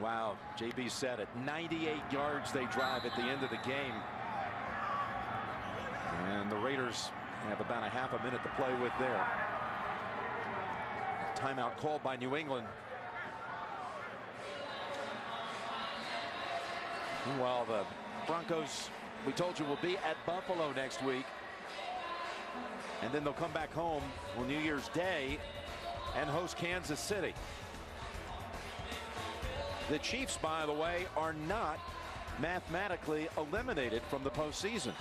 Wow, JB said it. 98 yards they drive at the end of the game. And the Raiders have about a half a minute to play with there. Timeout called by New England. Meanwhile, the Broncos, we told you, will be at Buffalo next week. And then they'll come back home on New Year's Day and host Kansas City. The Chiefs, by the way, are not mathematically eliminated from the postseason.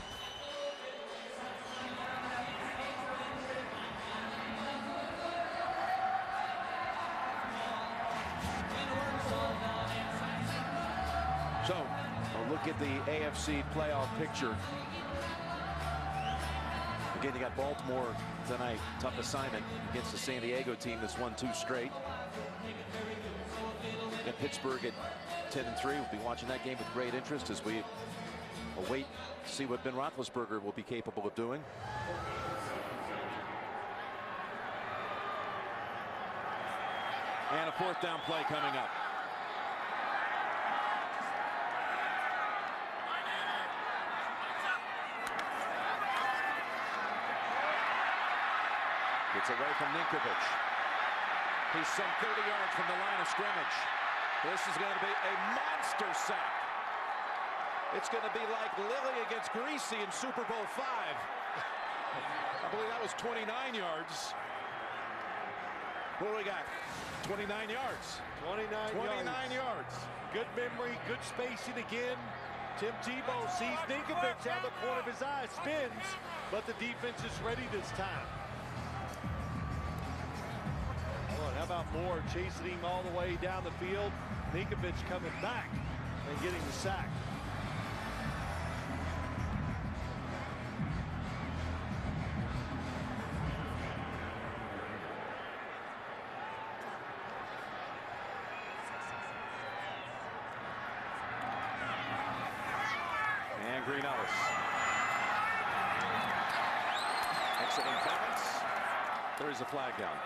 So, a look at the AFC playoff picture. Again, you got Baltimore tonight. Tough assignment against the San Diego team that's won 2 straight. And Pittsburgh at 10-3. We'll be watching that game with great interest as we await to see what Ben Roethlisberger will be capable of doing. And a 4th down play coming up. Gets away from Ninkovich. He's some 30 yards from the line of scrimmage. This is going to be a monster sack. It's going to be like Lilly against Greasy in Super Bowl V. I believe that was 29 yards. What do we got? 29 yards. 29 yards. Good memory, good spacing again. Tim Tebow sees Ninkovich out of the corner of his eye, spins, but the defense is ready this time. How about Moore chasing him all the way down the field? Ninkovich coming back and getting the sack. And Green Ellis. Excellent balance. There is a flag down.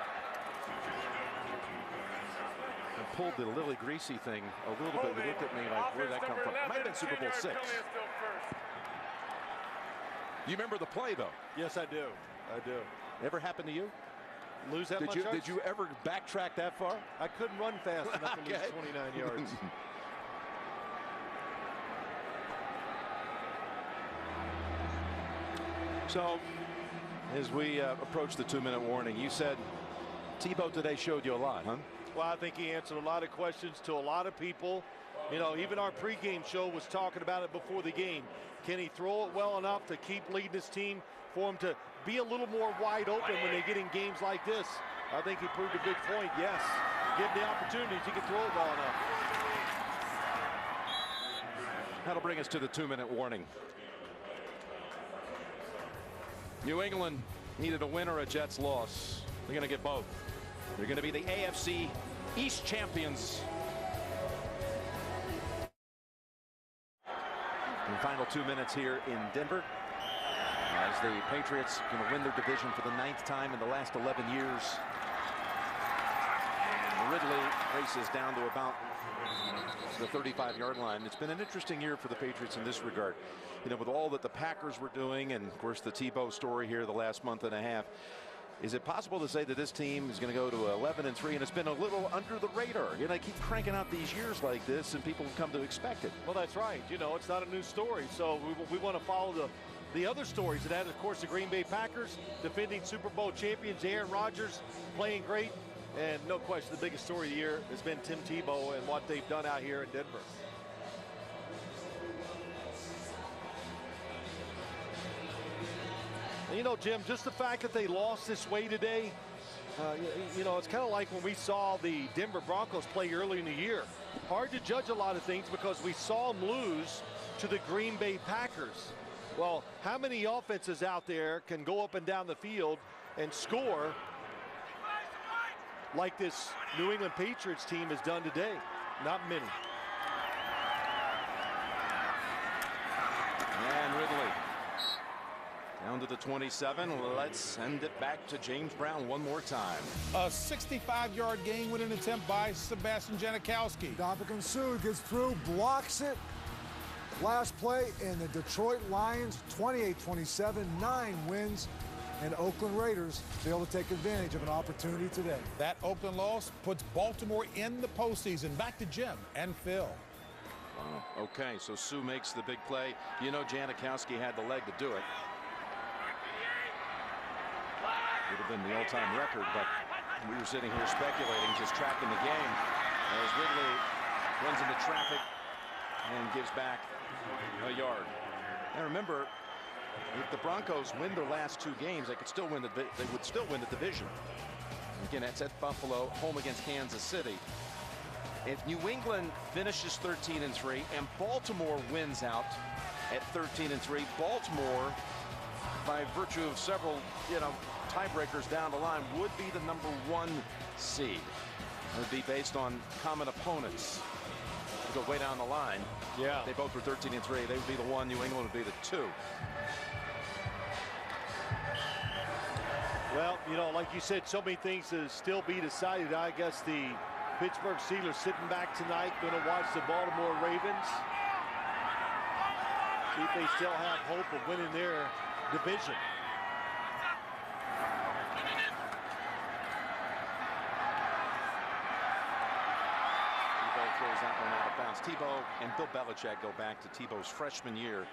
Pulled the Lilly Greasy thing a little bit. He looked at me like, where'd that come from? It might have been Super Bowl VI. You remember the play, though? Yes, I do. I do. Ever happened to you? lose that much yards. Did you ever backtrack that far? I couldn't run fast enough to lose 29 yards. So, as we approach the 2-minute warning, you said Tebow today showed you a lot, huh? Well, I think he answered a lot of questions to a lot of people. You know, even our pregame show was talking about it before the game. Can he throw it well enough to keep leading his team, for him to be a little more wide open when they get in games like this? I think he proved a big point, yes. Give him the opportunities, he can throw it well enough. That'll bring us to the 2-minute warning. New England needed a win or a Jets loss. They're going to get both. They're going to be the AFC East champions. In the final 2 minutes here in Denver, as the Patriots going to win their division for the 9th time in the last 11 years. Ridley races down to about the 35-yard line. It's been an interesting year for the Patriots in this regard. You know, with all that the Packers were doing, and of course the Tebow story here the last month and a half. Is it possible to say that this team is going to go to 11-3, and it's been a little under the radar? You know, they keep cranking out these years like this, and people come to expect it. Well, that's right. You know, it's not a new story. So we want to follow the other stories. And that, of course, the Green Bay Packers, defending Super Bowl champions, Aaron Rodgers playing great. And no question, the biggest story of the year has been Tim Tebow and what they've done out here in Denver. And you know, Jim, just the fact that they lost this way today, you know, it's kind of like when we saw the Denver Broncos play early in the year. Hard to judge a lot of things because we saw them lose to the Green Bay Packers. Well, how many offenses out there can go up and down the field and score like this New England Patriots team has done today? Not many. And Ridley down to the 27. Let's send it back to James Brown one more time. A 65-yard game-winning attempt by Sebastian Janikowski. Dominican Suh gets through, blocks it. Last play, and the Detroit Lions 28-27, 9 wins. And Oakland Raiders fail to take advantage of an opportunity today. That Oakland loss puts Baltimore in the postseason. Back to Jim and Phil. Wow. Okay, so Suh makes the big play. You know, Janikowski had the leg to do it. Would have been the all-time record, but we were sitting here speculating, just tracking the game as Ridley runs into traffic and gives back a yard. And remember, if the Broncos win their last 2 games, they would still win the division. Again, that's at Buffalo, home against Kansas City. If New England finishes 13-3 and Baltimore wins out at 13-3, Baltimore, by virtue of several, tiebreakers down the line, would be the #1 seed. It would be based on common opponents. Go way down the line. Yeah. They both were 13-3. They would be the 1. New England would be the 2. Well, you know, like you said, so many things to still be decided. I guess the Pittsburgh Steelers sitting back tonight, going to watch the Baltimore Ravens. See if they still have hope of winning their division. Tebow throws that one out of bounds. Tebow and Bill Belichick go back to Tebow's freshman year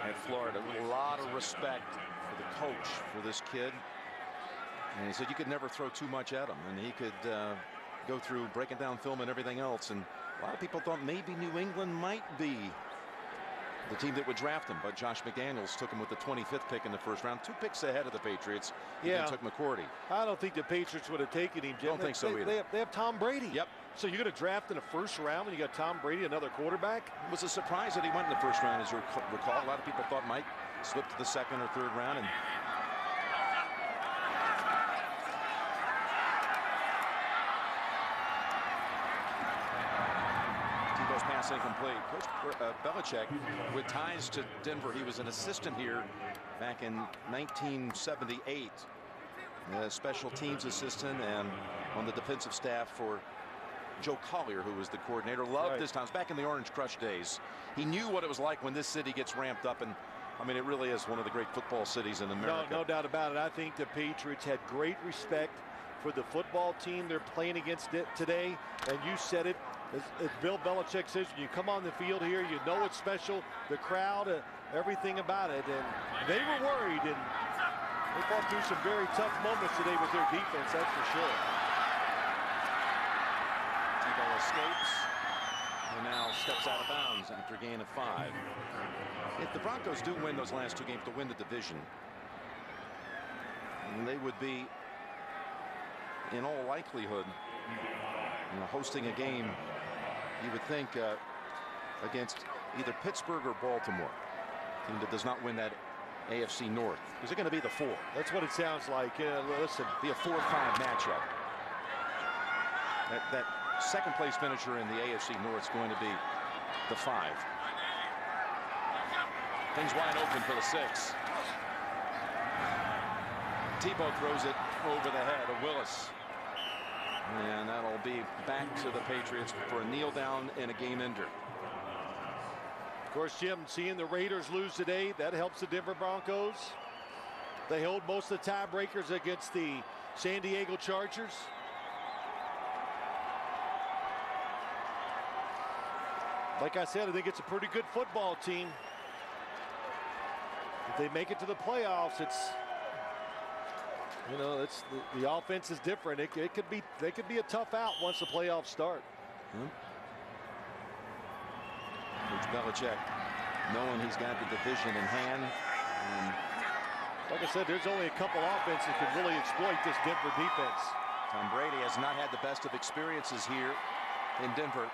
at Florida. A lot of respect for the coach for this kid. And he said you could never throw too much at him, and he could go through breaking down film and everything else. And a lot of people thought maybe New England might be the team that would draft him, but Josh McDaniels took him with the 25th pick in the first round, 2 picks ahead of the Patriots. He then took McCourty. I don't think the Patriots would have taken him, Jim. I don't think so either. They have Tom Brady. Yep. So you're going to draft in the first round when you got Tom Brady, another quarterback? It was a surprise that he went in the first round, as you recall. A lot of people thought Mike slipped to the 2nd or 3rd round, and pass incomplete. Coach Belichick, with ties to Denver, he was an assistant here back in 1978. Special teams assistant and on the defensive staff for Joe Collier, who was the coordinator. Loved his times back in the Orange Crush days. He knew what it was like when this city gets ramped up, and I mean, it really is one of the great football cities in America. No doubt about it. I think the Patriots had great respect for the football team they're playing against today. And you said it, as Bill Belichick says, when you come on the field here, you know it's special. The crowd, everything about it. And they were worried. And they fought through some very tough moments today with their defense, that's for sure. Tebow escapes and now steps out of bounds after a gain of 5. If the Broncos do win those last 2 games to win the division, they would be, in all likelihood, hosting a game, you would think, against either Pittsburgh or Baltimore, a team that does not win that AFC North. Is it going to be the 4? That's what it sounds like. Listen, be a 4-5 matchup. That second place finisher in the AFC North is going to be the 5. Things wide open for the 6. Tebow throws it over the head of Willis. And that'll be back to the Patriots for a kneel down and a game ender. Of course, Jim, seeing the Raiders lose today, that helps the Denver Broncos. They hold most of the tiebreakers against the San Diego Chargers. Like I said, I think it's a pretty good football team. If they make it to the playoffs, it's, it's the offense is different. They could be a tough out once the playoffs start. Coach Belichick, knowing he's got the division in hand, and like I said, there's only a couple offenses that can really exploit this Denver defense. Tom Brady has not had the best of experiences here in Denver.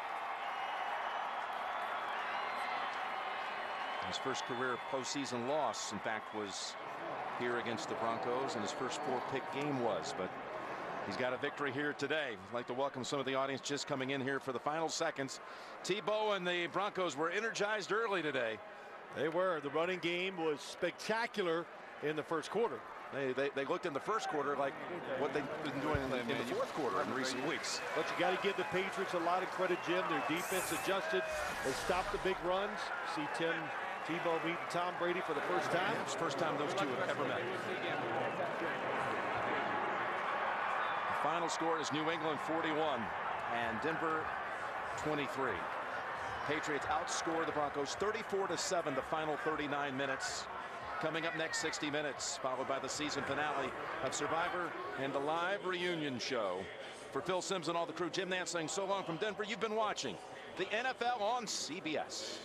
His first career postseason loss, in fact, was here against the Broncos, and his first 4-pick game was. But he's got a victory here today. I'd like to welcome some of the audience just coming in here for the final seconds. Tebow and the Broncos were energized early today. They were. The running game was spectacular in the first quarter. They looked in the first quarter like what they've been doing in the fourth quarter in recent weeks. But you got to give the Patriots a lot of credit, Jim. Their defense adjusted. They stopped the big runs. See Tebow beating Tom Brady for the first time. It's the first time those two have ever met. The final score is New England 41 and Denver 23. Patriots outscore the Broncos 34-7 the final 39 minutes. Coming up next, 60 minutes, followed by the season finale of Survivor and the live reunion show. For Phil Simms and all the crew, Jim Nantz saying so long from Denver. You've been watching the NFL on CBS.